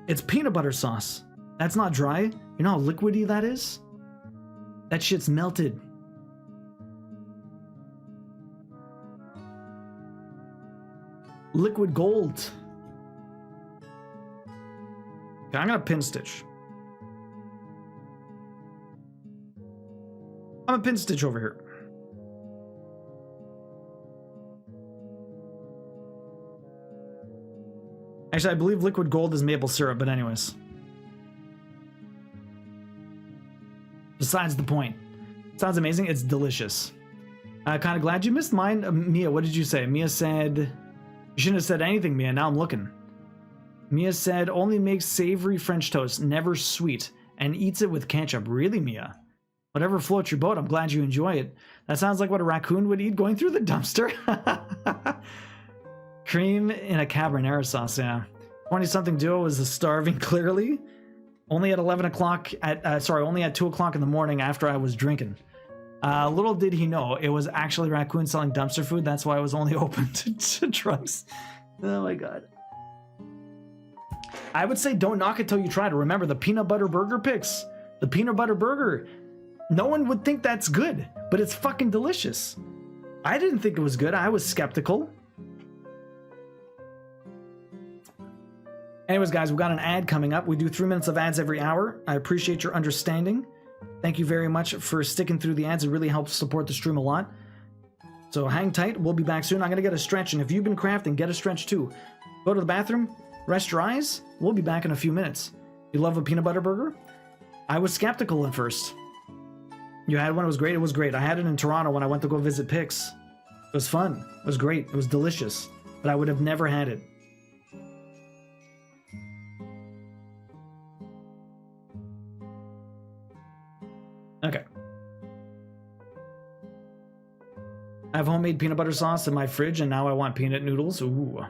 It's peanut butter sauce. That's not dry. You know how liquidy that is? That shit's melted. Liquid gold. Okay, I'm gonna pin stitch. I'm a pin stitch over here. Actually, I believe liquid gold is maple syrup, but anyways. Besides the point. Sounds amazing. It's delicious. Kind of glad you missed mine. Mia, what did you say? Mia said... You shouldn't have said anything, Mia. Now I'm looking. Mia said, only makes savory French toast, never sweet, and eats it with ketchup. Really, Mia? Whatever floats your boat, I'm glad you enjoy it. That sounds like what a raccoon would eat going through the dumpster. Cream in a carbonara sauce, yeah. 20-something duo is starving, clearly. Only at 11 o'clock, only at 2 o'clock in the morning after I was drinking. Little did he know, it was actually raccoon selling dumpster food. That's why I was only open to drugs. Oh my god. I would say don't knock it till you try to. Remember the peanut butter burger picks. The peanut butter burger. No one would think that's good, but it's fucking delicious. I didn't think it was good. I was skeptical. Anyways, guys, we've got an ad coming up. We do 3 minutes of ads every hour. I appreciate your understanding. Thank you very much for sticking through the ads. It really helps support the stream a lot. So hang tight. We'll be back soon. I'm going to get a stretch, and if you've been crafting, get a stretch too. Go to the bathroom, rest your eyes. We'll be back in a few minutes. You love a peanut butter burger? I was skeptical at first. You had one, it was great. It was great. I had it in Toronto when I went to go visit Pix. It was fun. It was great. It was delicious. But I would have never had it. Okay. I have homemade peanut butter sauce in my fridge, and now I want peanut noodles. Ooh.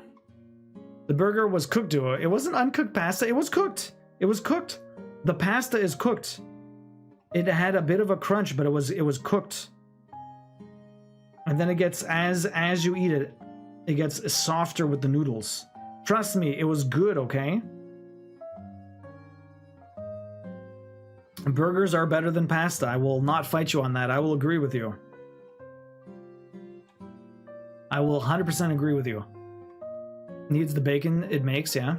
The burger was cooked, duo. It wasn't uncooked pasta. It was cooked. It was cooked. The pasta is cooked. It had a bit of a crunch, but it was cooked. And then it gets, as you eat it, it gets softer with the noodles. Trust me, it was good, okay? Burgers are better than pasta. I will not fight you on that. I will agree with you. I will 100% agree with you. Needs the bacon it makes, yeah.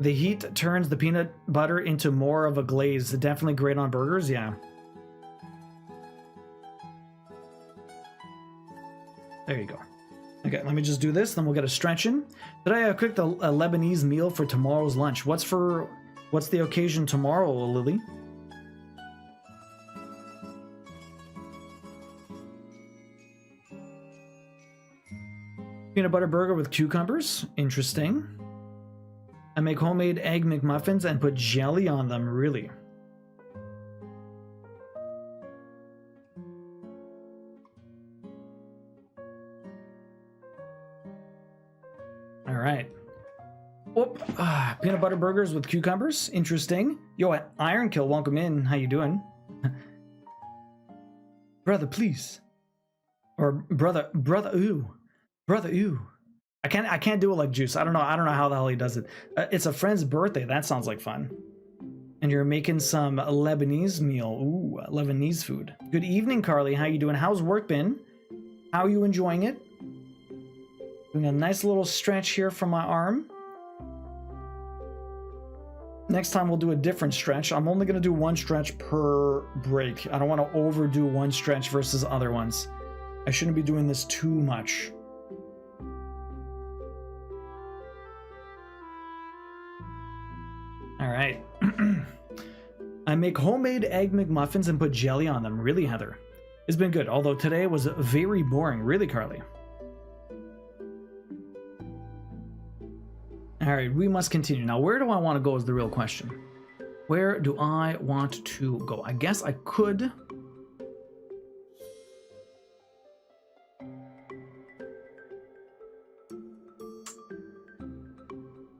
The heat turns the peanut butter into more of a glaze. Definitely great on burgers, yeah. There you go. Okay, let me just do this, then we'll get a stretch in. Today I cooked a Lebanese meal for tomorrow's lunch. What's the occasion tomorrow, Lily? Peanut butter burger with cucumbers. Interesting. I make homemade egg McMuffins and put jelly on them. Really? All right. Whoop. Peanut butter burgers with cucumbers. Interesting. Yo, Iron Kill, welcome in. How you doing? Brother, please. Or brother, ooh. Brother, ooh. I can't do it like Juice. I don't know how the hell he does it. It's a friend's birthday. That sounds like fun. And you're making some Lebanese meal. Ooh, Lebanese food. Good evening, Carly. How you doing? How's work been? How are you enjoying it? Doing a nice little stretch here from my arm. Next time we'll do a different stretch. I'm only going to do one stretch per break. I don't want to overdo one stretch versus other ones. I shouldn't be doing this too much. All right. I make homemade egg McMuffins and put jelly on them. Really, Heather? It's been good, although today was very boring. Really, Carly? All right, we must continue. Now, where do I want to go is the real question. Where do I want to go? I guess I could...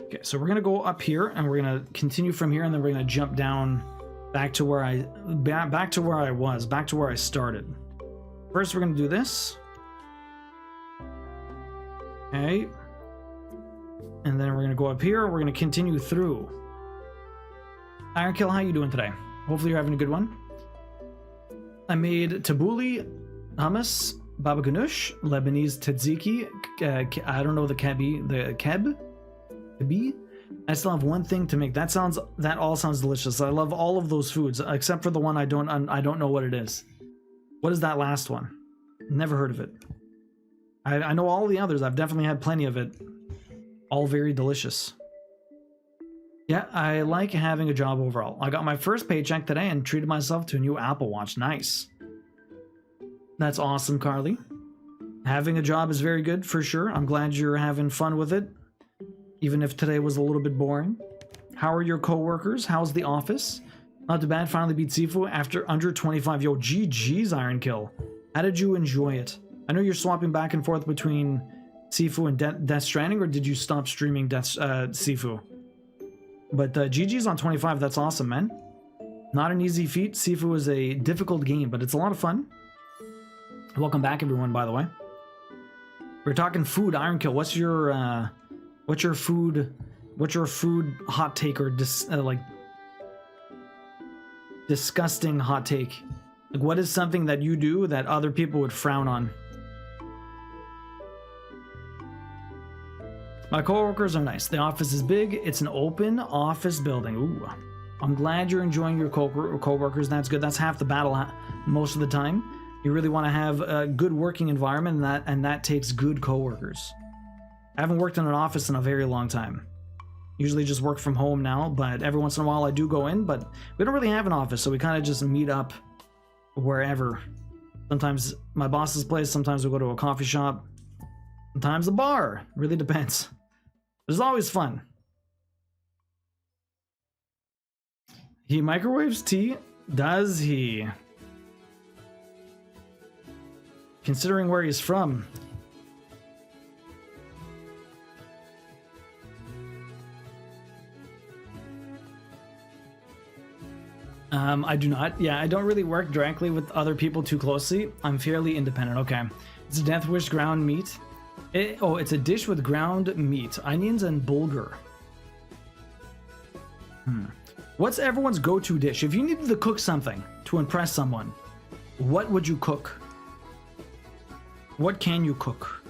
Okay, so we're gonna go up here, and we're gonna continue from here, and then we're gonna jump down back to where I started. First, we're gonna do this. Okay, and then we're gonna go up here. We're gonna continue through. Iron Kill, how you doing today? Hopefully, you're having a good one. I made tabbouleh, hummus, baba ganoush, Lebanese tzatziki. I don't know the keb. I still have one thing to make. That all sounds delicious. I love all of those foods except for the one I don't know what it is. What is that last one? Never heard of it. I know all the others. I've definitely had plenty of it. All very delicious. Yeah, I like having a job overall. I got my first paycheck today and treated myself to a new Apple Watch. Nice. That's awesome, Carly. Having a job is very good, for sure. I'm glad you're having fun with it, even if today was a little bit boring. How are your coworkers? How's the office? Not too bad. Finally beat Sifu after under 25. Yo, GG's, Iron Kill. How did you enjoy it? I know you're swapping back and forth between Sifu and Death Stranding, or did you stop streaming Sifu? But GG's on 25. That's awesome, man. Not an easy feat. Sifu is a difficult game, but it's a lot of fun. Welcome back, everyone, by the way. We're talking food, Iron Kill. What's your food hot take, or like disgusting hot take? Like, what is something that you do that other people would frown on? My coworkers are nice. The office is big. It's an open office building. Ooh, I'm glad you're enjoying your coworkers. That's good. That's half the battle most of the time. You really want to have a good working environment, and that takes good coworkers. I haven't worked in an office in a very long time. Usually just work from home now, but every once in a while I do go in, but we don't really have an office, so we kind of just meet up wherever. Sometimes my boss's place, sometimes we go to a coffee shop, sometimes a bar. Really depends. It's always fun. He microwaves tea? Does he? Considering where he's from. I do not. Yeah, I don't really work directly with other people too closely. I'm fairly independent. Okay. It's a Death Wish ground meat. It's a dish with ground meat, onions, and bulgur. What's everyone's go-to dish? If you needed to cook something to impress someone, what would you cook? What can you cook?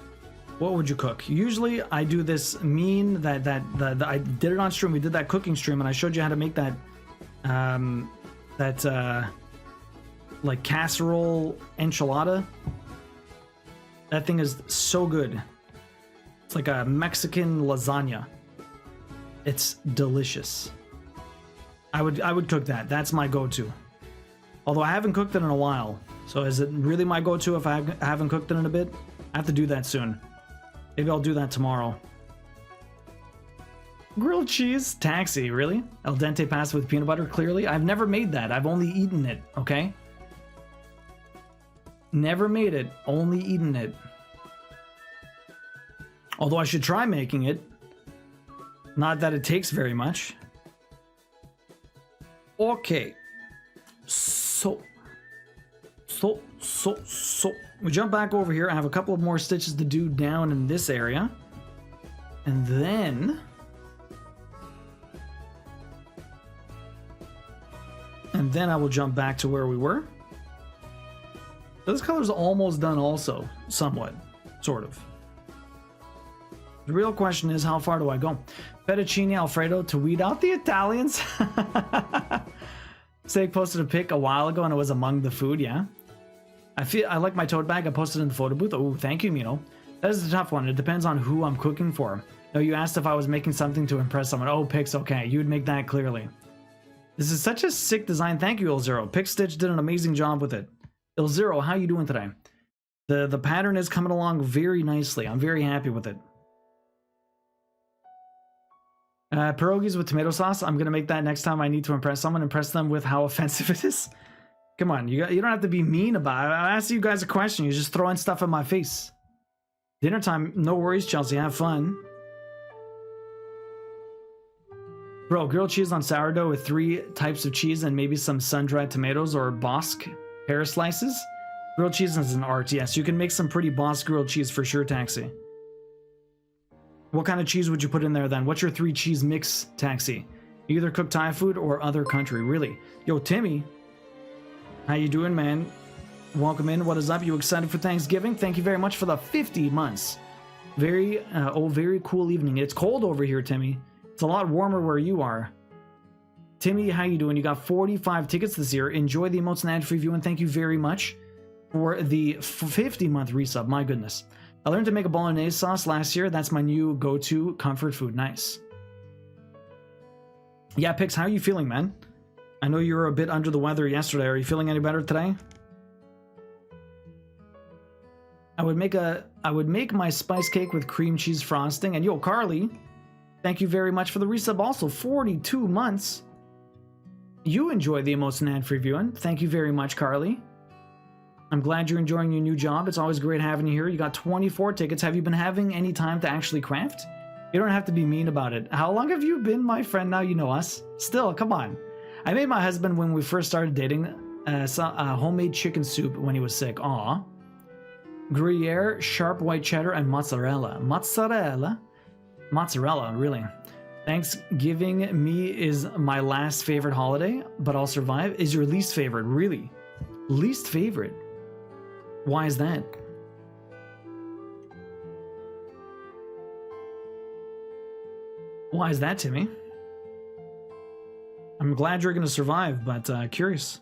What would you cook? Usually I do this I did it on stream. We did that cooking stream, and I showed you how to make that like casserole enchilada. That thing is so good. It's like a Mexican lasagna. It's delicious. I would cook that. That's my go-to. Although I haven't cooked it in a while. So is it really my go-to if I haven't cooked it in a bit? I have to do that soon. Maybe I'll do that tomorrow. Grilled cheese? Taxi, really? Al dente pasta with peanut butter? Clearly. I've never made that. I've only eaten it, okay? Never made it. Only eaten it. Although I should try making it. Not that it takes very much. Okay. So. We jump back over here. I have a couple of more stitches to do down in this area. And then I will jump back to where we were. This color's almost done also, somewhat, sort of. The real question is, how far do I go? Fettuccine Alfredo to weed out the Italians? Steak posted a pic a while ago and it was among the food, yeah. I like my tote bag. I posted in the photo booth. Oh, thank you, Mino. That is a tough one. It depends on who I'm cooking for. No, you asked if I was making something to impress someone. Oh, Pix, okay. You would make that clearly. This is such a sick design. Thank you, Ilzero. Pixstitch did an amazing job with it. Ilzero, how you doing today? The pattern is coming along very nicely. I'm very happy with it. Pierogies with tomato sauce. I'm going to make that next time I need to impress someone. Impress them with how offensive it is. Come on, you don't have to be mean about it. I asked you guys a question. You're just throwing stuff in my face. Dinner time. No worries, Chelsea. Have fun. Bro, grilled cheese on sourdough with 3 types of cheese and maybe some sun-dried tomatoes or Bosque pear slices. Grilled cheese is an art. Yes, you can make some pretty boss grilled cheese for sure, Taxi. What kind of cheese would you put in there then? What's your 3 cheese mix, Taxi? You either cook Thai food or other country, really. Yo, Timmy. How you doing, man? Welcome in. What is up? You excited for Thanksgiving? Thank you very much for the 50 months. Very cool evening. It's cold over here, Timmy. It's a lot warmer where you are. Timmy, how you doing? You got 45 tickets this year. Enjoy the emotes and ad free viewing. Thank you very much. for the 50-month resub. My goodness. I learned to make a bolognese sauce last year. That's my new go-to comfort food. Nice. Yeah, Pix, how are you feeling, man? I know you were a bit under the weather yesterday. Are you feeling any better today? I would make my spice cake with cream cheese frosting. And yo, Carly, thank you very much for the resub. Also, 42 months. You enjoy the Emotion ad-free viewing. Thank you very much, Carly. I'm glad you're enjoying your new job. It's always great having you here. You got 24 tickets. Have you been having any time to actually craft? You don't have to be mean about it. How long have you been my friend now? You know us. Still, come on. I made my husband, when we first started dating, homemade chicken soup when he was sick. Aw. Gruyere, sharp white cheddar, and mozzarella. Mozzarella, really. Thanksgiving me is my last favorite holiday, but I'll survive. Is your least favorite, really? Least favorite? Why is that? Why is that, Timmy? I'm glad you're going to survive, but curious.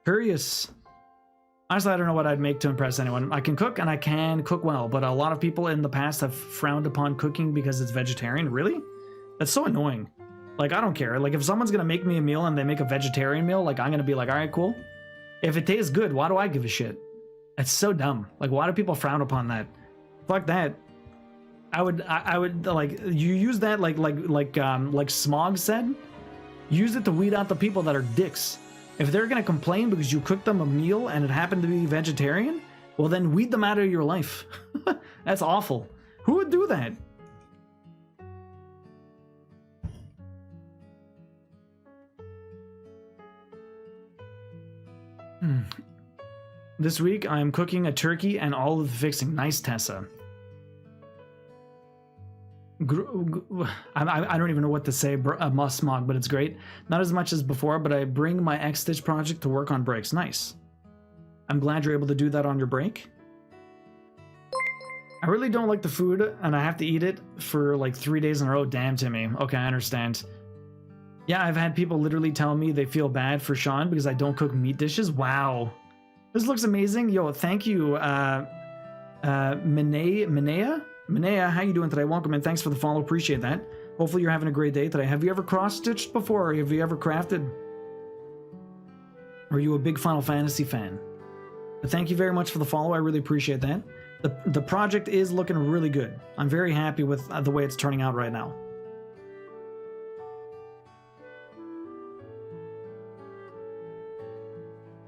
Honestly, I don't know what I'd make to impress anyone. I can cook, and I can cook well, but a lot of people in the past have frowned upon cooking because it's vegetarian. Really? That's so annoying. Like, I don't care. Like, if someone's going to make me a meal and they make a vegetarian meal, like, I'm going to be like, all right, cool. If it tastes good, why do I give a shit? It's so dumb. Like, why do people frown upon that? Fuck that. I would like, you use that like Smog said, use it to weed out the people that are dicks. If they're gonna complain because you cooked them a meal and it happened to be vegetarian, well then weed them out of your life. That's awful. Who would do that? This week I'm cooking a turkey and all of the fixing. Nice, Tessa. I don't even know what to say, Smog, but it's great. Not as much as before, but I bring my X-Stitch project to work on breaks. Nice. I'm glad you're able to do that on your break. I really don't like the food, and I have to eat it for like 3 days in a row. Damn, Timmy. Okay, I understand. Yeah, I've had people literally tell me they feel bad for Sean because I don't cook meat dishes. Wow. This looks amazing. Yo, thank you, Minea, how you doing today? Welcome and thanks for the follow. Appreciate that. Hopefully you're having a great day today. Have you ever cross-stitched before? Or have you ever crafted? Or are you a big Final Fantasy fan? But thank you very much for the follow. I really appreciate that. The project is looking really good. I'm very happy with the way it's turning out right now.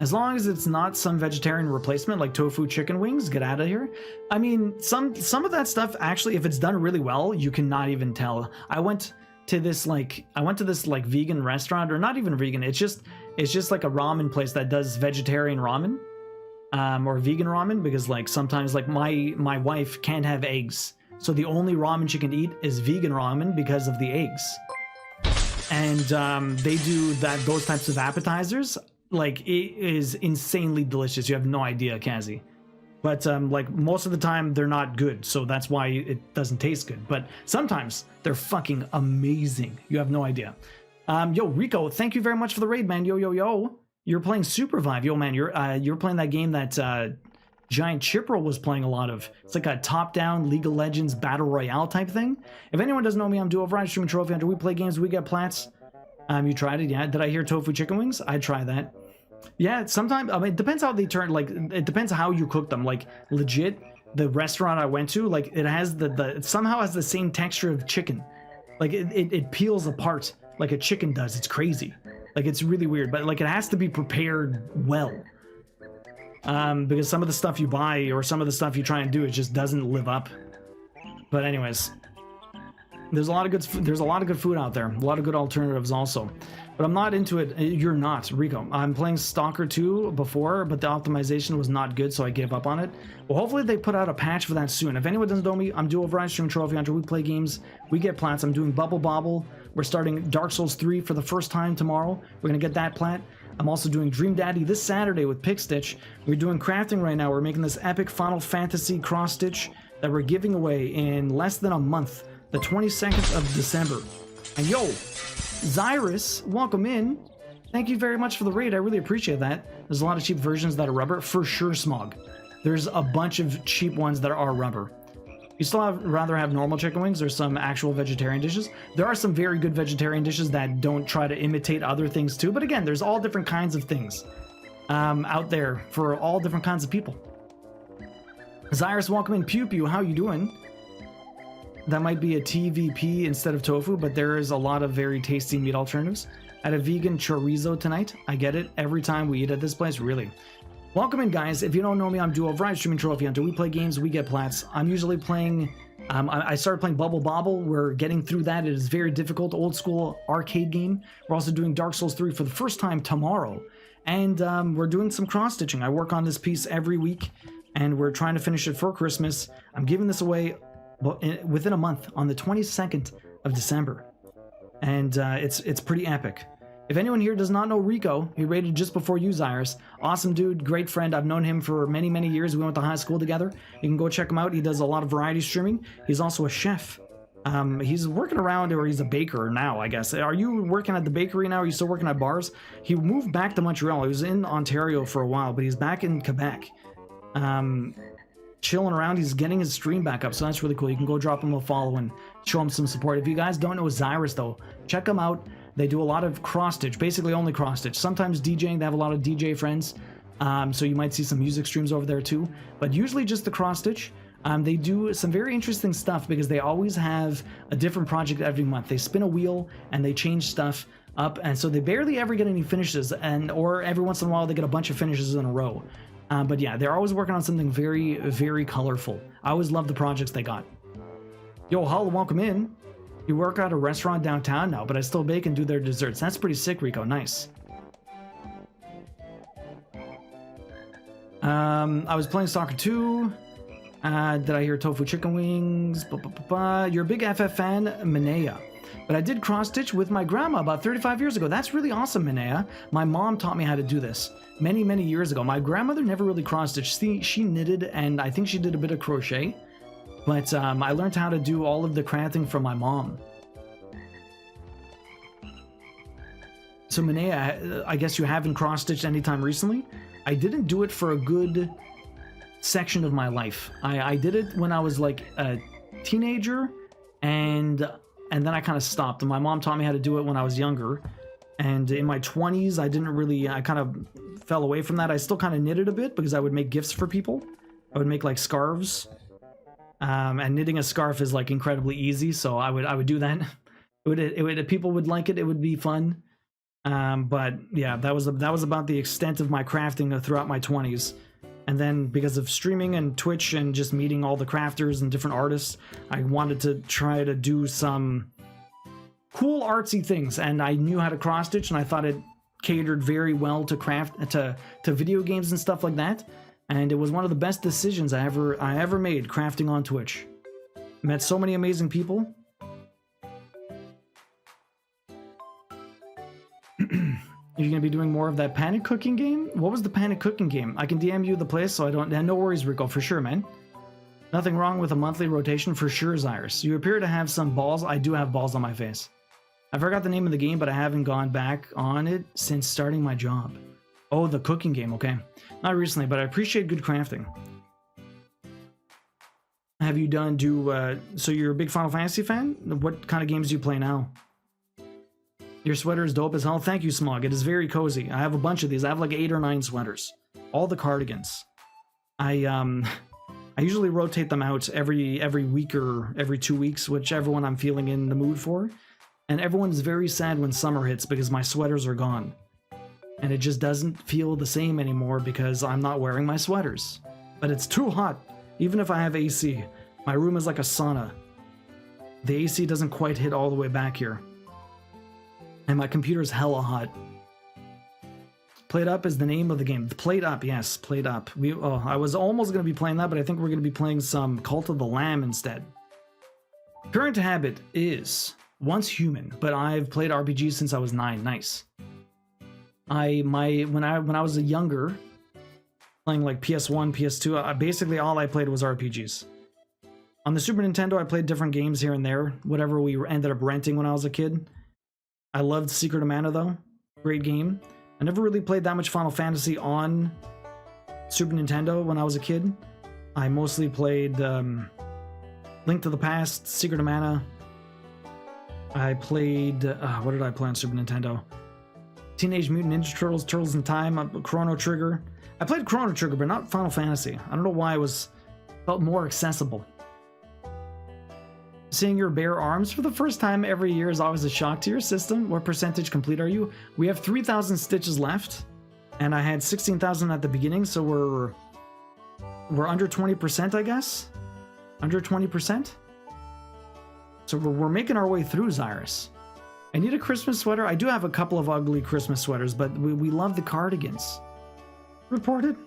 As long as it's not some vegetarian replacement like tofu chicken wings, get out of here. I mean, some of that stuff actually, if it's done really well, you cannot even tell. I went to this like vegan restaurant, or not even vegan. It's just like a ramen place that does vegetarian ramen, or vegan ramen, because like sometimes like my wife can't have eggs, so the only ramen she can eat is vegan ramen because of the eggs. And they do those types of appetizers. Like, it is insanely delicious. You have no idea, Kazi. But like most of the time they're not good, so that's why it doesn't taste good. But sometimes they're fucking amazing. You have no idea. Yo, Rico, thank you very much for the raid, man. Yo. You're playing Supervive. Yo, man, you're playing that game that Giant Chipro was playing a lot of. It's like a top-down League of Legends Battle Royale type thing. If anyone doesn't know me, I'm Duo Variety Streaming Trophy Hunter. We play games, we get plats. You tried it, yeah? Did I hear tofu chicken wings? I'd try that. Yeah, sometimes, I mean, it depends how they turn, like, it depends how you cook them. Like, legit, the restaurant I went to, like, it has it somehow has the same texture of chicken. Like, it peels apart like a chicken does. It's crazy. Like, it's really weird, but, like, it has to be prepared well. Because some of the stuff you buy or some of the stuff you try and do, it just doesn't live up. But anyways, there's a lot of good food out there. A lot of good alternatives also. But I'm not into it. You're not, Rico. I'm playing Stalker 2 before, but the optimization was not good, so I gave up on it. Well, hopefully they put out a patch for that soon. If anyone doesn't know me, I'm Duo Variety Stream Trophy Hunter. We play games, we get plats. I'm doing Bubble Bobble. We're starting Dark Souls 3 for the first time tomorrow. We're gonna get that plat. I'm also doing Dream Daddy this Saturday with Pickstitch. We're doing crafting right now. We're making this epic Final Fantasy cross stitch that we're giving away in less than a month, the 22nd of December. And yo, Zyrus, welcome in. Thank you very much for the raid. I really appreciate that. There's a lot of cheap versions that are rubber. For sure, Smog. There's a bunch of cheap ones that are rubber. You still rather have normal chicken wings or some actual vegetarian dishes. There are some very good vegetarian dishes that don't try to imitate other things too. But again, there's all different kinds of things out there for all different kinds of people. Zyrus, welcome in. Pew Pew, how you doing? That might be a TVP instead of tofu, but there is a lot of very tasty meat alternatives. I had a vegan chorizo tonight. I get it every time we eat at this place, really. Welcome in, guys. If you don't know me, I'm Duo Variety Streaming Trophy Hunter. We play games, we get plats. I'm usually playing, I started playing Bubble Bobble. We're getting through that. It is very difficult, old school arcade game. We're also doing Dark Souls 3 for the first time tomorrow. And we're doing some cross-stitching. I work on this piece every week, and we're trying to finish it for Christmas. I'm giving this away within a month on the 22nd of December. And it's pretty epic. If anyone here does not know Rico, he raided just before you, Zyrus. Awesome dude, great friend. I've known him for many, many years. We went to high school together. You can go check him out. He does a lot of variety streaming. He's also a chef. He's working around, or he's a baker now, I guess. Are you working at the bakery now? Are you still working at bars? He moved back to Montreal. He was in Ontario for a while, but he's back in Quebec. Chilling around. He's getting his stream back up, so that's really cool. You can go drop him a follow and show him some support. If you guys don't know Zyrus, though, check him out. They do a lot of cross-stitch, basically only cross-stitch. Sometimes DJing, they have a lot of DJ friends, so you might see some music streams over there too, but usually just the cross-stitch. They do some very interesting stuff because they always have a different project every month. They spin a wheel and they change stuff up, and so they barely ever get any finishes, or every once in a while they get a bunch of finishes in a row. But yeah, they're always working on something very, very colorful. I always love the projects they got. Yo, Hull, welcome in. You work at a restaurant downtown now, but I still bake and do their desserts. That's pretty sick, Rico. Nice. I was playing soccer too. Did I hear tofu chicken wings? You're a big FF fan, Minea. But I did cross-stitch with my grandma about 35 years ago. That's really awesome, Minea. My mom taught me how to do this many, many years ago. My grandmother never really cross-stitched. She knitted, and I think she did a bit of crochet. But I learned how to do all of the crafting from my mom. So Minea, I guess you haven't cross-stitched anytime recently? I didn't do it for a good section of my life. I did it when I was like a teenager, and then I kind of stopped. And my mom taught me how to do it when I was younger. And in my 20s, I kind of fell away from that. I still kind of knitted a bit because I would make gifts for people. I would make like scarves. And knitting a scarf is like incredibly easy, so I would do that. People would like it. It would be fun. But yeah, that was about the extent of my crafting throughout my 20s. And then because of streaming and Twitch and just meeting all the crafters and different artists, I wanted to try to do some cool artsy things, and I knew how to cross stitch, and I thought it catered very well to video games and stuff like that. And it was one of the best decisions I ever made, crafting on Twitch. Met so many amazing people. You're gonna be doing more of that panic cooking game? What was the panic cooking game? I can DM you the place, so I don't. No worries, Rico, for sure, man. Nothing wrong with a monthly rotation, for sure, Zyrus. You appear to have some balls. I do have balls on my face. I forgot the name of the game, but I haven't gone back on it since starting my job. Oh, the cooking game, okay. Not recently, but I appreciate good crafting. Have you done, so you're a big Final Fantasy fan? What kind of games do you play now? Your sweater is dope as hell. Thank you, Smog. It is very cozy. I have a bunch of these. I have like 8 or 9 sweaters. All the cardigans. I usually rotate them out every week or every 2 weeks, whichever one I'm feeling in the mood for. And everyone's very sad when summer hits because my sweaters are gone. And it just doesn't feel the same anymore because I'm not wearing my sweaters. But it's too hot, even if I have AC. My room is like a sauna. The AC doesn't quite hit all the way back here. And my computer's hella hot. Plate Up is the name of the game. Plate Up, yes, Plate Up. I was almost going to be playing that, but I think we're going to be playing some Cult of the Lamb instead. Current habit is once human, but I've played RPGs since I was 9. Nice. When I was younger, playing like PS1, PS2, basically all I played was RPGs. On the Super Nintendo, I played different games here and there, whatever we ended up renting when I was a kid. I loved Secret of Mana though. Great game. I never really played that much Final Fantasy on Super Nintendo when I was a kid. I mostly played Link to the Past, Secret of Mana. I played, what did I play on Super Nintendo? Teenage Mutant Ninja Turtles, Turtles in Time, Chrono Trigger. I played Chrono Trigger, but not Final Fantasy. I don't know why it felt more accessible. Seeing your bare arms for the first time every year is always a shock to your system. What percentage complete are you? We have 3,000 stitches left, and I had 16,000 at the beginning, so we're under 20%, I guess? Under 20%? So we're making our way through, Zyrus. I need a Christmas sweater. I do have a couple of ugly Christmas sweaters, but we love the cardigans. Reported?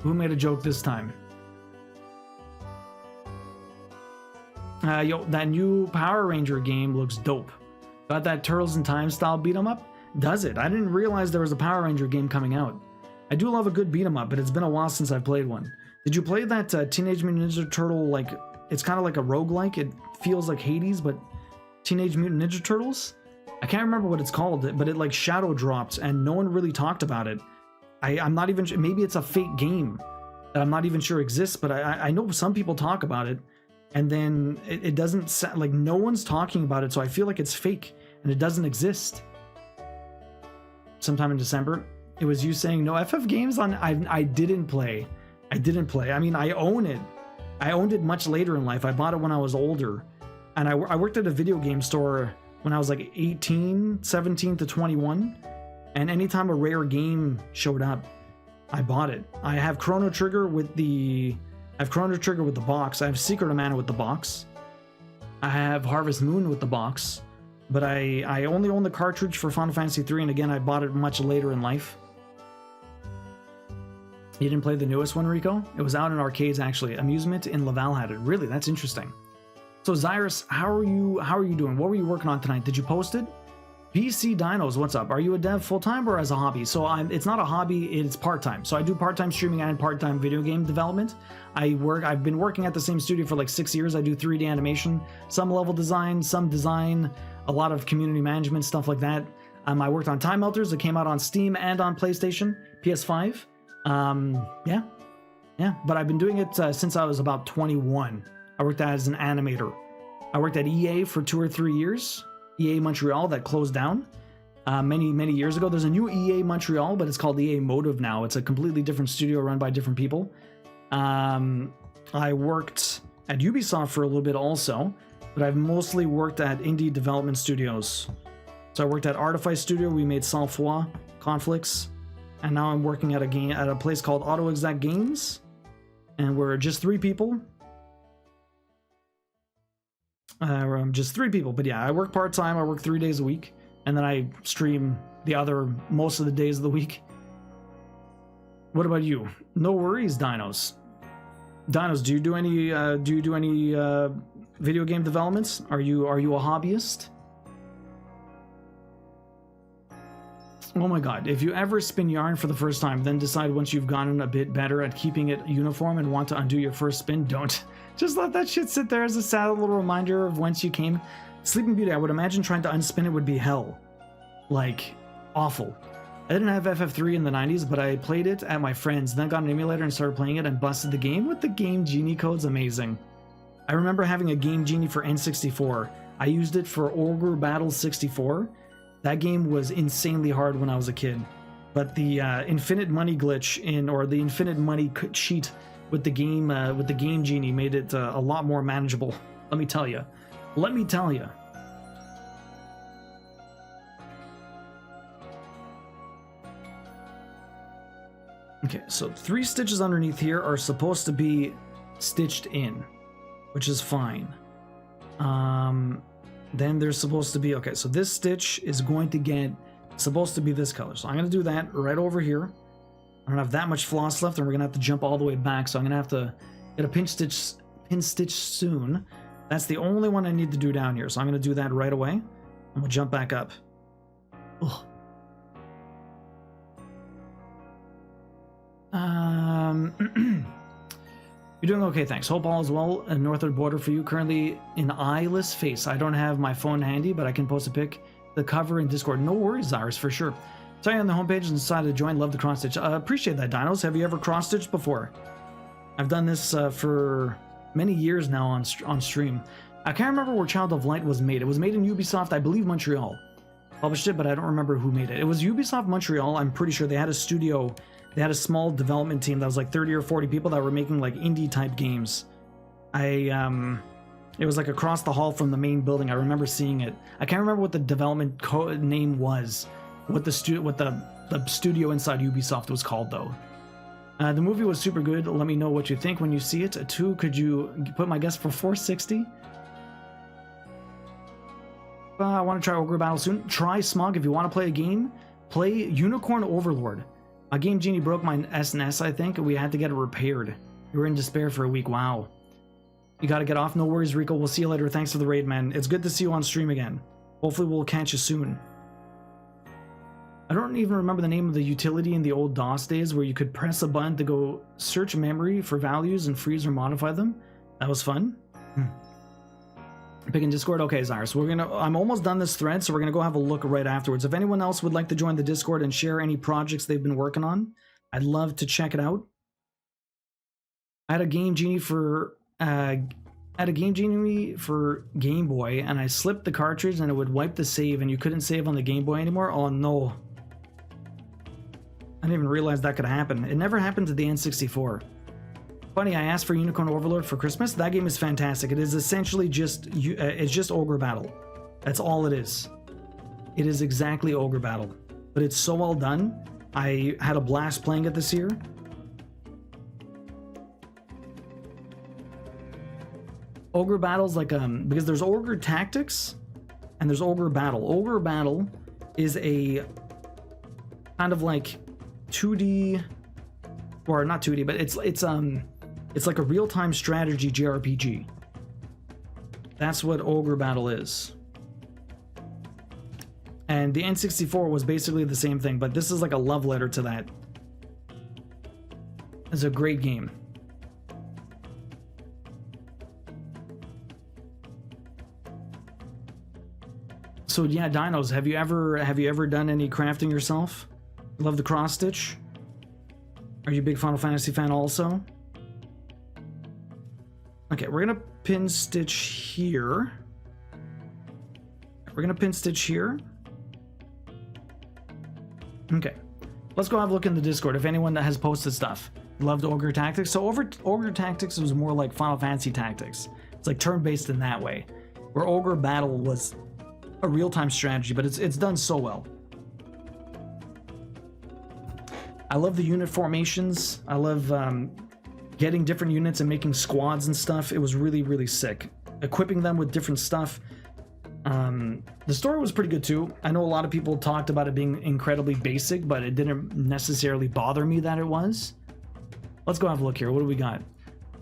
Who made a joke this time? Yo, that new Power Ranger game looks dope. Got that Turtles in Time style beat 'em up? Does it? I didn't realize there was a Power Ranger game coming out. I do love a good beat 'em up, but it's been a while since I've played one. Did you play that Teenage Mutant Ninja Turtle, like, it's kind of like a roguelike? It feels like Hades, but Teenage Mutant Ninja Turtles? I can't remember what it's called, but it like shadow dropped and no one really talked about it. I'm not even sure, maybe it's a fake game that I'm not even sure exists, but I know some people talk about it. And then it doesn't sound like no one's talking about it, so I feel like it's fake and it doesn't exist. Sometime in December, it was you saying no FF games on. I didn't play. I didn't play. I mean, I own it. I owned it much later in life. I bought it when I was older, and I worked at a video game store when I was like 18, 17 to 21. And anytime a rare game showed up, I bought it. I have Chrono Trigger with the. I have Chrono Trigger with the box. I have Secret of Mana with the box. I have Harvest Moon with the box. But I only own the cartridge for Final Fantasy 3, and again, I bought it much later in life. You didn't play the newest one, Rico? It was out in arcades, actually. Amusement in Laval had it. Really, that's interesting. So, Zyrus, how are you doing? What were you working on tonight? Did you post it? BC Dinos, what's up? Are you a dev full-time or as a hobby? So it's not a hobby, it's part-time. So I do part-time streaming and part-time video game development. I've been working at the same studio for like 6 years. I do 3D animation, some level design, some design, a lot of community management, stuff like that. I worked on Time Melters that came out on Steam and on PlayStation, PS5. Yeah, but I've been doing it since I was about 21. I worked as an animator. I worked at EA for 2 or 3 years. EA Montreal that closed down many years ago. There's a new EA Montreal, but it's called EA Motive now. It's a completely different studio run by different people. I worked at Ubisoft for a little bit also, but I've mostly worked at indie development studios. So I worked at Artifice Studio. We made Sang Froid, Conflicts, and now I'm working at a place called Auto Exact Games, and we're just 3 people. Just 3 people, but yeah, I work part-time. I work 3 days a week, and then I stream most of the days of the week. What about you? No worries, Dinos. Dinos, do you do any video game developments? Are you a hobbyist? Oh my god, if you ever spin yarn for the first time, then decide once you've gotten a bit better at keeping it uniform and want to undo your first spin, don't. Just let that shit sit there as a sad little reminder of whence you came. Sleeping Beauty, I would imagine trying to unspin it would be hell. Like, awful. I didn't have FF3 in the 90s, but I played it at my friend's, then got an emulator and started playing it and busted the game with the Game Genie codes. Amazing. I remember having a Game Genie for N64. I used it for Ogre Battle 64. That game was insanely hard when I was a kid. But the infinite money glitch or the infinite money cheat with the Game Genie made it a lot more manageable. Let me tell you. Let me tell you. Okay, so 3 stitches underneath here are supposed to be stitched in, which is fine. Then there's supposed to be, okay, so this stitch is supposed to be this color. So I'm going to do that right over here. I don't have that much floss left, and we're going to have to jump all the way back. So I'm going to have to get a pin stitch soon. That's the only one I need to do down here. So I'm going to do that right away, and we'll jump back up. Ugh. You're doing okay, thanks. Hope all is well. A northern border for you. Currently in eyeless face. I don't have my phone handy, but I can post a pic the cover in Discord. No worries, Iris, for sure. Sorry, on the homepage and decided to join. Love the cross stitch. Appreciate that, Dinos. Have you ever cross stitched before? I've done this for many years now on stream. I can't remember where Child of Light was made. It was made in Ubisoft, I believe Montreal. Published it, but I don't remember who made it. It was Ubisoft Montreal. I'm pretty sure they had a studio. They had a small development team that was like 30 or 40 people that were making like indie type games. It was like across the hall from the main building. I remember seeing it. I can't remember what the development name was. What the studio inside Ubisoft was called though. The movie was super good. Let me know what you think when you see it. 2, could you put my guess for 460? I want to try Ogre Battle soon. Try Smog if you want to play a game. Play Unicorn Overlord. My Game Genie broke my SNS, I think. We had to get it repaired. We were in despair for a week. Wow. You got to get off. No worries, Rico. We'll see you later. Thanks for the raid, man. It's good to see you on stream again. Hopefully we'll catch you soon. I don't even remember the name of the utility in the old DOS days where you could press a button to go search memory for values and freeze or modify them. That was fun. Picking Discord. Okay, Cyrus. I'm almost done this thread, so we're gonna go have a look right afterwards. If anyone else would like to join the Discord and share any projects they've been working on, I'd love to check it out. I had a Game Genie for Game Boy, and I slipped the cartridge and it would wipe the save and you couldn't save on the Game Boy anymore. Oh no. I didn't even realize that could happen. It never happened to the N64. Funny, I asked for Unicorn Overlord for Christmas. That game is fantastic. It is essentially just it's just Ogre Battle. That's all it is. It is exactly Ogre Battle, but it's so well done. I had a blast playing it this year. Ogre Battle's like because there's Ogre Tactics and there's Ogre Battle. Ogre Battle is a kind of like 2D, or not 2D, but it's like a real-time strategy JRPG. That's what Ogre Battle is. And the N64 was basically the same thing, but this is like a love letter to that. It's a great game. So yeah, Dinos, have you ever done any crafting yourself? Love the cross stitch? Are you a big Final Fantasy fan also? Okay, we're gonna pin stitch here. We're gonna pin stitch here. Okay, let's go have a look in the Discord if anyone that has posted stuff. Loved Ogre Tactics. So Ogre Tactics was more like Final Fantasy Tactics. It's like turn-based in that way. Where Ogre Battle was a real-time strategy, but it's done so well. I love the unit formations. I love getting different units and making squads and stuff. It was really, really sick. Equipping them with different stuff. The story was pretty good too. I know a lot of people talked about it being incredibly basic, but it didn't necessarily bother me that it was. Let's go have a look here. What do we got?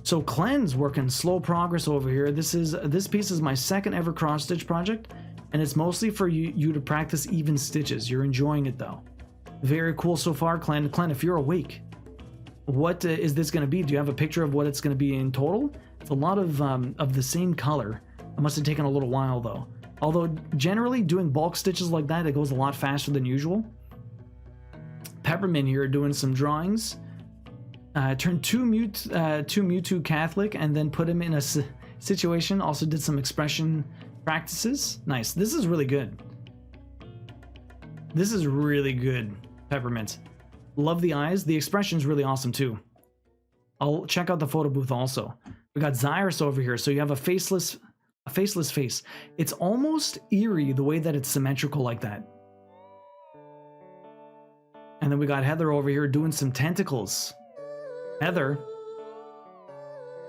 So Cleanse working slow progress over here. This piece is my second ever cross stitch project, and it's mostly for you to practice even stitches. You're enjoying it though. Very cool so far, Clen. Clen, if you're awake, what is this going to be? Do you have a picture of what it's going to be in total? It's a lot of the same color. It must have taken a little while though. Although generally doing bulk stitches like that, it goes a lot faster than usual. Peppermint here doing some drawings. Turned two Mewtwo Catholic and then put him in a situation. Also did some expression practices. Nice. This is really good. This is really good, Peppermint. Love the eyes. The expression's really awesome too. I'll check out the photo booth also. We got Zyrus over here. So you have a faceless face. It's almost eerie the way that it's symmetrical like that. And then we got Heather over here doing some tentacles. Heather.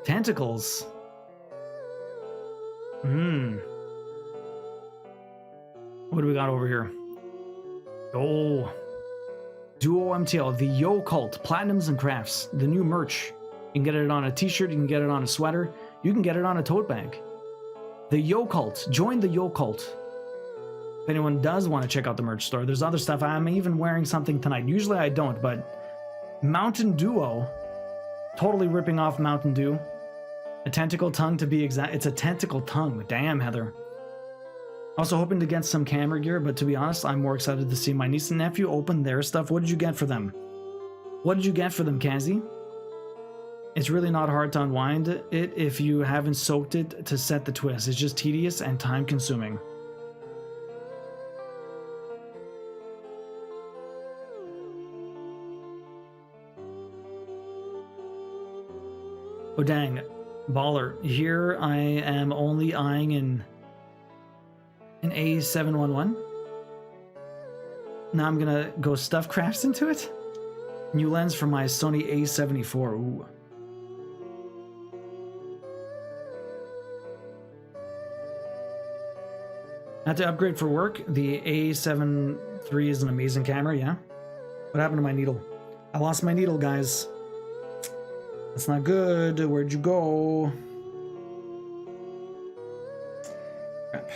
Tentacles. What do we got over here? Oh. Duo MTL, the Yo Cult, Platinums and Crafts, the new merch. You can get it on a t-shirt, you can get it on a sweater, you can get it on a tote bag. The Yo Cult, join the Yo Cult. If anyone does want to check out the merch store, there's other stuff. I'm even wearing something tonight. Usually I don't, but Mountain Duo, totally ripping off Mountain Dew. A tentacle tongue to be exact. It's a tentacle tongue. Damn, Heather. Also hoping to get some camera gear, but to be honest, I'm more excited to see my niece and nephew open their stuff. What did you get for them? What did you get for them, Kazi? It's really not hard to unwind it if you haven't soaked it to set the twist. It's just tedious and time consuming. Oh dang, baller. Here I am only eyeing an A711. Now I'm gonna go stuff crafts into it. New lens for my Sony A74. Ooh. Had to upgrade for work. The A7 III is an amazing camera, yeah. What happened to my needle? I lost my needle, guys. That's not good. Where'd you go? Crap.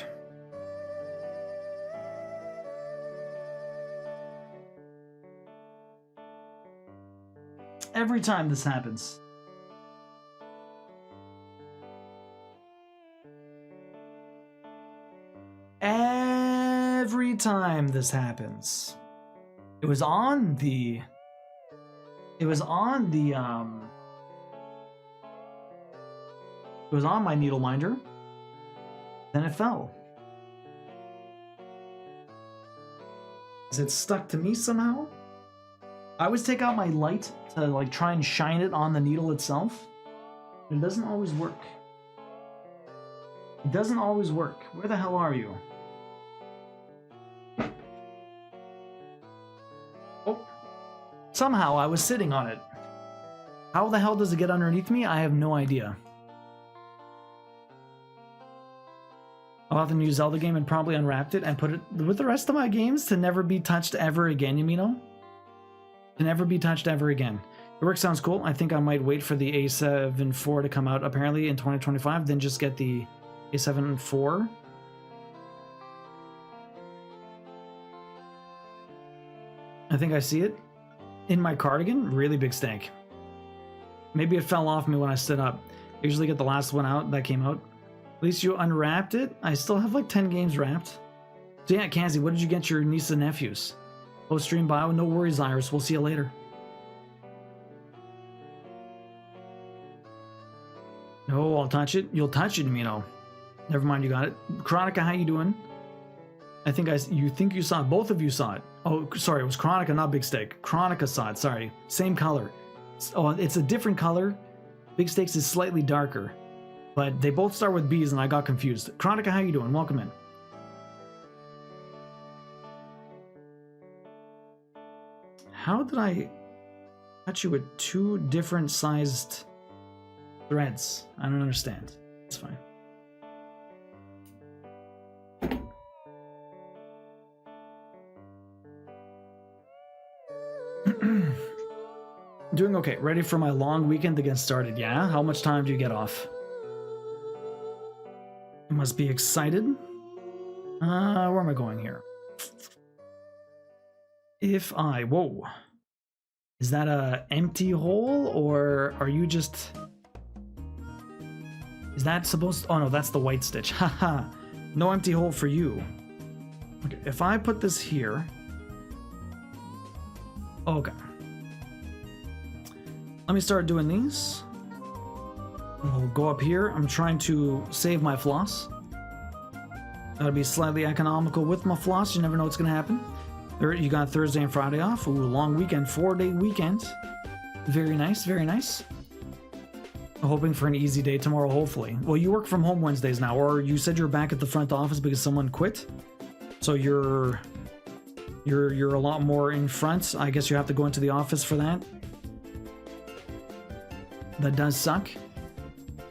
Every time this happens. Every time this happens. It was on the it was on my needle minder. Then it fell. Is it stuck to me somehow? I always take out my light to like try and shine it on the needle itself. But it doesn't always work. It doesn't always work. Where the hell are you? Oh. Somehow I was sitting on it. How the hell does it get underneath me? I have no idea. I'll have to use Zelda game and probably unwrapped it and put it with the rest of my games to never be touched ever again, Yamino. To never be touched ever again. Your work sounds cool. I think I might wait for the A7 IV to come out apparently in 2025, then just get the A7 IV. I think I see it. In my cardigan, really big stank. Maybe it fell off me when I stood up. I usually get the last one out that came out. At least you unwrapped it. I still have like 10 games wrapped. So yeah, Kazi, what did you get your nieces and nephews? Post stream bio, no worries, Iris. We'll see you later. No, I'll touch it. You'll touch it, Mino. Never mind, you got it. Chronica, how you doing? I think you think you saw it. Both of you saw it. Oh, sorry, it was Chronica, not Big Steak. Chronica saw it, sorry. Same color. Oh, it's a different color. Big Steak's is slightly darker. But they both start with B's and I got confused. Chronica, how you doing? Welcome in. How did I touch you with two different sized threads? I don't understand. It's fine. Doing okay. Ready for my long weekend to get started. Yeah? How much time do you get off? You must be excited. Where am I going here? If I... Whoa. Is that a empty hole, or are you just... Is that supposed to... Oh no, that's the white stitch. Haha. No empty hole for you. Okay, if I put this here... Okay. Let me start doing these. We'll go up here. I'm trying to save my floss. Gotta be slightly economical with my floss. You never know what's gonna happen. You got Thursday and Friday off. Ooh, long weekend, 4-day weekend. Very nice, very nice. I'm hoping for an easy day tomorrow, hopefully. Well, you work from home Wednesdays now, or you said you're back at the front office because someone quit. So you're a lot more in front. I guess you have to go into the office for that. That does suck.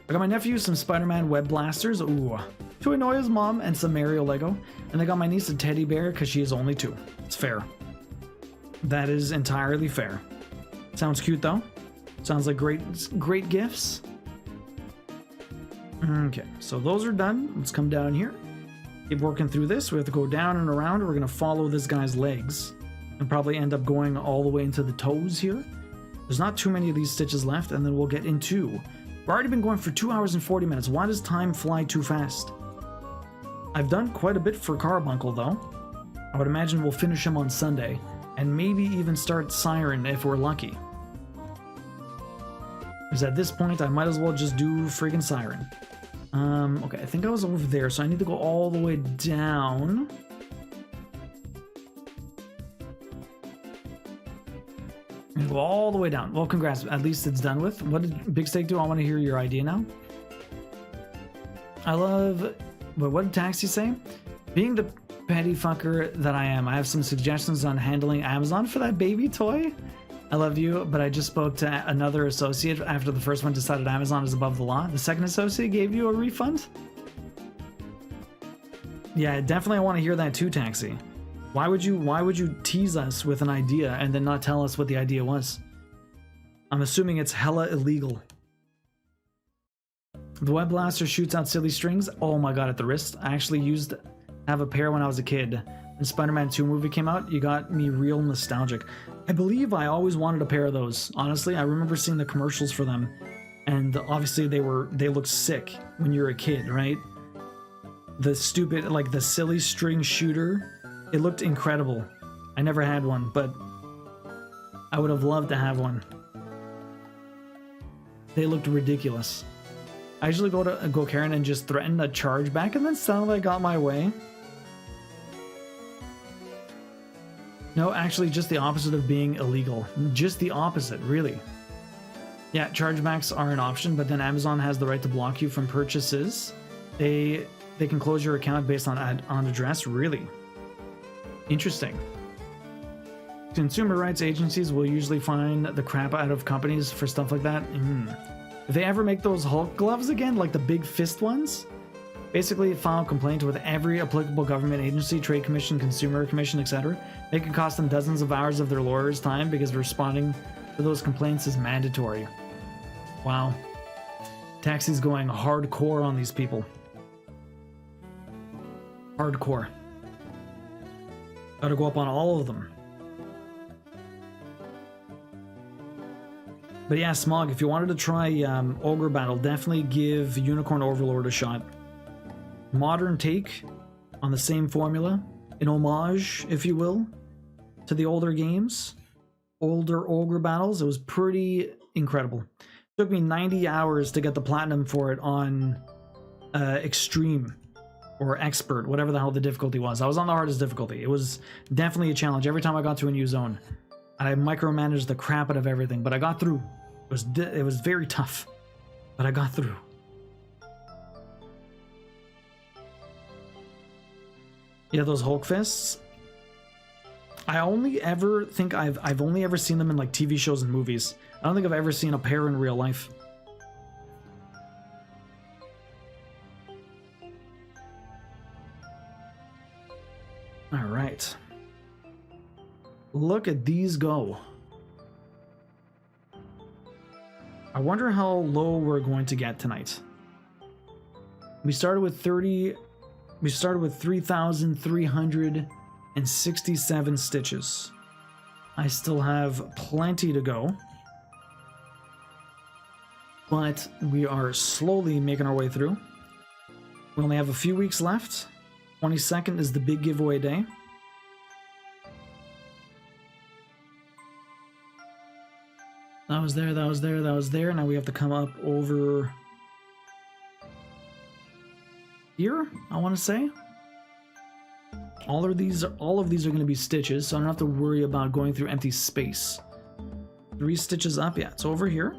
I got my nephew some Spider-Man web blasters. Ooh. To annoy his mom, and some Mario Lego. And I got my niece a teddy bear because she is only 2. It's fair. That is entirely fair. Sounds cute though. Sounds like great gifts. Okay, so those are done. Let's come down here. Keep working through this. We have to go down and around. We're gonna follow this guy's legs and probably end up going all the way into the toes here. There's not too many of these stitches left, and then we'll get into... We've already been going for 2 hours and 40 minutes. Why does time fly too fast? I've done quite a bit for Carbuncle though. I would imagine we'll finish him on Sunday, and maybe even start Siren if we're lucky. Because at this point, I might as well just do friggin' Siren. Okay, I think I was over there, so I need to go all the way down. I'm gonna go all the way down. Well, congrats. At least it's done with. What did Big Steak do? I want to hear your idea now. I love... But what did Taxi say? Being the petty fucker that I am, I have some suggestions on handling Amazon for that baby toy. I love you, but I just spoke to another associate after the first one decided Amazon is above the law. The second associate gave you a refund? Yeah, definitely I want to hear that too, Taxi. Why would you tease us with an idea and then not tell us what the idea was? I'm assuming it's hella illegal. The web blaster shoots out silly strings. Oh my god, at the wrist. I actually used to have a pair when I was a kid. When Spider-Man 2 movie came out, you got me real nostalgic. I believe I always wanted a pair of those. Honestly, I remember seeing the commercials for them, and obviously they looked sick when you're a kid, right? The stupid, like the silly string shooter, it looked incredible. I never had one, but I would have loved to have one. They looked ridiculous. I usually go Karen and just threaten a charge back, and then suddenly I got my way. No, actually just the opposite of being illegal. Just the opposite, really. Yeah, chargebacks are an option, but then Amazon has the right to block you from purchases. They can close your account based on address, really. Interesting. Consumer rights agencies will usually fine the crap out of companies for stuff like that. If they ever make those Hulk gloves again, like the big fist ones, basically file a complaint with every applicable government agency, trade commission, consumer commission, etc. It can cost them dozens of hours of their lawyers' time because responding to those complaints is mandatory. Wow. Taxi's going hardcore on these people. Hardcore. Gotta go up on all of them. But yeah, Smog, if you wanted to try Ogre Battle, definitely give Unicorn Overlord a shot. Modern take on the same formula, an homage, if you will, to the older games, older Ogre Battles. It was pretty incredible. It took me 90 hours to get the platinum for it on Extreme or Expert, whatever the hell the difficulty was. I was on the hardest difficulty. It was definitely a challenge every time I got to a new zone. I micromanaged the crap out of everything, but I got through. It was very tough, but I got through. Yeah, those Hulk fists. I only ever think I've only ever seen them in like TV shows and movies. I don't think I've ever seen a pair in real life. All right. Look at these go. I wonder how low we're going to get tonight. We started with 3,367 stitches. I still have plenty to go. But we are slowly making our way through. We only have a few weeks left. 22nd is the big giveaway day. That was there, that was there, that was there. Now we have to come up over here, I want to say. All of these are going to be stitches, so I don't have to worry about going through empty space. 3 stitches up, yeah, it's over here.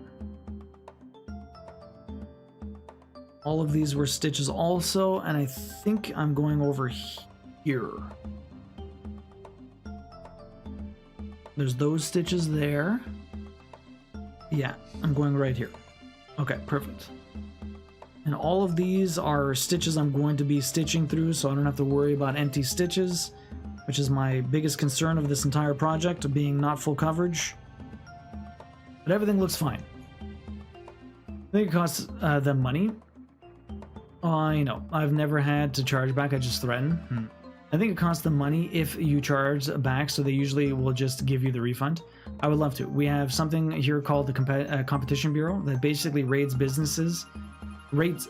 All of these were stitches also, and I think I'm going over here. There's those stitches there. Yeah, I'm going right here. Okay, perfect. And all of these are stitches I'm going to be stitching through, so I don't have to worry about empty stitches, which is my biggest concern of this entire project, being not full coverage. But everything looks fine. I think it costs them money. I know. I've never had to charge back, I just threaten. I think it costs them money if you charge back, so they usually will just give you the refund. I would love to. We have something here called the Competition Bureau that basically rates businesses. Rates?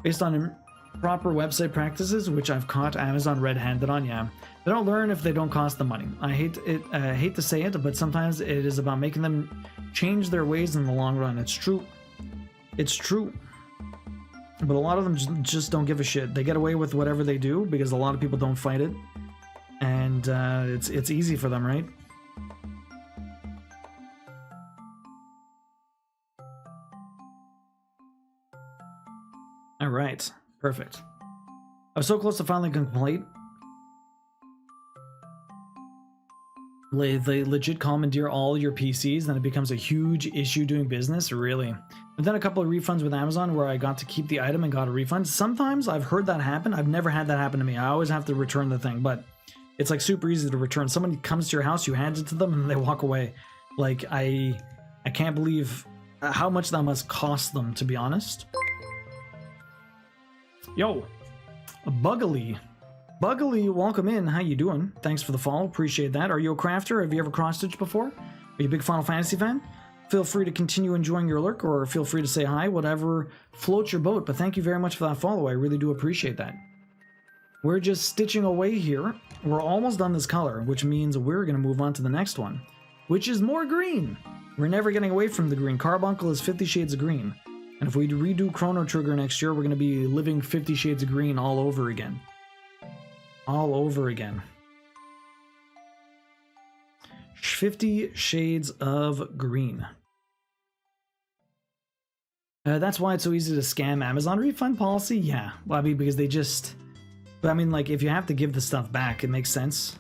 Based on proper website practices, which I've caught Amazon red-handed on. Yeah, they don't learn if they don't cost them money. I hate it. Hate to say it, but sometimes it is about making them change their ways in the long run. It's true. It's true. But a lot of them just don't give a shit. They get away with whatever they do because a lot of people don't fight it, and it's easy for them, right? All right, perfect. I was so close to finally complete. They legit commandeer all your PCs, then it becomes a huge issue doing business. Really? I've done a couple of refunds with Amazon where I got to keep the item and got a refund. Sometimes I've heard that happen. I've never had that happen to me. I always have to return the thing, but it's like super easy to return. Someone comes to your house, you hand it to them, and they walk away. Like, I can't believe how much that must cost them, to be honest. Yo, Buggly. Buggly, welcome in. How you doing? Thanks for the follow. Appreciate that. Are you a crafter? Have you ever cross-stitched before? Are you a big Final Fantasy fan? Feel free to continue enjoying your lurk, or feel free to say hi, whatever floats your boat. But thank you very much for that follow. I really do appreciate that. We're just stitching away here. We're almost done this color, which means we're going to move on to the next one, which is more green. We're never getting away from the green. Carbuncle is 50 Shades of Green. And if we redo Chrono Trigger next year, we're going to be living 50 Shades of Green all over again. All over again. 50 Shades of Green. That's why it's so easy to scam Amazon refund policy? Yeah. Well, I mean, because they just... But I mean, like, if you have to give the stuff back, it makes sense.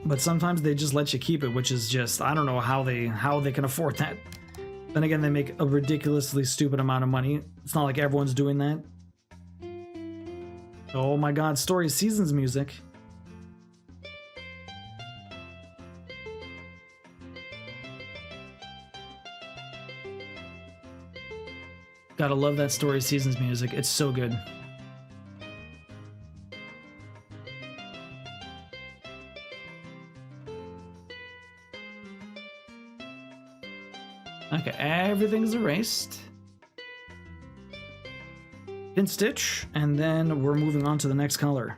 But sometimes they just let you keep it, which is just... I don't know how they can afford that. Then again, they make a ridiculously stupid amount of money. It's not like everyone's doing that. Oh my god, Story Seasons music. Gotta love that Story Seasons music. It's so good. Okay, everything's erased. Pin stitch, and then we're moving on to the next color.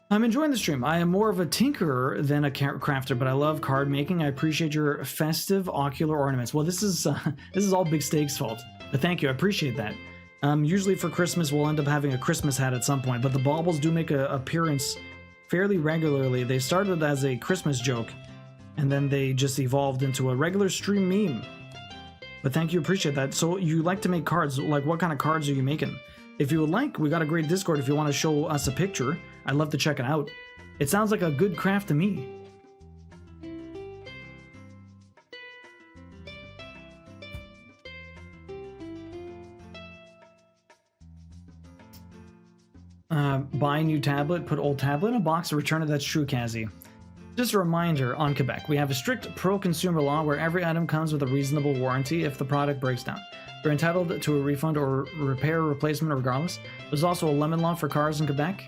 I'm enjoying the stream. I am more of a tinkerer than a crafter, but I love card making. I appreciate your festive ocular ornaments. Well, this is all Big Steak's fault. But thank you, I appreciate that. Usually for Christmas, we'll end up having a Christmas hat at some point, but the baubles do make an appearance fairly regularly. They started as a Christmas joke, and then they just evolved into a regular stream meme. But thank you, appreciate that. So you like to make cards. Like, what kind of cards are you making? If you would like, we got a great Discord if you want to show us a picture. I'd love to check it out. It sounds like a good craft to me. Buy new tablet, put old tablet in a box, return it. That's true, Kazi. Just a reminder, on Quebec, we have a strict pro-consumer law where every item comes with a reasonable warranty if the product breaks down. You're entitled to a refund or repair or replacement regardless. There's also a lemon law for cars in Quebec,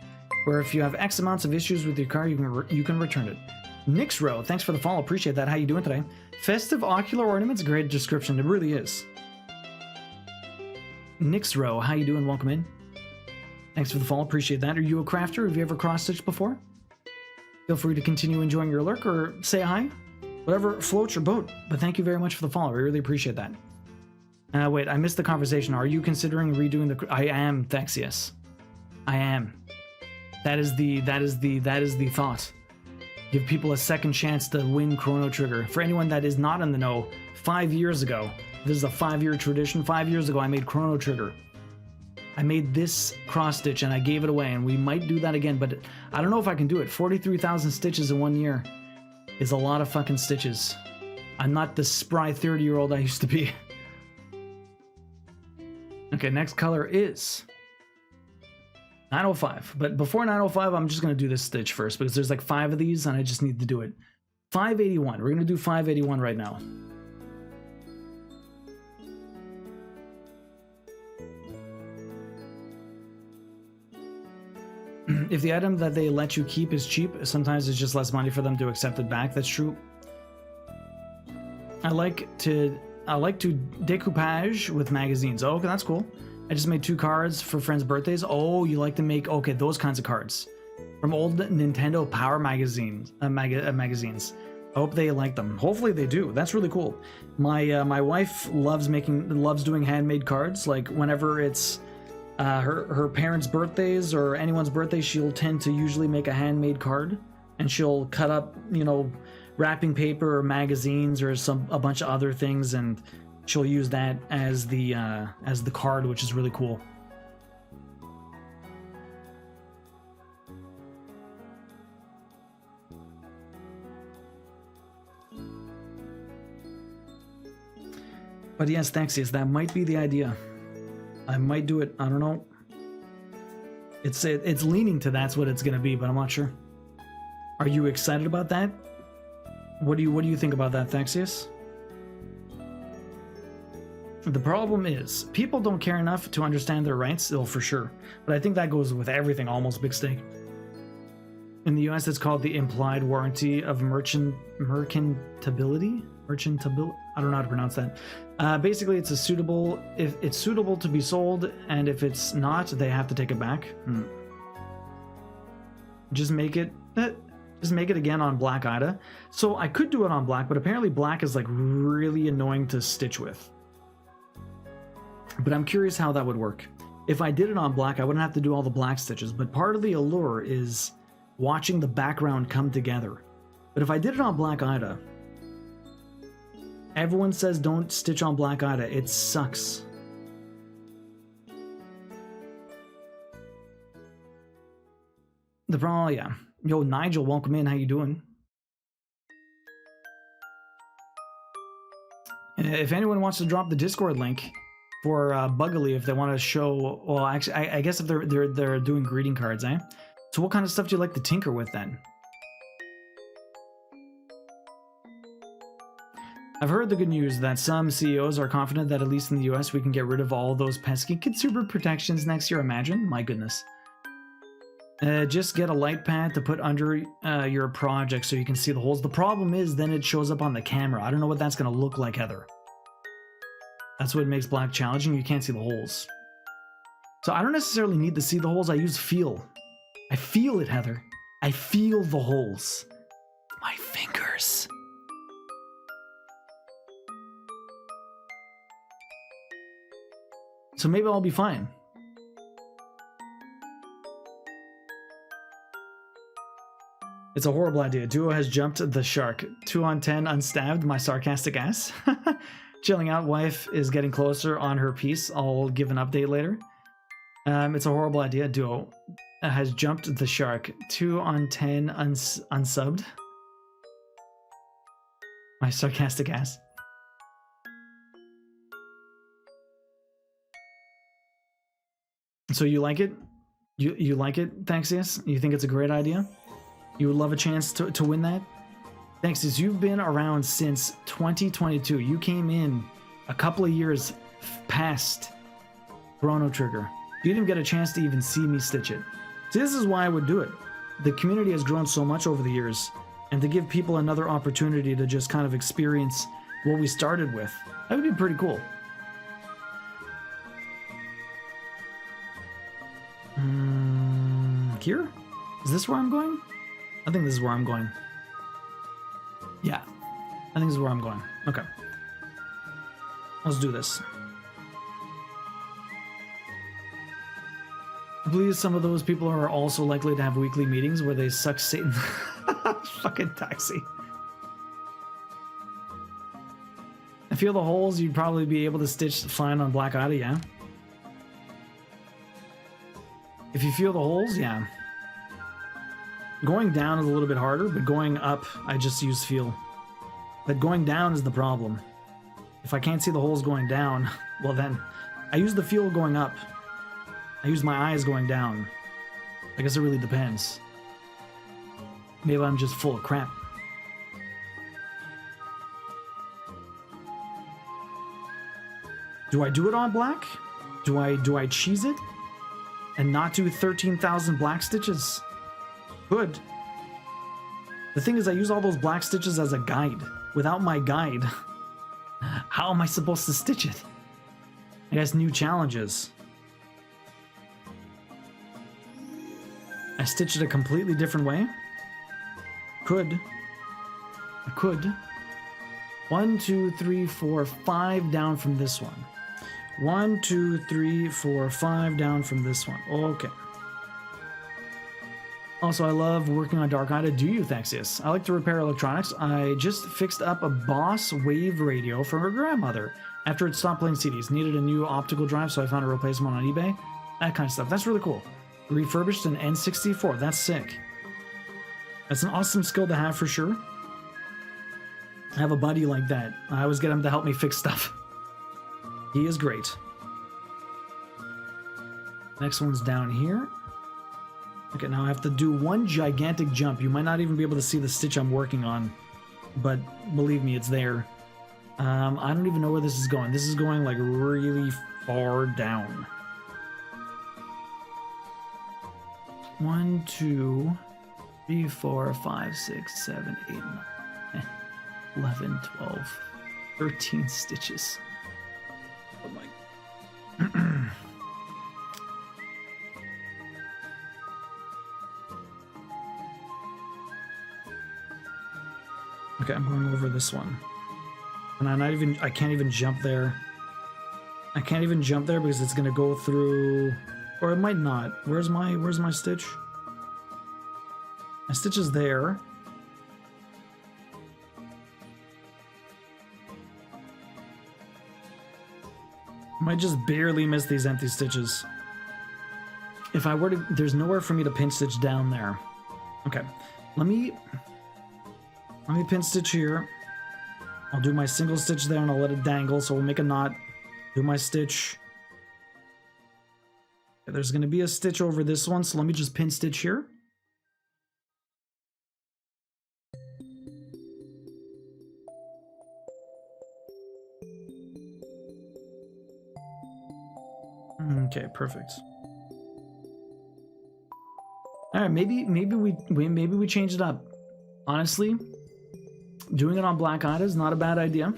where if you have X amounts of issues with your car, you can return it. Nixro, thanks for the follow, appreciate that. How you doing today? Festive ocular ornaments, great description, it really is. Nixro, how you doing? Welcome in. Thanks for the follow, appreciate that. Are you a crafter? Have you ever cross-stitched before? Feel free to continue enjoying your lurk or say hi. Whatever floats your boat. But thank you very much for the follow. I really appreciate that. Wait, I missed the conversation. Are you considering redoing the... I am, Thexius. I am. That is the thought. Give people a second chance to win Chrono Trigger. For anyone that is not in the know, 5 years ago, this is a 5-year tradition. 5 years ago, I made Chrono Trigger. I made this cross stitch and I gave it away, and we might do that again, but I don't know if I can do it. 43,000 stitches in 1 year is a lot of fucking stitches. I'm not the spry 30-year-old I used to be. Okay, next color is 905. But before 905, I'm just going to do this stitch first because there's like 5 of these and I just need to do it. 581. We're going to do 581 right now. If the item that they let you keep is cheap, sometimes it's just less money for them to accept it back. That's true. I like to decoupage with magazines. Oh, okay, that's cool. I just made 2 cards for friends' birthdays. Oh, you like to make, okay, those kinds of cards from old Nintendo Power magazines. Magazines. I hope they like them. Hopefully they do. That's really cool. My wife loves doing handmade cards. Like whenever it's her parents' birthdays or anyone's birthday, she'll tend to usually make a handmade card, and she'll cut up, you know, wrapping paper or magazines or a bunch of other things, and she'll use that as the card, which is really cool. But yes, thanks, yes, that might be the idea. I might do it. I don't know. It's leaning to that's what it's gonna be, but I'm not sure. Are you excited about that? What do you think about that, Thaxius? The problem is, people don't care enough to understand their rights, though, for sure. But I think that goes with everything, almost, Big Steak. In the US, it's called the implied warranty of merchantability? Merchantability? I don't know how to pronounce that. Basically, it's if it's suitable to be sold, and if it's not, they have to take it back. Just make it again on Black Ida. So I could do it on black, but apparently black is like really annoying to stitch with. But I'm curious how that would work. If I did it on black, I wouldn't have to do all the black stitches, but part of the allure is watching the background come together. But if I did it on Black Ida, everyone says don't stitch on Black Ida. It sucks. The problem, yeah. Yo, Nigel, welcome in. How you doing? If anyone wants to drop the Discord link for Buggly, if they want to show, well, actually, I guess if they're doing greeting cards, eh? So what kind of stuff do you like to tinker with then? I've heard the good news that some CEOs are confident that at least in the US we can get rid of all those pesky consumer protections next year. Imagine, my goodness. Just get a light pad to put under your project so you can see the holes. The problem is then it shows up on the camera. I don't know what that's going to look like, Heather. That's what makes black challenging. You can't see the holes. So I don't necessarily need to see the holes. I use feel. I feel it, Heather. I feel the holes. My fingers. So maybe I'll be fine. It's a horrible idea. Duo has jumped the shark. 2 on 10 unstabbed, my sarcastic ass. Chilling out, wife is getting closer on her piece. I'll give an update later. It's a horrible idea. Duo has jumped the shark. 2 on 10 unsubbed. My sarcastic ass. So you like it? You like it, Thaxius? You think it's a great idea? You would love a chance to win that? Thaxius, you've been around since 2022. You came in a couple of years past Chrono Trigger. You didn't get a chance to even see me stitch it. See, this is why I would do it. The community has grown so much over the years, and to give people another opportunity to just kind of experience what we started with, that would be pretty cool. Here? Is this where I'm going? I think this is where I'm going. Yeah, I think this is where I'm going. Okay. Let's do this. I believe some of those people are also likely to have weekly meetings where they suck Satan. Fucking taxi. I feel the holes you'd probably be able to stitch fine on Black Ida, yeah? If you feel the holes, yeah. Going down is a little bit harder, but going up, I just use feel. But going down is the problem. If I can't see the holes going down, well then, I use the feel going up. I use my eyes going down. I guess it really depends. Maybe I'm just full of crap. Do I do it on black? Do I cheese it? And not do 13,000 black stitches? Good. The thing is, I use all those black stitches as a guide. Without my guide, How am I supposed to stitch it? I guess new challenges. I stitch it a completely different way. I could. 1, 2, 3, 4, 5 down from this one. 1, 2, 3, 4, 5 down from this one. Okay. Also, I love working on Dark Ida. Do you, Thexius? I like to repair electronics. I just fixed up a Boss Wave radio for her grandmother after it stopped playing CDs. Needed a new optical drive, so I found a replacement on eBay. That kind of stuff. That's really cool. Refurbished an N64. That's sick. That's an awesome skill to have for sure. I have a buddy like that. I always get him to help me fix stuff. He is great. Next one's down here. Okay, now I have to do one gigantic jump. You might not even be able to see the stitch I'm working on, but believe me, it's there. I don't even know where this is going. This is going like really far down. 1, 2, 3, 4, 5, 6, 7, 8, 9, 10, 11, 12, 13 stitches. Oh my. Okay, I'm going over this one. And I can't even jump there. I can't even jump there because it's gonna go through, or it might not. Where's my stitch? My stitch is there. Might just barely miss these empty stitches. If I were to, there's nowhere for me to pin stitch down there. Okay, let me pin stitch here. I'll do my single stitch there and I'll let it dangle, so we'll make a knot. Do my stitch. Okay, there's going to be a stitch over this one, so let me just pin stitch here. Okay, perfect. All right, maybe we change it up. Honestly, doing it on Black Ida is not a bad idea.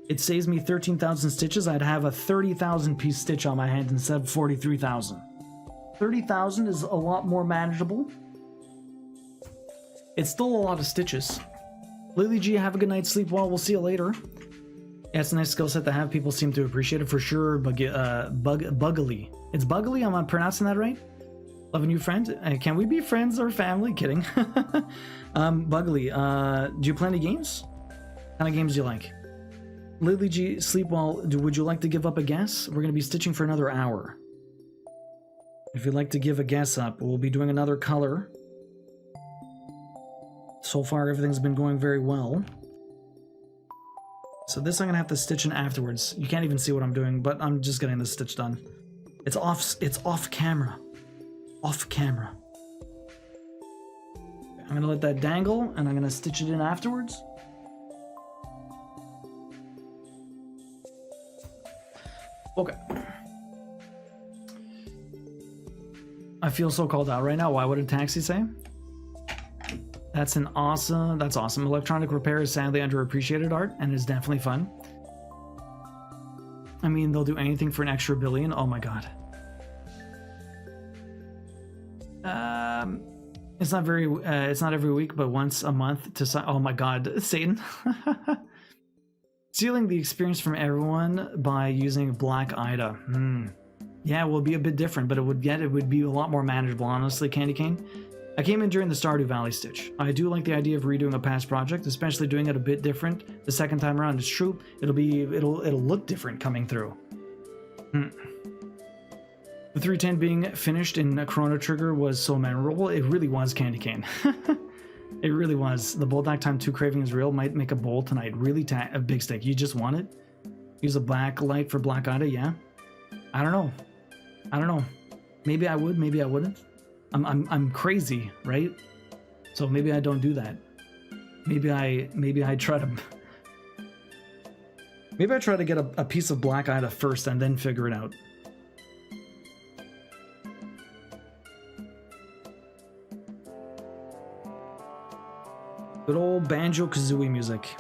It saves me 13,000 stitches. I'd have a 30,000 piece stitch on my hand instead of 43,000. 30,000 is a lot more manageable. It's still a lot of stitches. Lily G, have a good night's sleep well. We'll see you later. Yeah, it's a nice skill set to have. People seem to appreciate it for sure. Buggily. It's Buggily? Am I pronouncing that right? Love a new friend. Can we be friends or family? Kidding. Buggily, do you play any games? What kind of games do you like? Lily G, sleep well. Would you like to give up a guess? We're going to be stitching for another hour. If you'd like to give a guess up, we'll be doing another color. So far, everything's been going very well. So this I'm going to have to stitch in afterwards. You can't even see what I'm doing, but I'm just getting this stitch done. It's off camera. Off camera. I'm going to let that dangle, and I'm going to stitch it in afterwards. Okay. I feel so called out right now. Why would a taxi say? That's awesome. Electronic repair is sadly underappreciated art, and is definitely fun. I mean, they'll do anything for an extra billion. Oh my god. It's not every week, but once a month to oh my god, Satan. Stealing the experience from everyone by using Black Ida. Yeah, it will be a bit different, but it would be a lot more manageable, honestly, Candy Cane. I came in during the Stardew Valley stitch. I do like the idea of redoing a past project, especially doing it a bit different the second time around. It's true, it'll look different coming through. The 310 being finished in Chrono Trigger was so memorable. It really was, Candy Cane. It really was. The Bulldog Time 2 craving is real. Might make a bowl tonight. Really a big stick. You just want it? Use a black light for Black Ida, yeah? I don't know. Maybe I would, maybe I wouldn't. I'm crazy, right? So maybe I don't do that. Maybe I try to get a piece of Black Ida first and then figure it out. Good old Banjo-Kazooie music.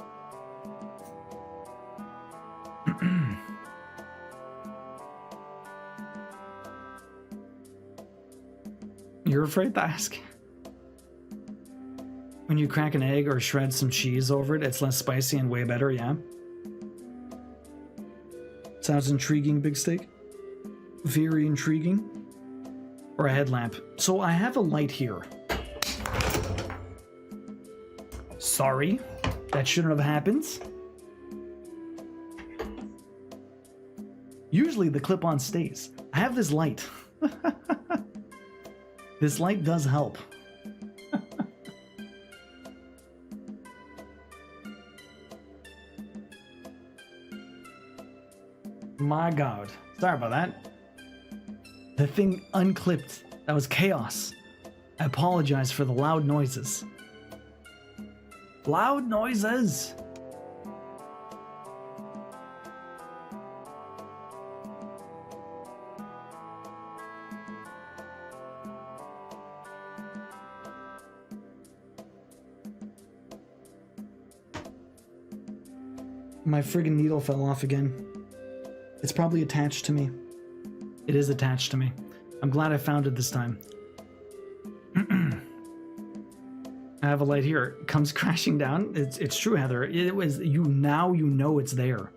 You're afraid to ask? When you crack an egg or shred some cheese over it, it's less spicy and way better, yeah? Sounds intriguing, Big Steak. Very intriguing. Or a headlamp. So I have a light here. Sorry. That shouldn't have happened. Usually the clip-on stays. I have this light. This light does help. My God. Sorry about that. The thing unclipped. That was chaos. I apologize for the loud noises. Loud noises! My friggin' needle fell off again. It's probably attached to me. It is attached to me. I'm glad I found it this time. I have a light here. It comes crashing down. It's true, Heather. It was you now. You know it's there.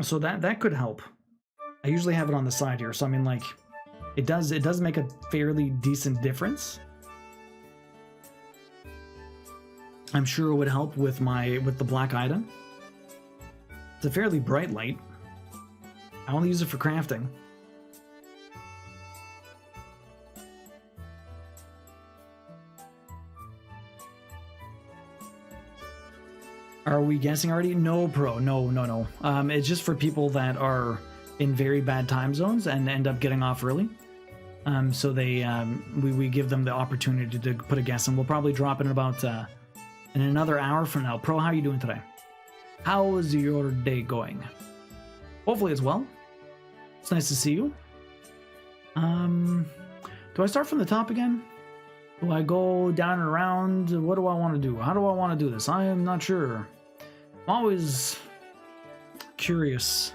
So that could help. I usually have it on the side here, so I mean, like, it does make a fairly decent difference. I'm sure it would help with the black item. It's a fairly bright light. I only use it for crafting. Are we guessing already? No, Pro. No. It's just for people that are in very bad time zones and end up getting off early. So they we give them the opportunity to put a guess, and we'll probably drop it in about in another hour from now. Pro, how are you doing today? How is your day going? Hopefully it's well. It's nice to see you. Do I start from the top again? Do I go down and around? What do I want to do? How do I want to do this? I am not sure. I'm always curious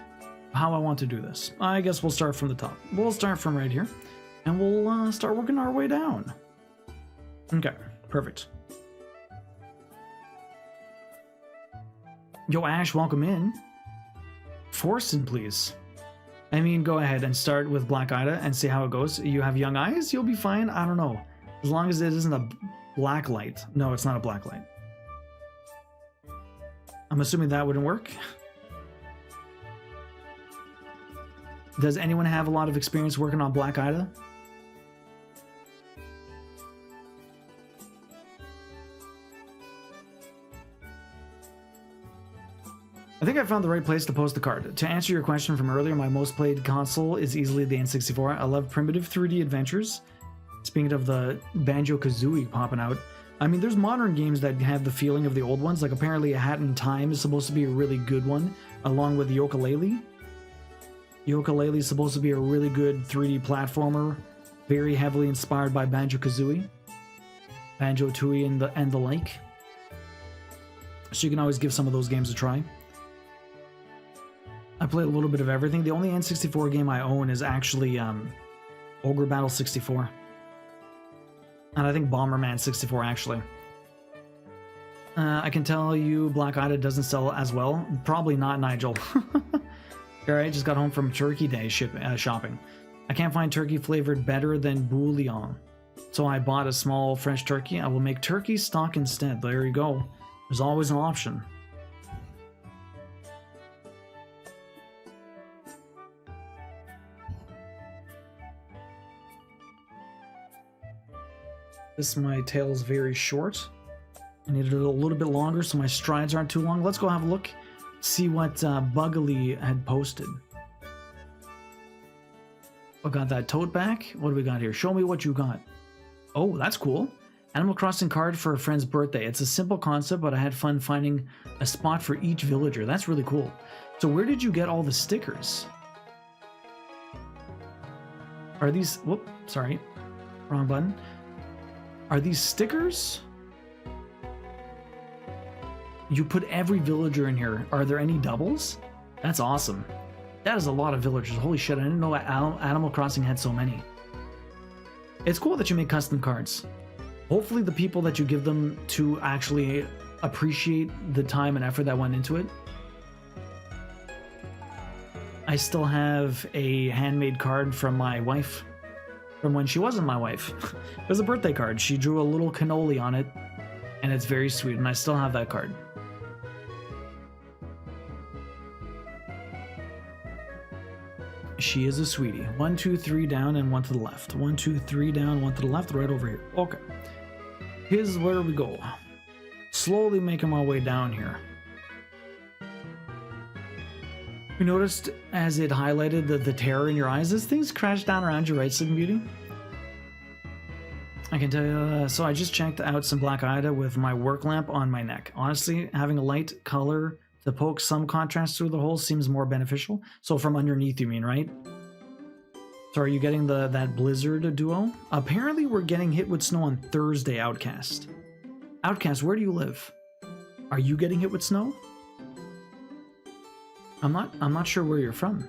how I want to do this. I guess we'll start from the top. We'll start from right here, and we'll start working our way down. Okay, perfect. Yo, Ash, welcome in. Forsen, please. I mean, go ahead and start with Black Ida and see how it goes. You have young eyes, you'll be fine. I don't know. As long as it isn't a black light. No, it's not a black light. I'm assuming that wouldn't work. Does anyone have a lot of experience working on Black Ida? I think I found the right place to post the card. To answer your question from earlier, my most played console is easily the N64. I love primitive 3D adventures. Speaking of the Banjo-Kazooie popping out, I mean, there's modern games that have the feeling of the old ones. Like apparently A Hat in Time is supposed to be a really good one, along with Yooka-Laylee. Yooka-Laylee is supposed to be a really good 3D platformer, very heavily inspired by Banjo-Kazooie, Banjo-Tooie and the like. So you can always give some of those games a try. I play a little bit of everything. The only N64 game I own is actually Ogre Battle 64. And I think Bomberman 64, actually. I can tell you Black Ida doesn't sell as well. Probably not, Nigel. Alright, just got home from Turkey Day shopping. I can't find turkey flavored better than bouillon. So I bought a small fresh turkey. I will make turkey stock instead. There you go. There's always an option. My tail is very short. I need it a little bit longer so my strides aren't too long. Let's go have a look, see what Buggly had posted. We got that tote back. What do we got here? Show me what you got. Oh, that's cool. Animal Crossing card for a friend's birthday. It's a simple concept, but I had fun finding a spot for each villager. That's really cool. So where did you get all the stickers? Are these... Whoop, sorry. Wrong button. Are these stickers? You put every villager in here. Are there any doubles? That's awesome. That is a lot of villagers. Holy shit, I didn't know Animal Crossing had so many. It's cool that you make custom cards. Hopefully the people that you give them to actually appreciate the time and effort that went into it. I still have a handmade card from my wife, from when she wasn't my wife. It was a birthday card. She drew a little cannoli on it, and it's very sweet, and I still have that card. She is a sweetie. 1, 2, 3 down and 1 to the left. 1, 2, 3 down, 1 to the left, right over here. Okay. Here's where we go. Slowly making my way down here. You noticed as it highlighted the terror in your eyes, as things crashed down around you, right, Sleeping Beauty? I can tell you, so I just checked out some Black Ida with my work lamp on my neck. Honestly, having a light color to poke some contrast through the hole seems more beneficial. So from underneath, you mean, right? So are you getting that blizzard duo? Apparently we're getting hit with snow on Thursday, Outcast. Outcast, where do you live? Are you getting hit with snow? I'm not sure where you're from.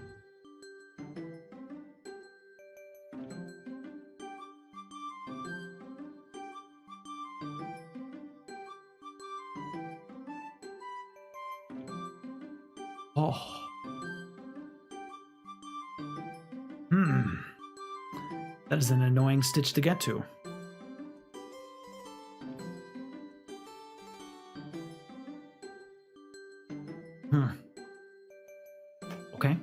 Oh. That is an annoying stitch to get to. Okay.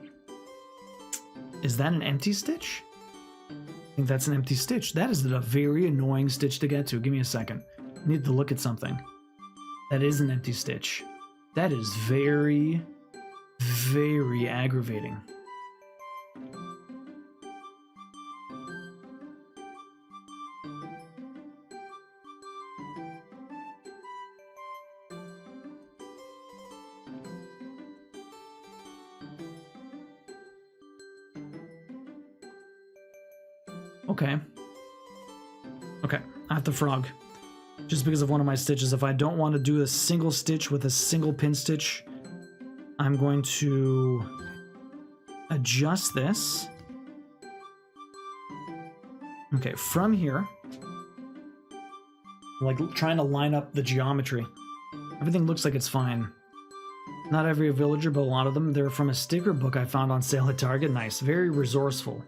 Is that an empty stitch? I think that's an empty stitch. That is a very annoying stitch to get to. Give me a second. I need to look at something. That is an empty stitch. That is very, very aggravating. Okay. Okay, I have to frog. Just because of one of my stitches. If I don't want to do a single stitch with a single pin stitch, I'm going to adjust this. Okay, from here, like trying to line up the geometry. Everything looks like it's fine. Not every villager, but a lot of them. They're from a sticker book I found on sale at Target. Nice, very resourceful.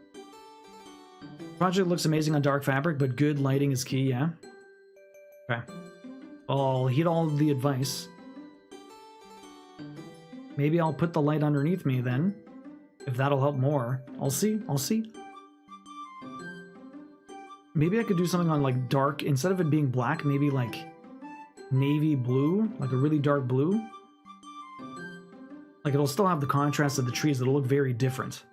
Project looks amazing on dark fabric, but good lighting is key, yeah? Okay. I'll heed all the advice. Maybe I'll put the light underneath me then, if that'll help more. I'll see, I'll see. Maybe I could do something on like dark, instead of it being black, maybe like navy blue, like a really dark blue. Like it'll still have the contrast of the trees, it'll look very different.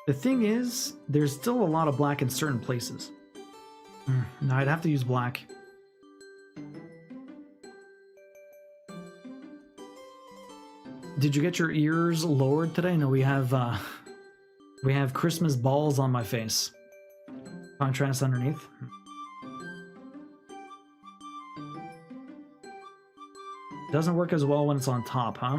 The thing is, there's still a lot of black in certain places. No, I'd have to use black. Did you get your ears lowered today? No, we have Christmas balls on my face. Contrast underneath. Doesn't work as well when it's on top, huh?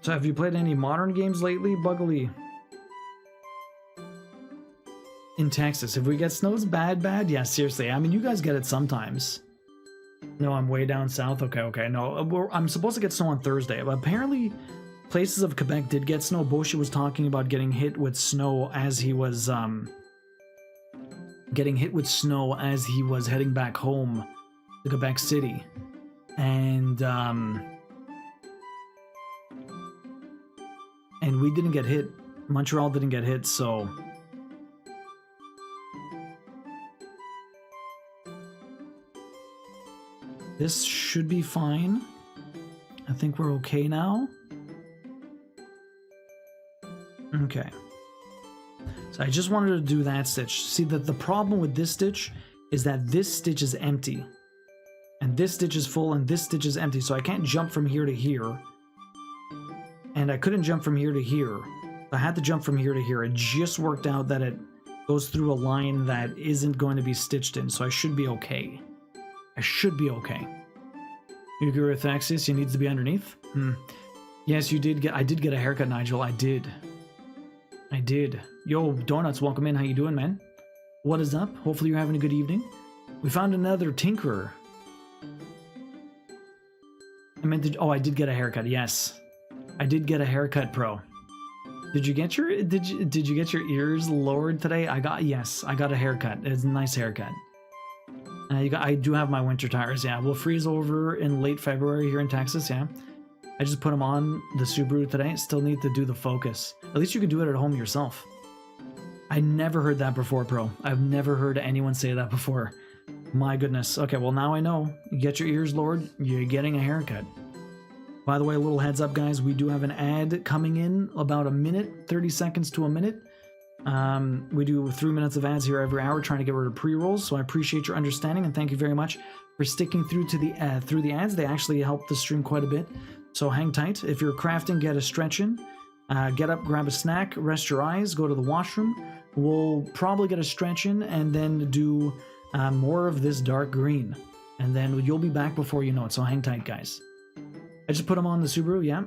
So have you played any modern games lately, Buggly? In Texas, if we get snows bad? Yeah, seriously. I mean, you guys get it sometimes. No, I'm way down south. Okay. No, I'm supposed to get snow on Thursday, but apparently places of Quebec did get snow. Boshi was talking about getting hit with snow as he was heading back home to Quebec City, and we didn't get hit. Montreal didn't get hit, so this should be fine. I think we're okay now. Okay. So I just wanted to do that stitch. See that the problem with this stitch is that this stitch is empty. And this stitch is full and this stitch is empty. So I can't jump from here to here. And I couldn't jump from here to here. I had to jump from here to here. It just worked out that it goes through a line that isn't going to be stitched in. So I should be okay. I should be okay. You agree with Axius? He needs to be underneath? Yes, you did get... I did get a haircut, Nigel. I did. Yo, Donuts, welcome in. How you doing, man? What is up? Hopefully you're having a good evening. We found another tinkerer. I meant to... Oh, I did get a haircut. Yes. I did get a haircut, pro. Did you get your... Did you get your ears lowered today? I got a haircut. It's a nice haircut. I do have my winter tires, yeah. We'll freeze over in late February here in Texas, yeah. I just put them on the Subaru today. Still need to do the Focus. At least you can do it at home yourself. I never heard that before, pro. I've never heard anyone say that before. My goodness. Okay, well now I know. You get your ears lowered, you're getting a haircut. By the way, a little heads up, guys. We do have an ad coming in about a minute, 30 seconds to a minute. We do 3 minutes of ads here every hour trying to get rid of pre-rolls, so I appreciate your understanding and thank you very much for sticking through to the ads. They actually help the stream quite a bit, so hang tight. If you're crafting, get a stretch in. Get up, grab a snack, rest your eyes, go to the washroom. We'll probably get a stretch in and then do more of this dark green. And then you'll be back before you know it, so hang tight, guys. I just put them on the Subaru, yeah.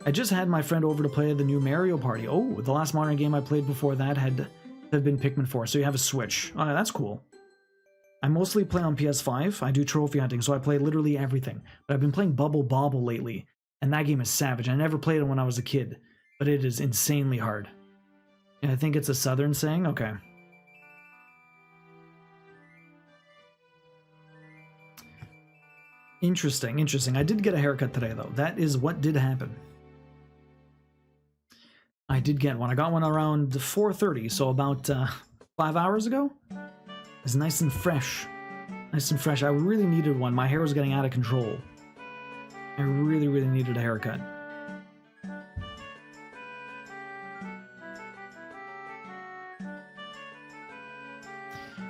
I just had my friend over to play the new Mario Party. Oh, the last modern game I played before that had been Pikmin 4, so you have a Switch. Oh, that's cool. I mostly play on PS5. I do trophy hunting, so I play literally everything. But I've been playing Bubble Bobble lately, and that game is savage. I never played it when I was a kid, but it is insanely hard. And I think it's a southern saying? Okay. Interesting, interesting. I did get a haircut today, though. That is what did happen. I did get one. I got one around 4:30, so about 5 hours ago. It's nice and fresh. Nice and fresh. I really needed one. My hair was getting out of control. I really, really needed a haircut.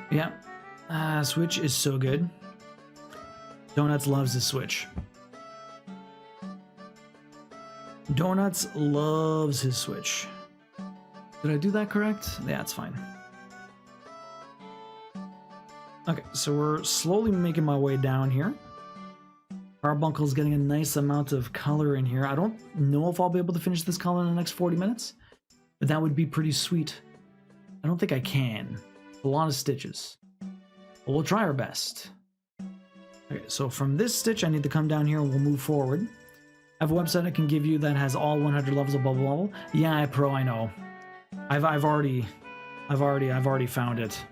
Yeah. Switch is so good. Donuts loves the Switch. Donuts loves his Switch. Did I do that correct? Yeah, it's fine. Okay, so we're slowly making my way down here. Carbuncle's getting a nice amount of color in here. I don't know if I'll be able to finish this color in the next 40 minutes, but that would be pretty sweet. I don't think I can. A lot of stitches. But we'll try our best. Okay, so from this stitch, I need to come down here and we'll move forward. I have a website I can give you that has all 100 levels of Bubble Bobble. Yeah, pro, I know. I've already found it.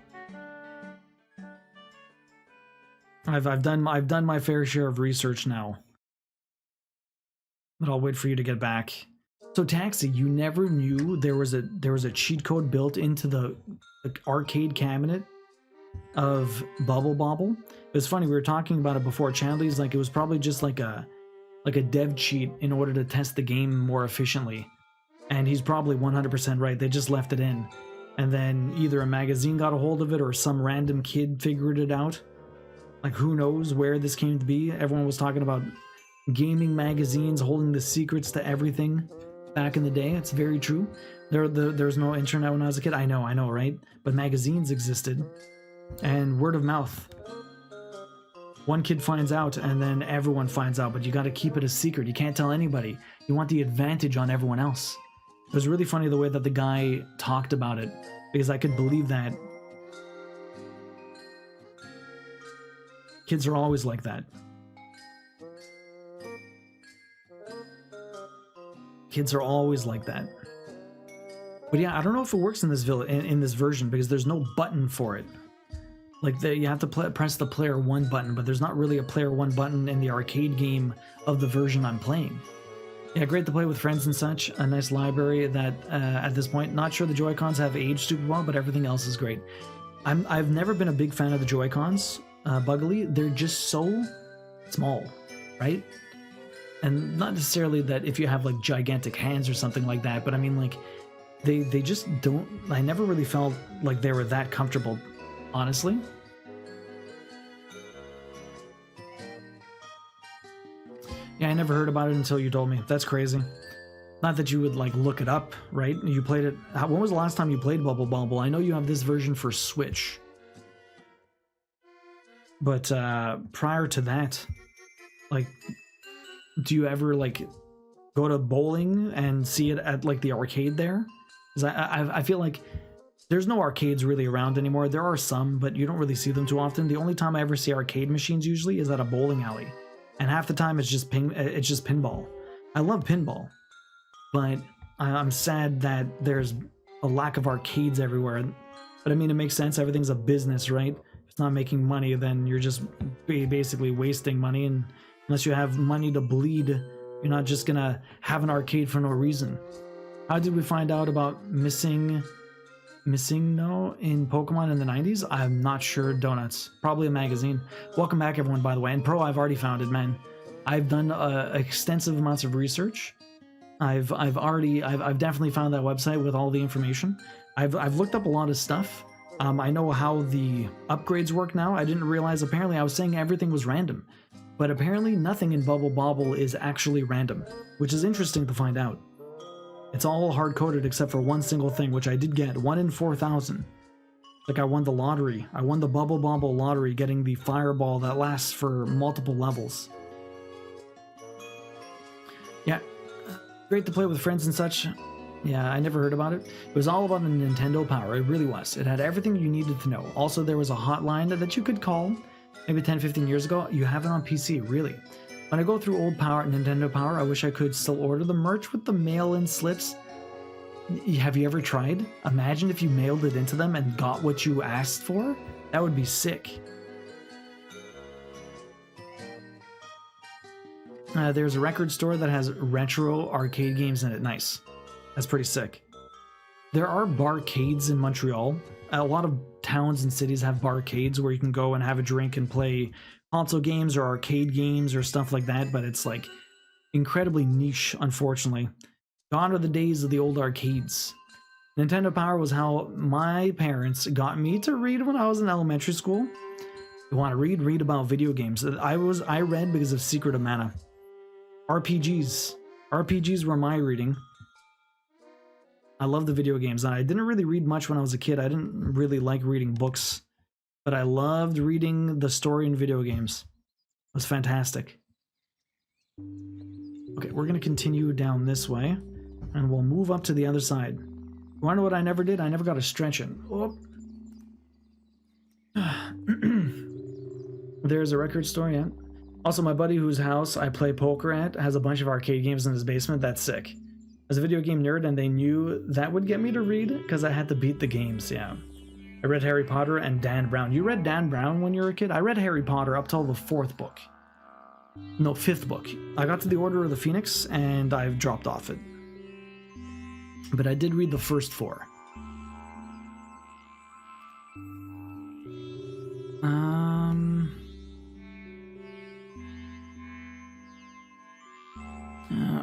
I've done my fair share of research now. But I'll wait for you to get back. So Taxi, you never knew there was a cheat code built into the arcade cabinet of Bubble Bobble? It was funny, we were talking about it before. Chandley's like, it was probably just like a dev cheat in order to test the game more efficiently. And he's probably 100% right. They just left it in. And then either a magazine got a hold of it or some random kid figured it out. Like, who knows where this came to be. Everyone was talking about gaming magazines holding the secrets to everything back in the day. It's very true. There's no internet when I was a kid. I know, right? But magazines existed. And word of mouth. One kid finds out and then everyone finds out, but you got to keep it a secret. You can't tell anybody. You want the advantage on everyone else. It was really funny the way that the guy talked about it, because I could believe that. Kids are always like that. Kids are always like that. But yeah, I don't know if it works in this version because there's no button for it. Like, you have to press the player 1 button, but there's not really a player 1 button in the arcade game of the version I'm playing. Yeah, great to play with friends and such. A nice library that, at this point, not sure the Joy-Cons have aged super well, but everything else is great. I've never been a big fan of the Joy-Cons, Buggly. They're just so small, right? And not necessarily that if you have, like, gigantic hands or something like that, but I mean, like, they just don't... I never really felt like they were that comfortable, honestly. Yeah, I never heard about it until you told me. That's crazy. Not that you would, like, look it up, right? You played it... When was the last time you played Bubble Bobble? I know you have this version for Switch. But prior to that, like, do you ever like go to bowling and see it at like the arcade there? Because I feel like there's no arcades really around anymore. There are some, but you don't really see them too often. The only time I ever see arcade machines usually is at a bowling alley, and half the time it's just pinball. I love pinball, but I'm sad that there's a lack of arcades everywhere. But I mean, it makes sense. Everything's a business, right? If it's not making money, then you're just basically wasting money. And unless you have money to bleed, you're not just gonna have an arcade for no reason. How did we find out about missing no in Pokemon in the 90s? I'm not sure. Donuts. Probably a magazine. Welcome back, everyone, by the way. And Pro, I've already found it, man. I've done extensive amounts of research. I've definitely found that website with all the information. I've looked up a lot of stuff. I know how the upgrades work now. I didn't realize, apparently I was saying everything was random, but apparently nothing in Bubble Bobble is actually random, which is interesting to find out. It's all hard-coded except for one single thing, which I did get, 1 in 4,000. Like I won the lottery. I won the Bubble Bobble lottery, getting the fireball that lasts for multiple levels. Yeah, great to play with friends and such. Yeah, I never heard about it. It was all about the Nintendo Power. It really was. It had everything you needed to know. Also, there was a hotline that you could call maybe 10, 15 years ago. You have it on PC, really. When I go through old Nintendo Power, I wish I could still order the merch with the mail-in slips. Have you ever tried? Imagine if you mailed it into them and got what you asked for. That would be sick. There's a record store that has retro arcade games in it. Nice. That's pretty sick. There are barcades in Montreal. A lot of towns and cities have barcades where you can go and have a drink and play console games or arcade games or stuff like that, but it's like incredibly niche, unfortunately. Gone are the days of the old arcades. Nintendo Power was how my parents got me to read when I was in elementary school. You want to read? Read about video games. I read because of Secret of Mana. RPGs were my reading. I love the video games, and I didn't really read much when I was a kid. I didn't really like reading books, but I loved reading the story in video games. It was fantastic. Okay, we're going to continue down this way, and we'll move up to the other side. You want to know what I never did? I never got a stretch in. Oh. There's a record store, yeah. Also, my buddy whose house I play poker at has a bunch of arcade games in his basement. That's sick. I was a video game nerd, and they knew that would get me to read because I had to beat the games, yeah. I read Harry Potter and Dan Brown. You read Dan Brown when you were a kid? I read Harry Potter up till the 4th book. No, 5th book. I got to the Order of the Phoenix, and I've dropped off it. But I did read the first 4.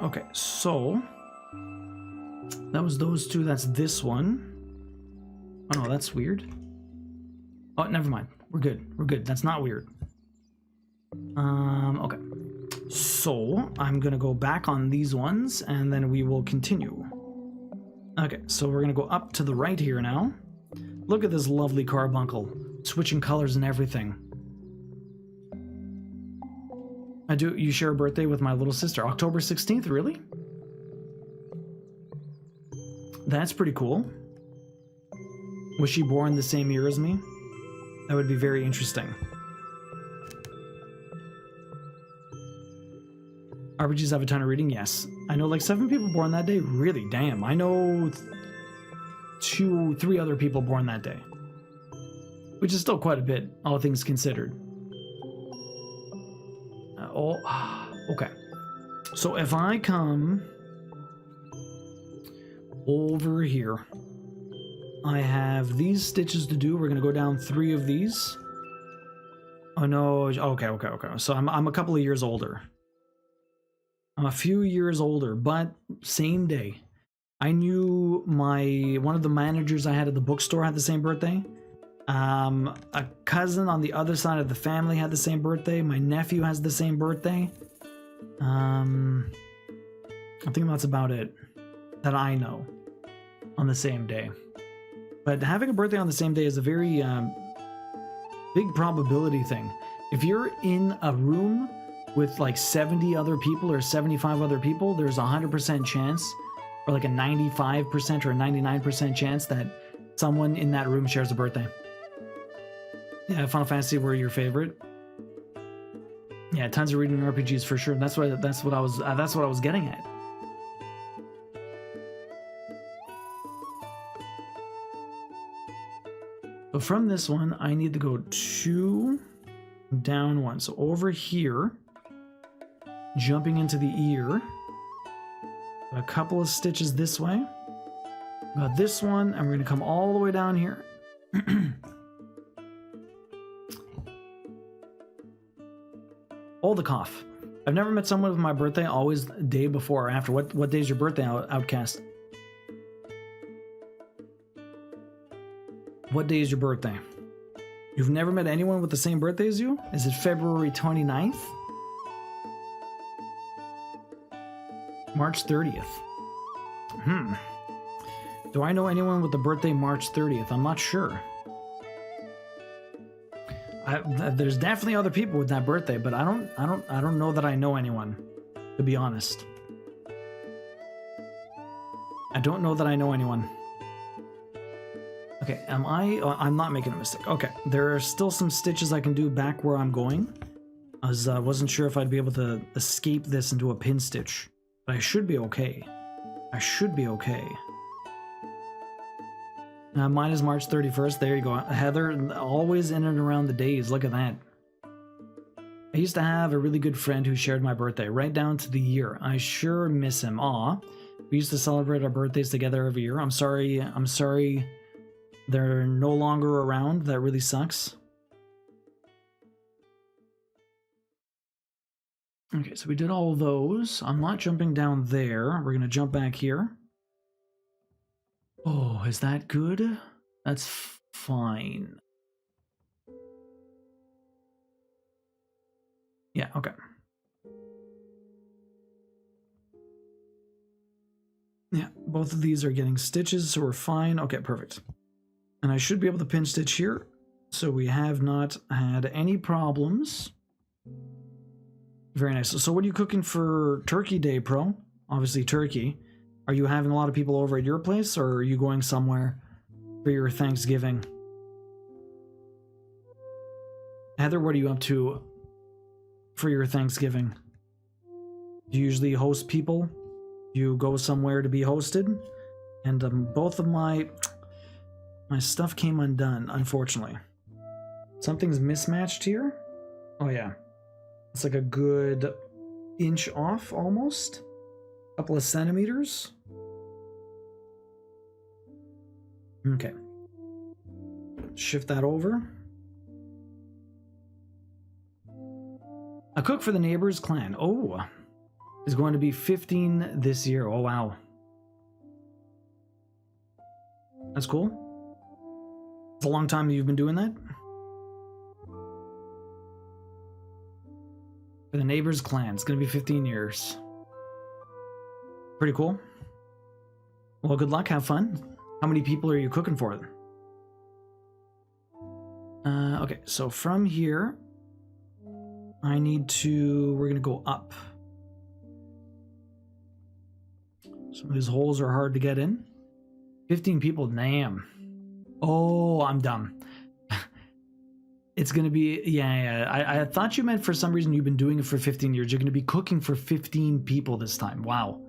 Okay, so that was those two. That's this one. Oh no, that's weird. Oh, never mind. We're good. We're good. That's not weird. Okay. So I'm gonna go back on these ones, and then we will continue. Okay, so we're gonna go up to the right here now. Look at this lovely carbuncle, switching colors and everything. You share a birthday with my little sister. October 16th, really? That's pretty cool. Was she born the same year as me? That would be very interesting. RPGs have a ton of reading? Yes. I know like 7 people born that day? Really? Damn. I know 3 other people born that day. Which is still quite a bit, all things considered. Okay. So if I come over here, I have these stitches to do. We're gonna go down 3 of these. Oh no, okay. So I'm a couple of years older. I'm a few years older, but same day. I knew one of the managers I had at the bookstore had the same birthday. A cousin on the other side of the family had the same birthday. My nephew has the same birthday. I think that's about it that I know on the same day. But having a birthday on the same day is a very big probability thing. If you're in a room with like 70 other people or 75 other people, there's a 100% chance, or like a 95% or a 99% chance that someone in that room shares a birthday. Yeah, Final Fantasy were your favorite. Yeah, tons of reading RPGs for sure. That's what I was getting at. So from this one, I need to go 2 down 1. So over here, jumping into the ear, a couple of stitches this way. Got this one, and we're gonna come all the way down here. Oh, the cough. I've never met someone with my birthday, always the day before or after. What day is your birthday, Outcast? What day is your birthday? You've never met anyone with the same birthday as you? Is it February 29th? March 30th. Do I know anyone with the birthday March 30th? I'm not sure. There's definitely other people with that birthday, but I don't know that I know anyone, to be honest. I don't know that I know anyone. Okay, I'm not making a mistake. Okay, there are still some stitches I can do back where I'm going. I wasn't sure if I'd be able to escape this into a pin stitch, but I should be okay. I should be okay. Mine is March 31st. There you go. Heather, always in and around the days. Look at that. I used to have a really good friend who shared my birthday, right down to the year. I sure miss him. Aw. We used to celebrate our birthdays together every year. I'm sorry they're no longer around. That really sucks. Okay, so we did all of those. I'm not jumping down there. We're going to jump back here. Oh, is that good? That's fine. Yeah, okay. Yeah, both of these are getting stitches, so we're fine. Okay, perfect. And I should be able to pin stitch here, so we have not had any problems. Very nice. So what are you cooking for Turkey Day, Pro? Obviously turkey. Are you having a lot of people over at your place, or are you going somewhere for your Thanksgiving? Heather, what are you up to for your Thanksgiving? Do you usually host people? Do you go somewhere to be hosted? And both of my stuff came undone, unfortunately. Something's mismatched here? Oh yeah. It's like a good inch off, almost. A couple of centimeters. Okay. Shift that over. A cook for the neighbor's clan. Oh. Is going to be 15 this year. Oh, wow. That's cool. It's a long time you've been doing that. For the neighbor's clan. It's going to be 15 years. Pretty cool. Well, good luck. Have fun. How many people are you cooking for? Okay, so from here, we're going to go up. Some of these holes are hard to get in. 15 people, damn. Oh, I'm dumb. It's going to be, yeah. I thought you meant for some reason you've been doing it for 15 years. You're going to be cooking for 15 people this time. Wow.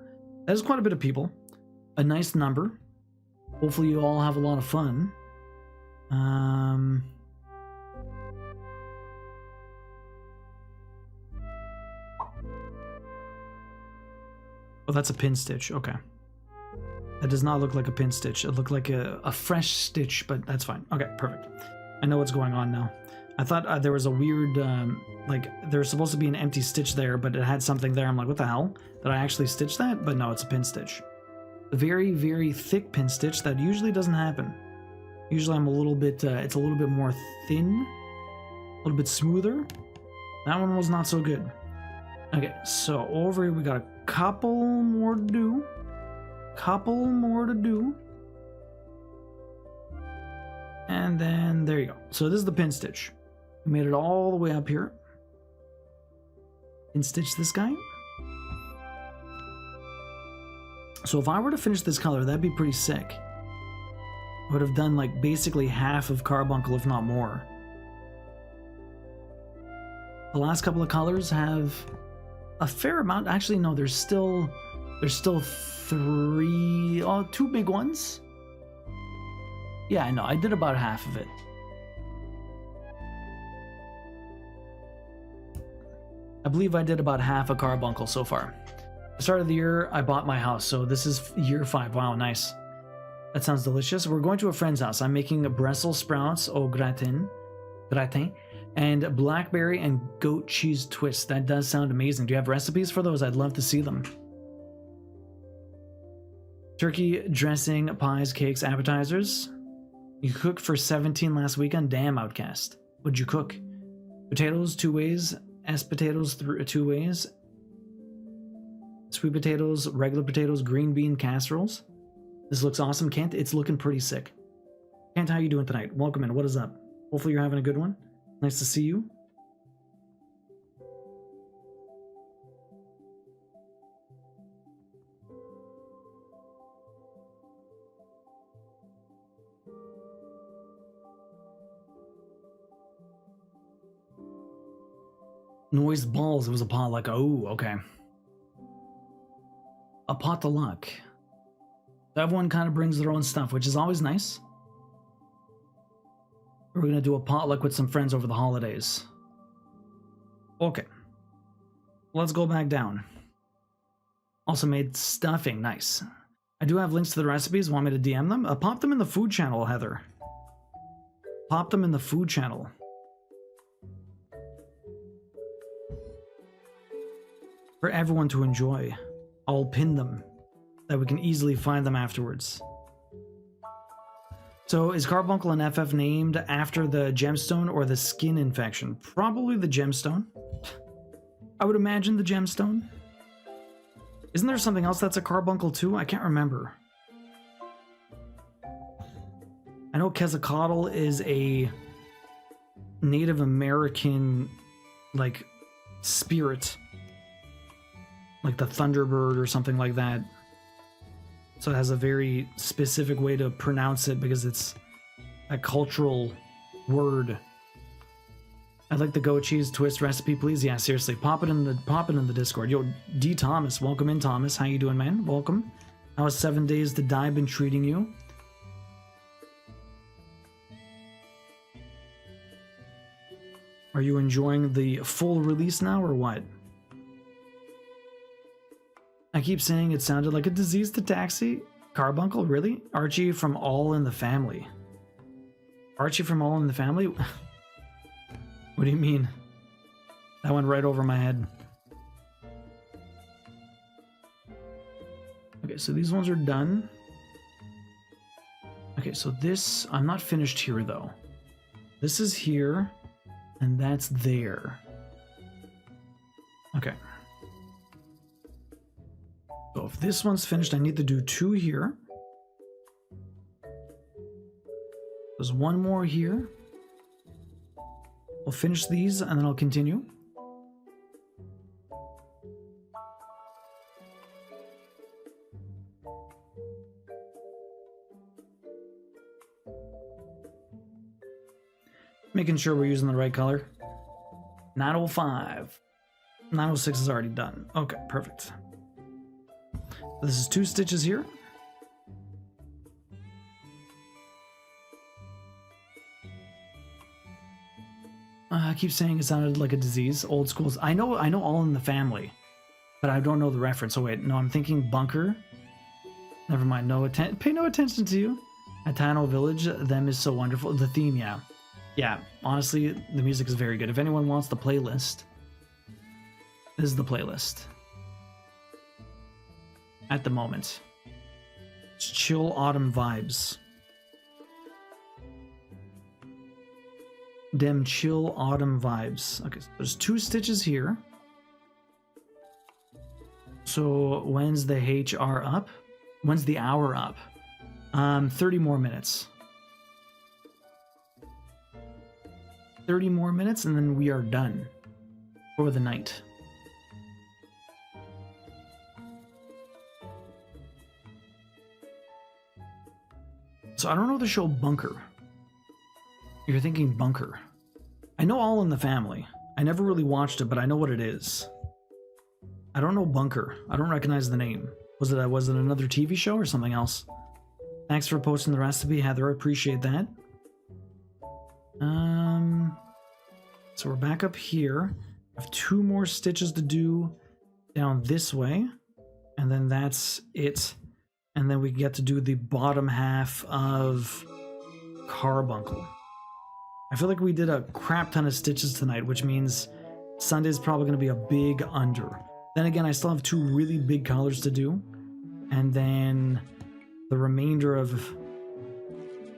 That is quite a bit of people. A nice number. Hopefully you all have a lot of fun. Oh, that's a pin stitch. Okay. That does not look like a pin stitch. It looked like a fresh stitch, but that's fine. Okay, perfect. I know what's going on now. I thought there was a weird, like, there was supposed to be an empty stitch there, but it had something there. I'm like, what the hell? Did I actually stitch that? But no, it's a pin stitch. A very, very thick pin stitch that usually doesn't happen. Usually I'm a little bit, it's a little bit more thin, a little bit smoother. That one was not so good. Okay, so over here we got a couple more to do. And then there you go. So this is the pin stitch. We made it all the way up here. And stitch this guy. So if I were to finish this color, that'd be pretty sick. I would have done like basically half of Carbuncle, if not more. The last couple of colors have a fair amount. Actually, no, there's still two big ones. Yeah, I know, I did about half of it. I believe I did about half a Carbuncle so far. The start of the year, I bought my house, so this is year 5. Wow, nice. That sounds delicious. We're going to a friend's house. I'm making a Brussels sprouts au gratin, and blackberry and goat cheese twist. That does sound amazing. Do you have recipes for those? I'd love to see them. Turkey, dressing, pies, cakes, appetizers. You cooked for 17 last weekend? Damn, Outcast. What'd you cook? Potatoes, 2 ways. Potatoes, 2 ways. Sweet potatoes, regular potatoes, green bean casseroles. This looks awesome. Kent, it's looking pretty sick. Kent, how you doing tonight? Welcome in. What is up? Hopefully you're having a good one. Nice to see you. Noise balls. It was a potluck. Oh, okay. A potluck. Everyone kind of brings their own stuff, which is always nice. We're gonna do a potluck with some friends over the holidays. Okay. Let's go back down. Also made stuffing. Nice. I do have links to the recipes. Want me to DM them? Pop them in the food channel, Heather. Pop them in the food channel. For everyone to enjoy. I'll pin them, that we can easily find them afterwards. So is Carbuncle and FF named after the gemstone or the skin infection? Probably the gemstone. I would imagine the gemstone. Isn't there something else that's a Carbuncle too? I can't remember. I know Quetzalcoatl is a Native American, like, spirit. Like the Thunderbird or something like that. So it has a very specific way to pronounce it because it's a cultural word. I'd like the goat cheese twist recipe, please. Yeah, seriously, pop it in the Discord. Yo, D Thomas, welcome in, Thomas. How you doing, man? Welcome. How has 7 Days to Die been treating you? Are you enjoying the full release now or what? I keep saying it sounded like a diseased taxi. Carbuncle, really? Archie from All in the Family. Archie from All in the Family? What do you mean? That went right over my head. Okay, so these ones are done. Okay, so this, I'm not finished here though. This is here, and that's there. Okay. So if this one's finished, I need to do 2 here. There's 1 more here. I'll finish these and then I'll continue. Making sure we're using the right color. 905. 906 is already done. Okay, perfect. This is 2 stitches here. I keep saying it sounded like a disease. Old schools. I know All in the Family, but I don't know the reference. Oh wait, no, I'm thinking Bunker. Never mind. Pay no attention to you. Atano Village. Them is so wonderful. The theme, yeah. Yeah, honestly, the music is very good. If anyone wants the playlist, this is the playlist. At the moment. It's chill autumn vibes. Dem chill autumn vibes. Okay, so there's 2 stitches here. So when's the HR up? When's the hour up? 30 more minutes. 30 more minutes and then we are done for the night. So I don't know the show Bunker. You're thinking Bunker. I know All in the Family. I never really watched it, but I know what it is. I don't know Bunker. I don't recognize the name. Was it another TV show or something else? Thanks for posting the recipe, Heather. I appreciate that. So we're back up here. I have 2 more stitches to do down this way. And then that's it. And then we get to do the bottom half of Carbuncle. I feel like we did a crap ton of stitches tonight, which means Sunday's probably going to be a big under. Then again, I still have 2 really big colors to do. And then the remainder of...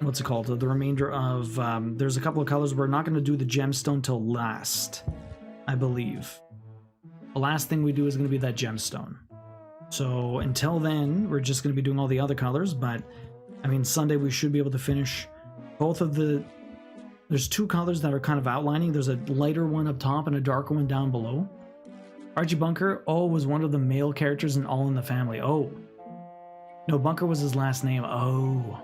what's it called? The remainder of... there's a couple of colors. We're not going to do the gemstone till last, I believe. The last thing we do is going to be that gemstone. So until then, we're just going to be doing all the other colors. But, I mean, Sunday we should be able to finish both of the... There's 2 colors that are kind of outlining. There's a lighter one up top and a darker one down below. Archie Bunker, was one of the male characters in All in the Family. Oh. No, Bunker was his last name. Oh.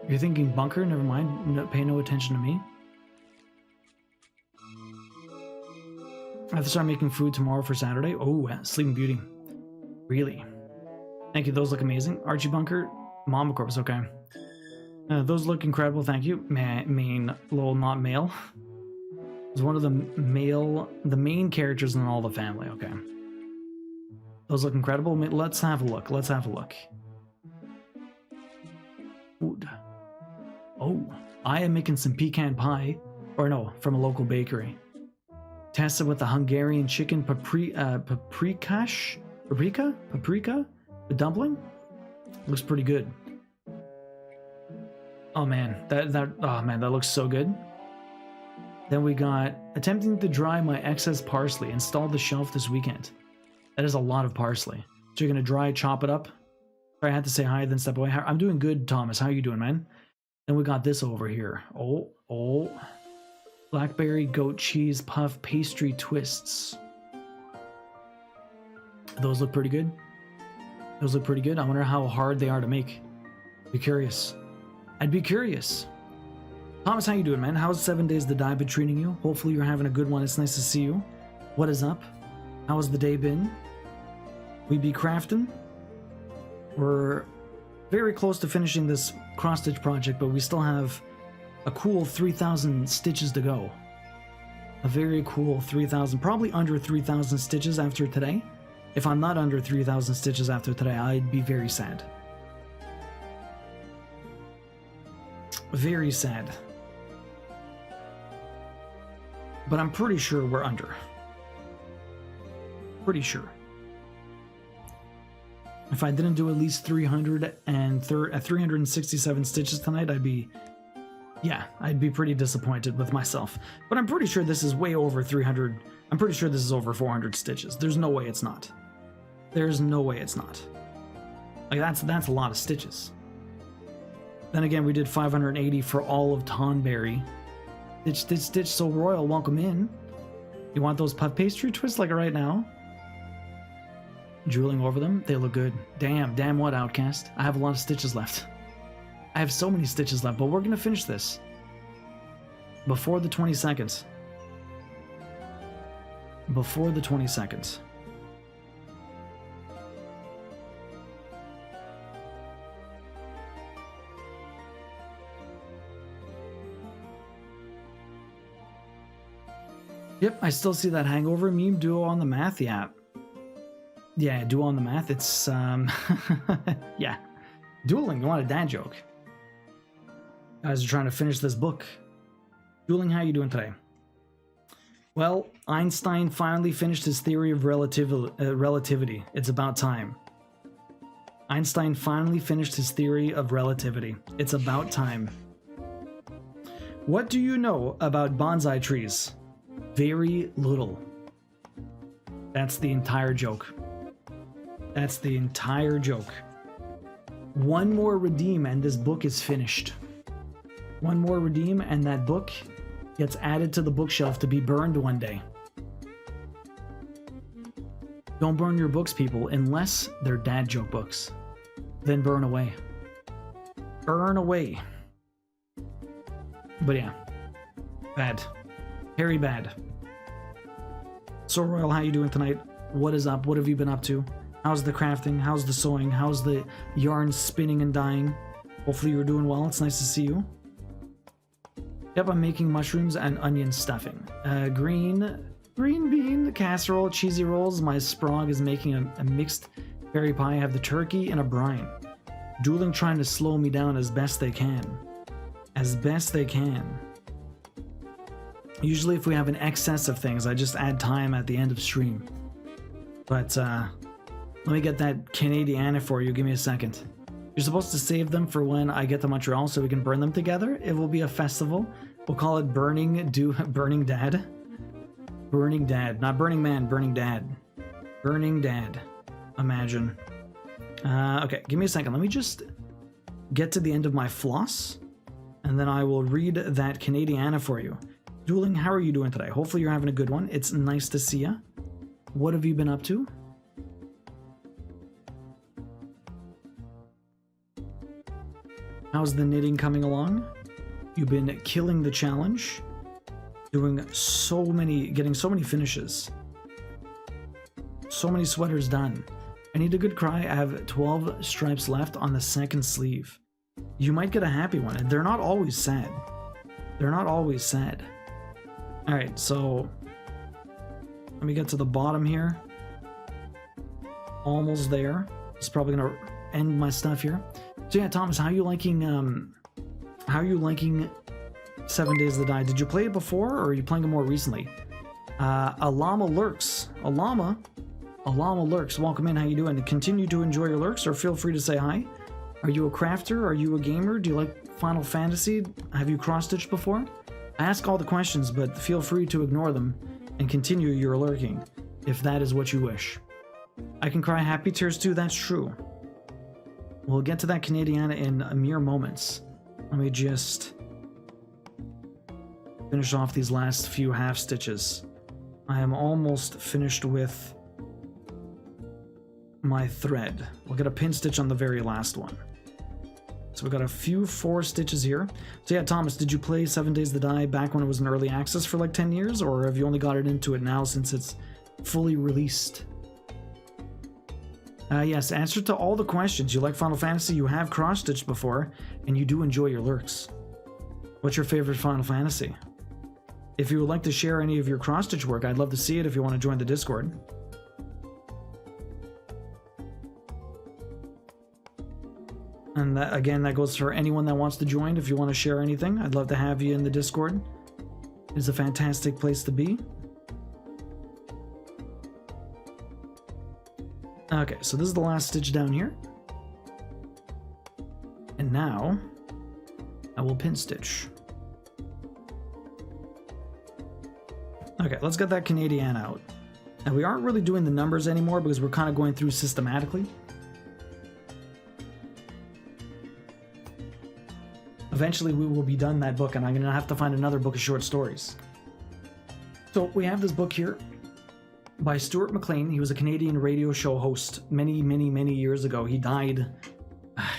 You're thinking Bunker? Never mind. No, pay no attention to me. I have to start making food tomorrow for Saturday. Oh, Sleeping Beauty. Really? Thank you. Those look amazing. Archie Bunker, Mama Corpus. Okay. Those look incredible. Thank you. Main, lol, not male. It's one of the main characters in All the Family. Okay. Those look incredible. Let's have a look. Let's have a look. Food. Oh, I am making some pecan pie. Or no, from a local bakery. Tested with the Hungarian chicken paprika? The dumpling? Looks pretty good. Oh man, that looks so good. Then we got attempting to dry my excess parsley. Install the shelf this weekend. That is a lot of parsley. So you're gonna dry, chop it up. I had to say hi, then step away. I'm doing good, Thomas. How you doing, man? Then we got this over here. Oh. Blackberry goat cheese puff pastry twists. Those look pretty good. Those look pretty good. I wonder how hard they are to make. Be curious. I'd be curious. Thomas, how you doing, man? How's 7 Days to Die been treating you? Hopefully you're having a good one. It's nice to see you. What is up? How has the day been? We be crafting. We're very close to finishing this cross-stitch project, but we still have a cool 3,000 stitches to go. A very cool 3,000, probably under 3,000 stitches after today. If I'm not under 3,000 stitches after today, I'd be very sad. Very sad. But I'm pretty sure we're under. Pretty sure. If I didn't do at least 367 stitches tonight, I'd be pretty disappointed with myself. But I'm pretty sure this is way over 300. I'm pretty sure this is over 400 stitches. There's no way it's not. There's no way it's not. Like, that's a lot of stitches. Then again, we did 580 for all of Tonberry. Stitch, so royal, welcome in. You want those puff pastry twists like right now? Drooling over them, they look good. Damn what, Outcast? I have a lot of stitches left. I have so many stitches left, but we're gonna finish this before the 22nd. Before the 22nd. Yep, I still see that hangover meme. Duo on the math, yeah. Yeah, duo on the math, it's, yeah. Dueling, you want a dad joke? Guys are trying to finish this book. Dueling, how you doing today? Well, Einstein finally finished his theory of relativity. It's about time. Einstein finally finished his theory of relativity. It's about time. What do you know about bonsai trees? Very little. That's the entire joke. That's the entire joke. One more redeem and this book is finished. One more redeem and that book gets added to the bookshelf to be burned one day. Don't burn your books, people, unless they're dad joke books. Then burn away. Burn away. But yeah, bad. Very bad. So Royal, how you doing tonight? What is up? What have you been up to? How's the crafting? How's the sewing? How's the yarn spinning and dyeing? Hopefully you're doing well. It's nice to see you. Yep, I'm making mushrooms and onion stuffing. Green bean casserole, cheesy rolls. My sprog is making a mixed berry pie. I have the turkey and a brine. Dueling trying to slow me down as best they can. As best they can. Usually if we have an excess of things, I just add time at the end of stream. But let me get that Canadiana for you. Give me a second. You're supposed to save them for when I get to Montreal so we can burn them together. It will be a festival. We'll call it Burning Dad. Burning Dad. Not Burning Man, Burning Dad. Burning Dad. Imagine. Okay, give me a second. Let me just get to the end of my floss. And then I will read that Canadiana for you. Dueling, how are you doing today? Hopefully you're having a good one. It's nice to see ya. What have you been up to? How's the knitting coming along? You've been killing the challenge. Doing so many, getting so many finishes. So many sweaters done. I need a good cry. I have 12 stripes left on the second sleeve. You might get a happy one. And they're not always sad. They're not always sad. Alright, so let me get to the bottom here. Almost there. It's probably gonna end my stuff here. So yeah, Thomas, how are you liking 7 Days to Die? Did you play it before, or are you playing it more recently? A llama lurks. A llama lurks. Welcome in. How you doing? Continue to enjoy your lurks, or feel free to say hi. Are you a crafter? Are you a gamer? Do you like Final Fantasy? Have you cross-stitched before? I ask all the questions, but feel free to ignore them and continue your lurking, if that is what you wish. I can cry happy tears too. That's true. We'll get to that Canadiana in a mere moments. Let me just finish off these last few half stitches. I am almost finished with my thread. We'll get a pin stitch on the very last one. So we got a few 4 stitches here. So yeah, Thomas, did you play 7 Days to Die back when it was in early access for like 10 years? Or have you only got it into it now since it's fully released? Yes, answer to all the questions. You like Final Fantasy, you have cross-stitched before, and you do enjoy your lurks. What's your favorite Final Fantasy? If you would like to share any of your cross-stitch work, I'd love to see it if you want to join the Discord. And that, again, that goes for anyone that wants to join. If you want to share anything, I'd love to have you in the Discord. It's a fantastic place to be. Okay, so this is the last stitch down here. And now, I will pin stitch. Okay, let's get that Canadian out. And we aren't really doing the numbers anymore because we're kind of going through systematically. Eventually we will be done that book, and I'm going to have to find another book of short stories. So we have this book here by Stuart McLean. He was a Canadian radio show host many years ago. He died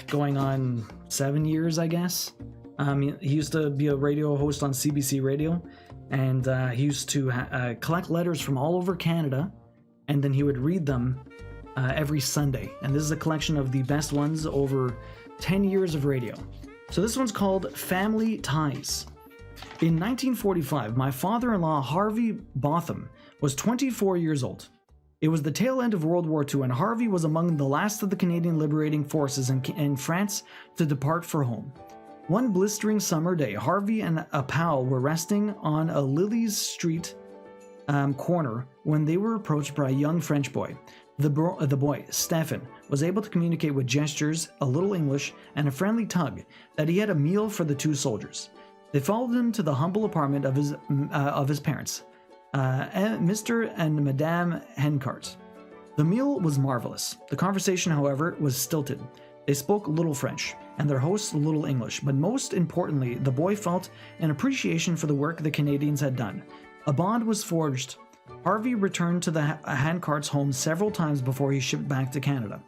going on 7 years, I guess. He used to be a radio host on CBC Radio, and he used to collect letters from all over Canada, and then he would read them every Sunday. And this is a collection of the best ones over 10 years of radio. So this one's called Family Ties. In 1945, my father-in-law Harvey Botham was 24 years old. It was the tail end of World War II, and Harvey was among the last of the Canadian liberating forces in France to depart for home. One blistering summer day, Harvey and a pal were resting on a Lillies Street corner when they were approached by a young French boy. The boy, Stefan, was able to communicate with gestures, a little English, and a friendly tug that he had a meal for the two soldiers. They followed him to the humble apartment of his parents, Mr. and Madame Hencart. The meal was marvelous. The conversation, however, was stilted. They spoke little French, and their hosts little English, but most importantly, the boy felt an appreciation for the work the Canadians had done. A bond was forged. Harvey returned to the handcart's home several times before he shipped back to Canada.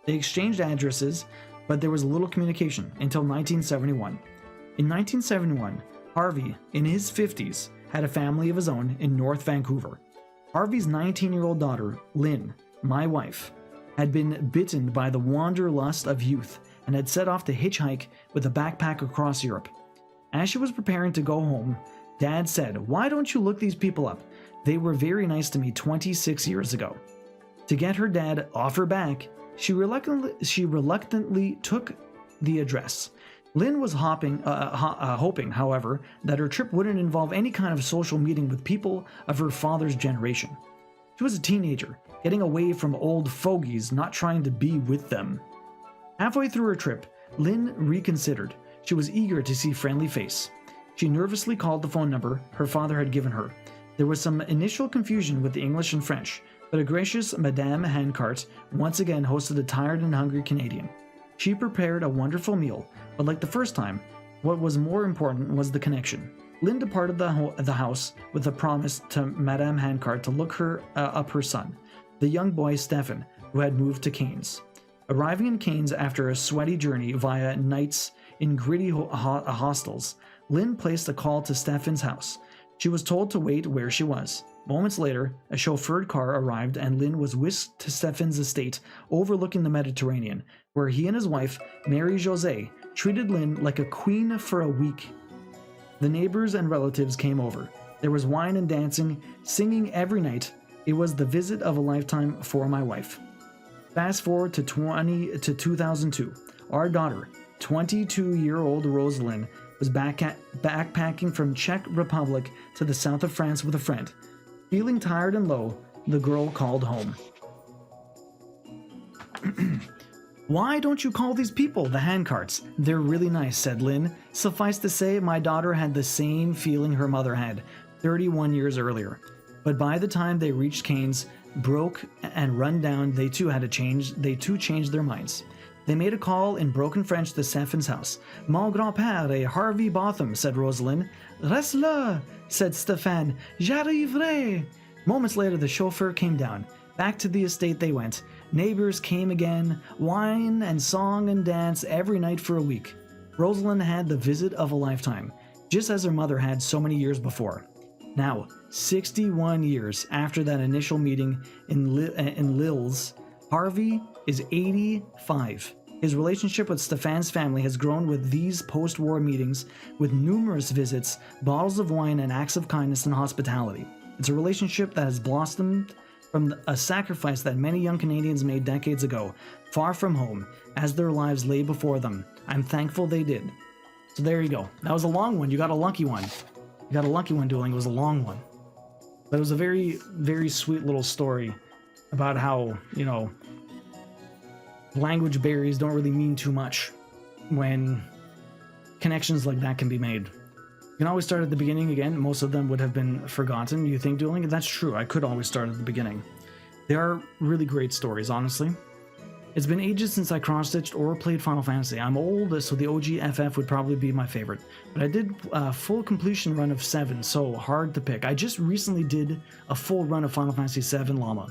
They exchanged addresses, but there was little communication until 1971. In 1971, Harvey, in his 50s, had a family of his own in North Vancouver. Harvey's 19-year-old daughter, Lynn, my wife, had been bitten by the wanderlust of youth and had set off to hitchhike with a backpack across Europe. As she was preparing to go home, Dad said, "Why don't you look these people up? They were very nice to me 26 years ago." To get her dad off her back, she reluctantly took the address. Lynn was hoping, however, that her trip wouldn't involve any kind of social meeting with people of her father's generation. She was a teenager, getting away from old fogies, not trying to be with them. Halfway through her trip, Lynn reconsidered. She was eager to see friendly face. She nervously called the phone number her father had given her. There was some initial confusion with the English and French, but a gracious Madame Handcart once again hosted a tired and hungry Canadian. She prepared a wonderful meal, but like the first time, what was more important was the connection. Lynn departed the house with a promise to Madame Handcart to look up her son, the young boy Stefan, who had moved to Cairns. Arriving in Cairns after a sweaty journey via nights in gritty hostels, Lynn placed a call to Stefan's house. She was told to wait where she was. Moments later, a chauffeured car arrived and Lynn was whisked to Stefan's estate overlooking the Mediterranean, where he and his wife, Marie-Josée, treated Lynn like a queen for a week. The neighbors and relatives came over. There was wine and dancing, singing every night. It was the visit of a lifetime for my wife. Fast forward to 2002. Our daughter, 22-year-old Rosalind, was backpacking from Czech Republic to the south of France with a friend. Feeling tired and low, the girl called home. "Why don't you call these people the Handcarts? They're really nice," said Lynn. Suffice to say, my daughter had the same feeling her mother had 31 years earlier. But by the time they reached Cairns, broke and run down, they too changed their minds. They made a call in broken French to Stefan's house. "Mon grand-père est Harvey Botham," said Rosalind. "Reste là," said Stefan. "J'arriverai." Moments later, the chauffeur came down. Back to the estate they went. Neighbors came again, wine and song and dance every night for a week. Rosalind had the visit of a lifetime, just as her mother had so many years before. Now, 61 years after that initial meeting in Lille's, Harvey is 85. His relationship with Stefan's family has grown with these post-war meetings, with numerous visits, bottles of wine, and acts of kindness and hospitality. It's a relationship that has blossomed from a sacrifice that many young Canadians made decades ago, far from home, as their lives lay before them. I'm thankful they did. So there you go. That was a long one. You got a lucky one. You got a lucky one, Dueling. It was a long one. But it was a very, very sweet little story about how, language barriers don't really mean too much when connections like that can be made. You can always start at the beginning again. Most of them would have been forgotten, you think, Dueling? That's true. I could always start at the beginning. They are really great stories, honestly. It's been ages since I cross-stitched or played Final Fantasy. I'm old, so the OG FF would probably be my favorite. But I did a full completion run of 7, so hard to pick. I just recently did a full run of Final Fantasy 7 Llama.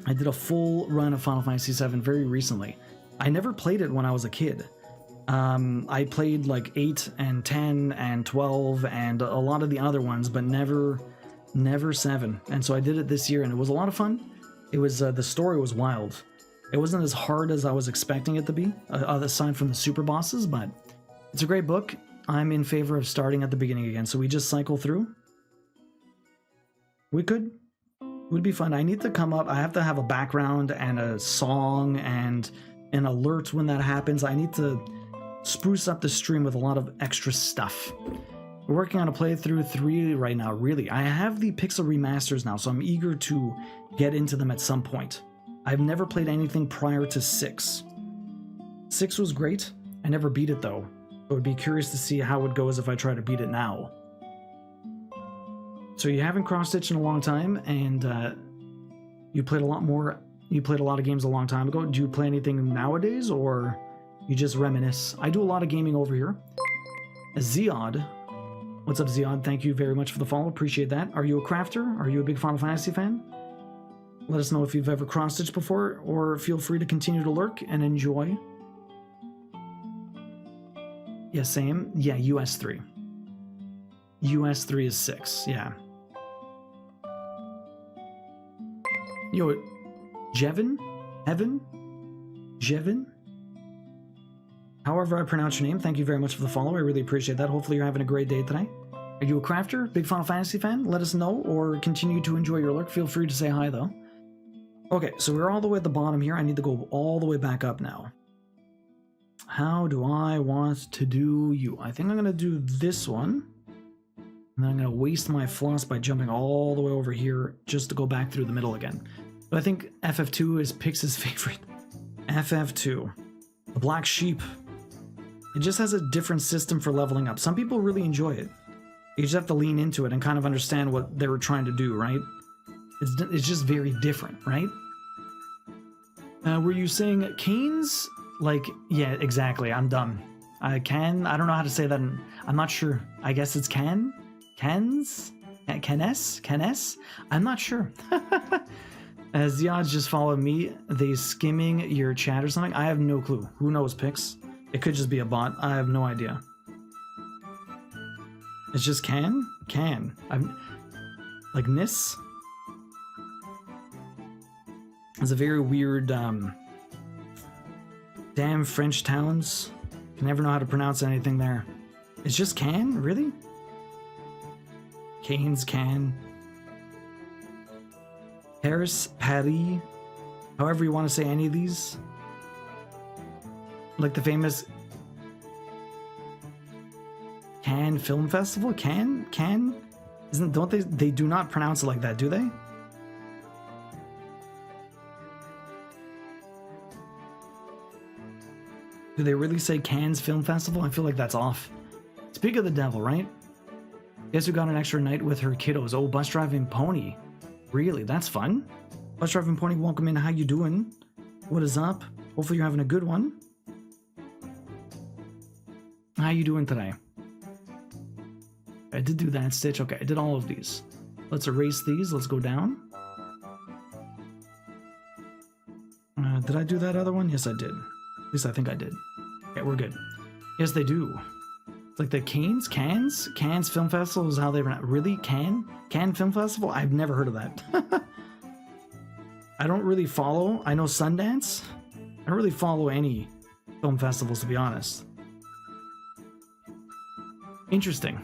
I did a full run of Final Fantasy 7 very recently. I never played it when I was a kid. I played like 8 and 10 and 12 and a lot of the other ones, but never 7. And so I did it this year and it was a lot of fun. It was, the story was wild. It wasn't as hard as I was expecting it to be, aside from the super bosses, but it's a great book. I'm in favor of starting at the beginning again, so we just cycle through. It would be fun. I need to come up, I have to have a background and a song and an alert when that happens. I need to spruce up the stream with a lot of extra stuff. We're working on a playthrough 3 right now, really. I have the Pixel remasters now, so I'm eager to get into them at some point. I've never played anything prior to 6. 6 was great. I never beat it though. I would be curious to see how it goes if I try to beat it now. So you haven't cross-stitched in a long time, and you played a lot more You played a lot of games a long time ago. Do you play anything nowadays, or you just reminisce? I do a lot of gaming over here. Ziod. What's up, Ziod? Thank you very much for the follow. Appreciate that. Are you a crafter? Are you a big Final Fantasy fan? Let us know if you've ever cross-stitched before, or feel free to continue to lurk and enjoy. Yeah, same. Yeah, US 3. US 3 is 6, yeah. Yo, Jevin? Heaven? Jevin? However I pronounce your name, thank you very much for the follow. I really appreciate that. Hopefully you're having a great day today. Are you a crafter? Big Final Fantasy fan? Let us know, or continue to enjoy your lurk. Feel free to say hi, though. Okay, so we're all the way at the bottom here. I need to go all the way back up now. How do I want to do you? I think I'm going to do this one. And then I'm going to waste my floss by jumping all the way over here just to go back through the middle again. But I think FF2 is Pix's favorite. FF2. The Black Sheep. It just has a different system for leveling up. Some people really enjoy it. You just have to lean into it and kind of understand what they were trying to do, right? It's just very different, right? Were you saying Canes? Like, yeah, exactly. I'm dumb. I don't know how to say that. I'm not sure. I guess it's Cans? Canes? I'm not sure. As the odds just follow me, they skimming your chat or something? I have no clue. Who knows, Pix? It could just be a bot. I have no idea. It's just Can? I'm like Nis? It's a very weird, damn French towns. You never know how to pronounce anything there. It's just Can? Really? Canes, Can. Paris, Paris. However you want to say any of these. Like the famous Cannes Film Festival? Cannes? Don't they do not pronounce it like that, do they? Do they really say Cannes Film Festival? I feel like that's off. Speak of the devil, right? Guess who got an extra night with her kiddos? Oh, Bus Driving Pony. Really? That's fun. Bus Driving Pony, welcome in. How you doing? What is up? Hopefully you're having a good one. How you doing today? I did do that stitch. Okay, I did all of these. Let's erase these. Let's go down. Did I do that other one? Yes, I did. At least I think I did. Okay, we're good. Yes, they do. It's like the Cannes Film Festival is how they pronounce. Really? Cannes Film Festival? I've never heard of that. I don't really follow. I know Sundance. I don't really follow any film festivals, to be honest. Interesting.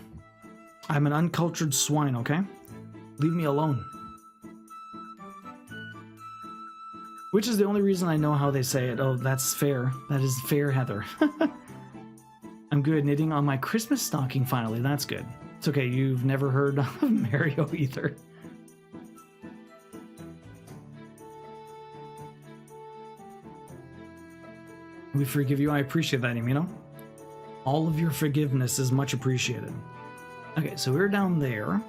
I'm an uncultured swine, okay? Leave me alone. Which is the only reason I know how they say it. Oh, that's fair. That is fair, Heather. I'm good. Knitting on my Christmas stocking finally. That's good. It's okay. You've never heard of Mario either. We forgive you. I appreciate that, Emino. All of your forgiveness is much appreciated. Okay, so we're down there.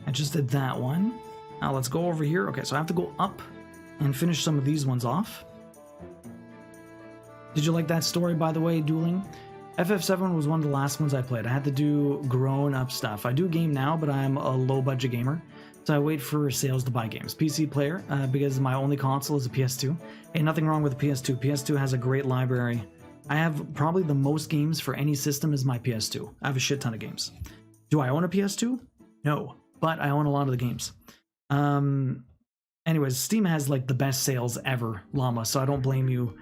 I just did that one. Now let's go over here. Okay, so I have to go up and finish some of these ones off. Did you like that story, by the way, Dueling? FF7 was one of the last ones I played. I had to do grown-up stuff. I do game now, but I'm a low-budget gamer, so I wait for sales to buy games. PC player, because my only console is a PS2. Hey, nothing wrong with the PS2. PS2 has a great library. I have probably the most games for any system is my PS2. I have a shit ton of games. Do I own a PS2? No, but I own a lot of the games. Anyways, Steam has like the best sales ever, Llama, so I don't blame you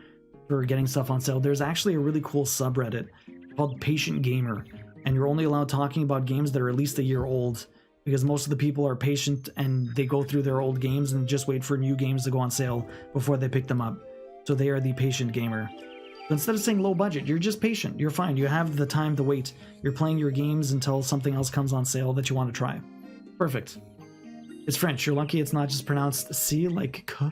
for getting stuff on sale. There's actually a really cool subreddit called Patient Gamer, and you're only allowed talking about games that are at least a year old, because most of the people are patient and they go through their old games and just wait for new games to go on sale before they pick them up. So they are the Patient Gamer. So instead of saying low budget, you're just patient. You're fine. You have the time to wait. You're playing your games until something else comes on sale that you want to try. Perfect. It's French. You're lucky it's not just pronounced C like K.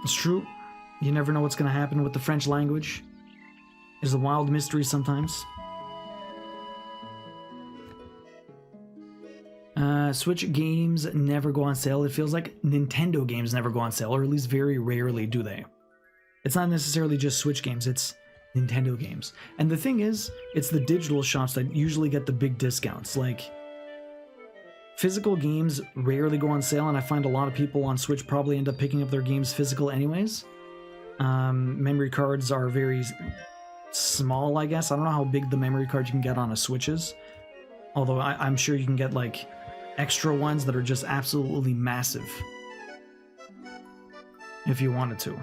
It's true. You never know what's going to happen with the French language. There's a wild mystery sometimes. Switch games never go on sale. It feels like Nintendo games never go on sale, or at least very rarely do they. It's not necessarily just Switch games, it's Nintendo games. And the thing is, it's the digital shops that usually get the big discounts. Like, physical games rarely go on sale, and I find a lot of people on Switch probably end up picking up their games physical anyways. Memory cards are very small, I guess. I don't know how big the memory card you can get on a Switch is. Although I'm sure you can get, like, extra ones that are just absolutely massive. If you wanted to.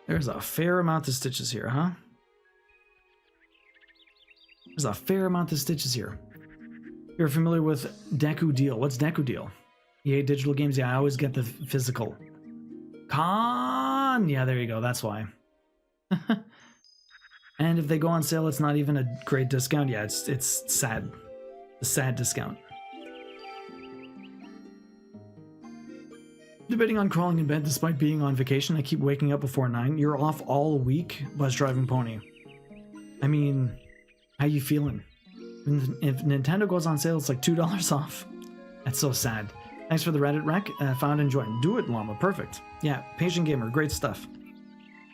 There's a fair amount of stitches here, huh? There's a fair amount of stitches here. You're familiar with Deku Deal. What's Deku Deal? EA Digital Games? Yeah, I always get the physical. Con! Yeah, there you go. That's why. And if they go on sale, it's not even a great discount. Yeah, it's sad. A sad discount. Debating on crawling in bed despite being on vacation. I keep waking up before 9. You're off all week, bus driving pony. I mean, how you feeling? If Nintendo goes on sale, it's like $2 off. That's so sad. Thanks for the Reddit rec. Found and joined. Do it, Llama. Perfect. Yeah, Patient Gamer. Great stuff.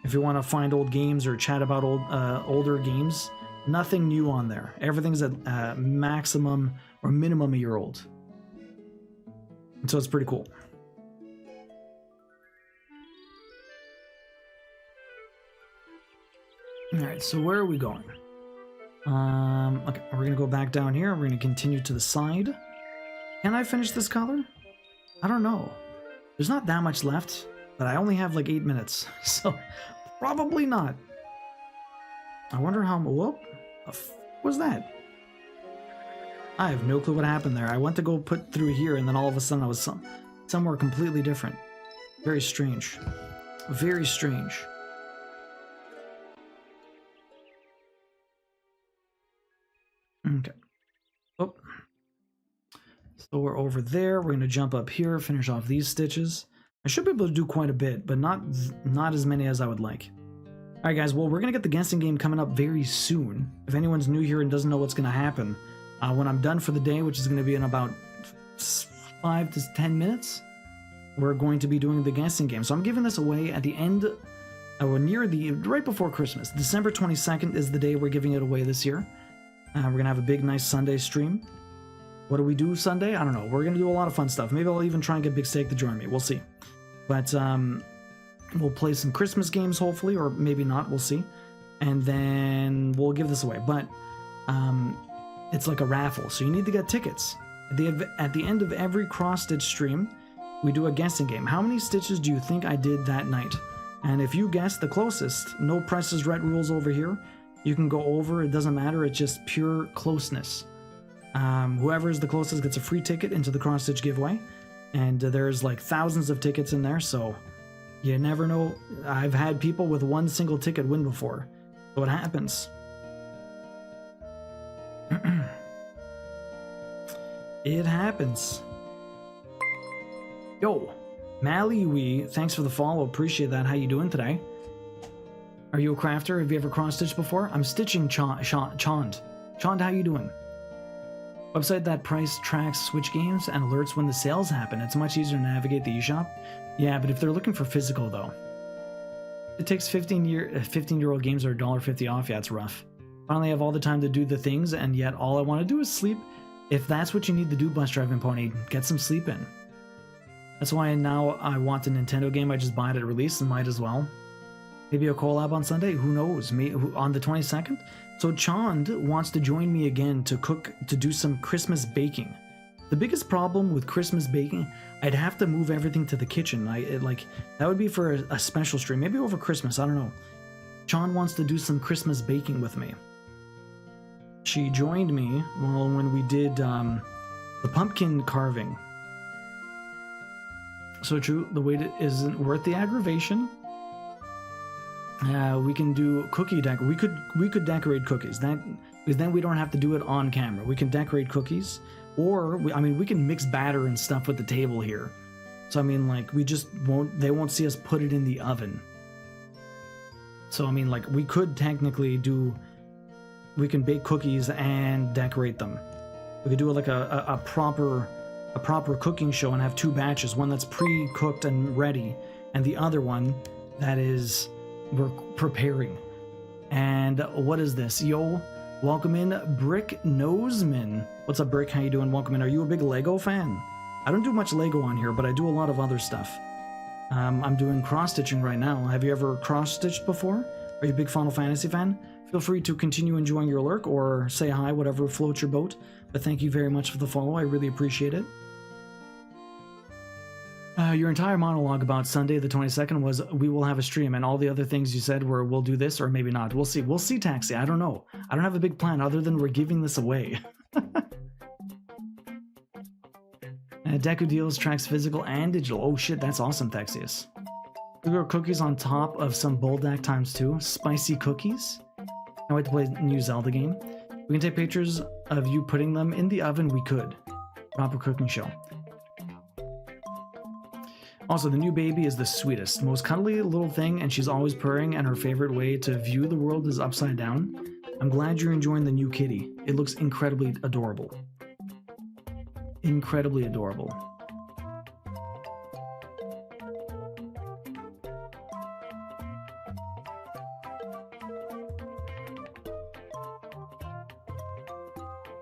If you want to find old games or chat about older games, nothing new on there. Everything's at maximum or minimum a year old. And so it's pretty cool. Alright, so where are we going? Okay, we're gonna go back down here. We're gonna continue to the side. Can I finish this color? I don't know. There's not that much left, but I only have like 8 minutes, so probably not. I wonder how. Whoop! What was that? I have no clue what happened there. I went to go put through here, and then all of a sudden I was somewhere completely different. Very strange. Very strange. Okay. Oh. So we're over there. We're going to jump up here, finish off these stitches. I should be able to do quite a bit, but not as many as I would like. Alright guys, well, we're going to get the guessing game coming up very soon. If anyone's new here and doesn't know what's going to happen, when I'm done for the day, which is going to be in about 5 to 10 minutes, we're going to be doing the guessing game. So I'm giving this away at the end, right before Christmas. December 22nd is the day we're giving it away this year. We're going to have a big, nice Sunday stream. What do we do Sunday? I don't know. We're going to do a lot of fun stuff. Maybe I'll even try and get Big Steak to join me. We'll see. But we'll play some Christmas games, hopefully, or maybe not. We'll see. And then we'll give this away. But it's like a raffle, so you need to get tickets. At the end of every cross-stitch stream, we do a guessing game. How many stitches do you think I did that night? And if you guess the closest, no Price is Right rules over here. You can go over, it doesn't matter, it's just pure closeness. Whoever is the closest gets a free ticket into the cross-stitch giveaway. And there's like thousands of tickets in there, so you never know. I've had people with one single ticket win before. So it happens. It happens. Yo, Maliwi, thanks for the follow. Appreciate that. How you doing today? Are you a crafter? Have you ever cross-stitched before? I'm stitching Chond. Chond, how you doing? Website that price tracks Switch games and alerts when the sales happen. It's much easier to navigate the eShop. Yeah, but if they're looking for physical though. It takes 15-year-old games are $1.50 off. Yeah, it's rough. Finally have all the time to do the things, and yet all I want to do is sleep. If that's what you need to do, Bus Driving Pony, get some sleep in. That's why now I want a Nintendo game. I just buy it at release and might as well. Maybe a collab on Sunday? Who knows? On the 22nd? So Chond wants to join me again to do some Christmas baking. The biggest problem with Christmas baking, I'd have to move everything to the kitchen. That would be for a special stream, maybe over Christmas, I don't know. Chond wants to do some Christmas baking with me. She joined me when we did the pumpkin carving. So true, the wait isn't worth the aggravation. We can do cookie we could decorate cookies. Because then we don't have to do it on camera. We can decorate cookies, or we can mix batter and stuff with the table here. So I mean, like, they won't see us put it in the oven. So I mean, like, we could technically do we can bake cookies and decorate them. We could do like a proper cooking show and have 2 batches, one that's pre-cooked and ready, and the other one that is we're preparing. And what is this? Yo, welcome in, Brick Noseman. What's up, Brick? How you doing? Welcome in. Are you a big Lego fan? I don't do much Lego on here, but I do a lot of other stuff. I'm doing cross-stitching right now. Have you ever cross-stitched before? Are you a big Final Fantasy fan? Feel free to continue enjoying your lurk or say hi, whatever floats your boat. But thank you very much for the follow. I really appreciate it. Your entire monologue about Sunday the 22nd was we will have a stream, and all the other things you said were we'll do this or maybe not. We'll see. We'll see, Taxi. I don't know. I don't have a big plan other than we're giving this away. Deku deals tracks physical and digital. Oh shit, that's awesome, Thexius. We got cookies on top of some Boldak ×2. Spicy cookies. Can't wait to play a new Zelda game. We can take pictures of you putting them in the oven. We could. Proper cooking show. Also, the new baby is the sweetest, most cuddly little thing, and she's always purring, and her favorite way to view the world is upside down. I'm glad you're enjoying the new kitty. It looks incredibly adorable. Incredibly adorable.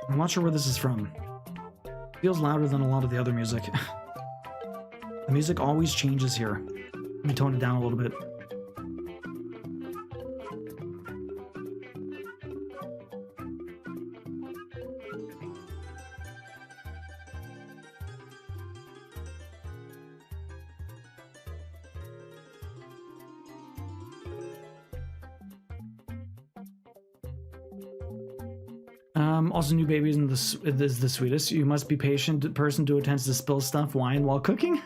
I'm not sure where this is from. Feels louder than a lot of the other music. The music always changes here. Let me tone it down a little bit. Also, new baby is the sweetest. You must be patient person who tends to spill stuff, wine while cooking.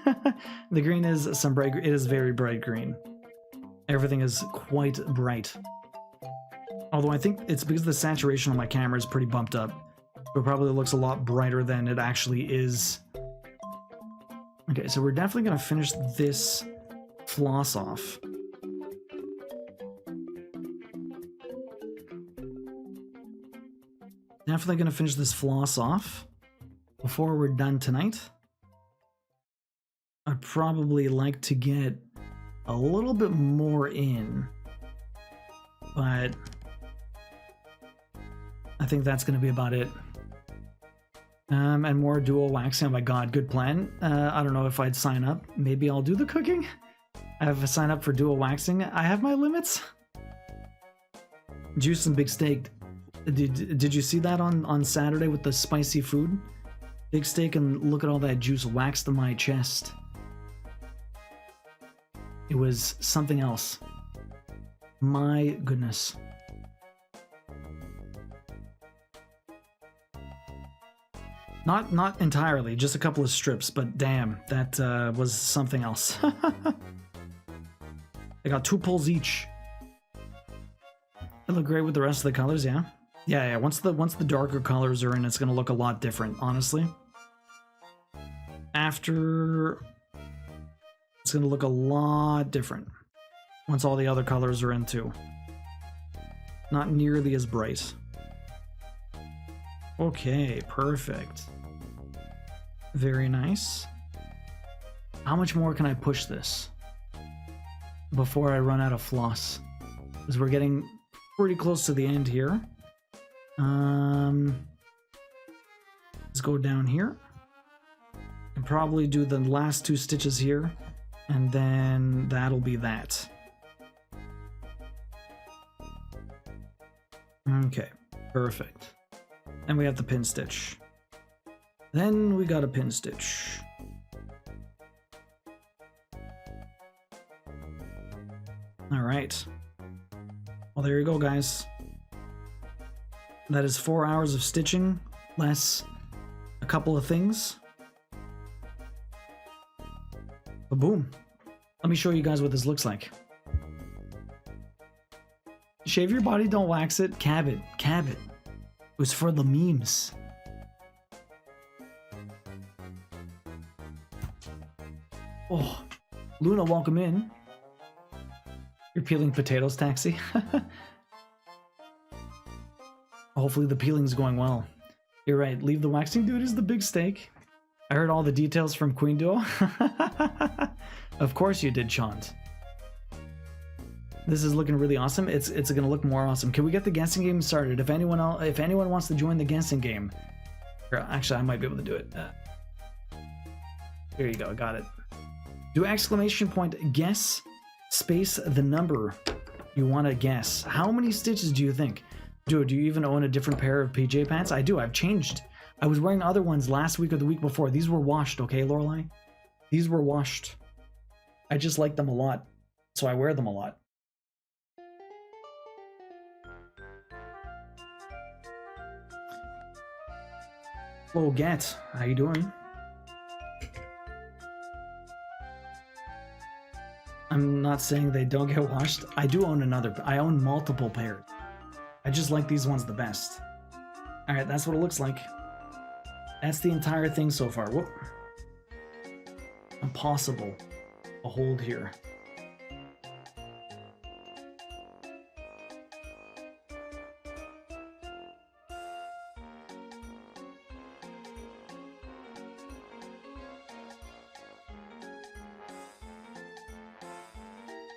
The green is some bright. It is very bright green. Everything is quite bright. Although I think it's because the saturation on my camera is pretty bumped up. It probably looks a lot brighter than it actually is. Okay, so we're definitely gonna finish this floss off. Definitely gonna finish this floss off before we're done tonight. I'd probably like to get a little bit more in, but I think that's gonna be about it. And more dual waxing. Oh my god, good plan. I don't know if I'd sign up. Maybe I'll do the cooking. I have to sign up for dual waxing. I have my limits. Juice and big steak. Did you see that on Saturday with the spicy food? Big steak, and look at all that juice waxed in my chest. It was something else. My goodness. Not entirely, just a couple of strips, but damn, that was something else. I got 2 pulls each. They look great with the rest of the colors, yeah. Yeah, once the darker colors are in, it's gonna look a lot different, honestly. After, it's gonna look a lot different once all the other colors are in too. Not nearly as bright. Okay, perfect. Very nice. How much more can I push this before I run out of floss? Because we're getting pretty close to the end here. Let's go down here and probably do the last 2 stitches here, and then that'll be that. Okay, perfect. And we have the pin stitch. Then we got a pin stitch. All right. Well, there you go, guys. That is 4 hours of stitching, less a couple of things. But boom. Let me show you guys what this looks like. Shave your body, don't wax it. Cab it. Cab it. It was for the memes. Oh, Luna, welcome in. You're peeling potatoes, Taxi. Hopefully the peeling's going well. You're right, leave the waxing dude is the big stake. I heard all the details from Queen Duo. Of course you did, Chant. This is looking really awesome. It's gonna look more awesome. Can we get the guessing game started? If anyone wants to join the guessing game, actually I might be able to do it. Here you go, got it. Do exclamation point guess space the number you want to guess. How many stitches do you think? Dude, do you even own a different pair of PJ pants? I do. I've changed. I was wearing other ones last week or the week before. These were washed, okay, Lorelai? These were washed. I just like them a lot, so I wear them a lot. Hello, Gat. How you doing? I'm not saying they don't get washed. I do own another. I own multiple pairs. I just like these ones the best. Alright, that's what it looks like. That's the entire thing so far. Whoop. Impossible to hold here.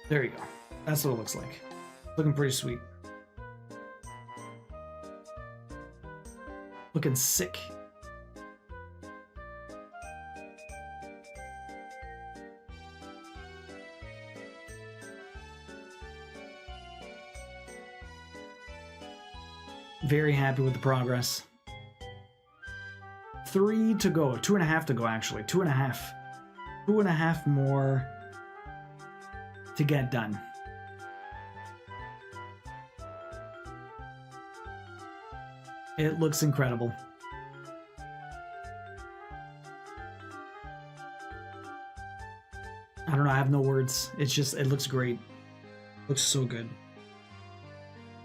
There you go. That's what it looks like. Looking pretty sweet. Looking sick. Very happy with the progress. 3 to go. 2.5 to go, actually. 2.5. 2.5 more to get done. It looks incredible. I don't know, I have no words. It's just, it looks great. Looks so good.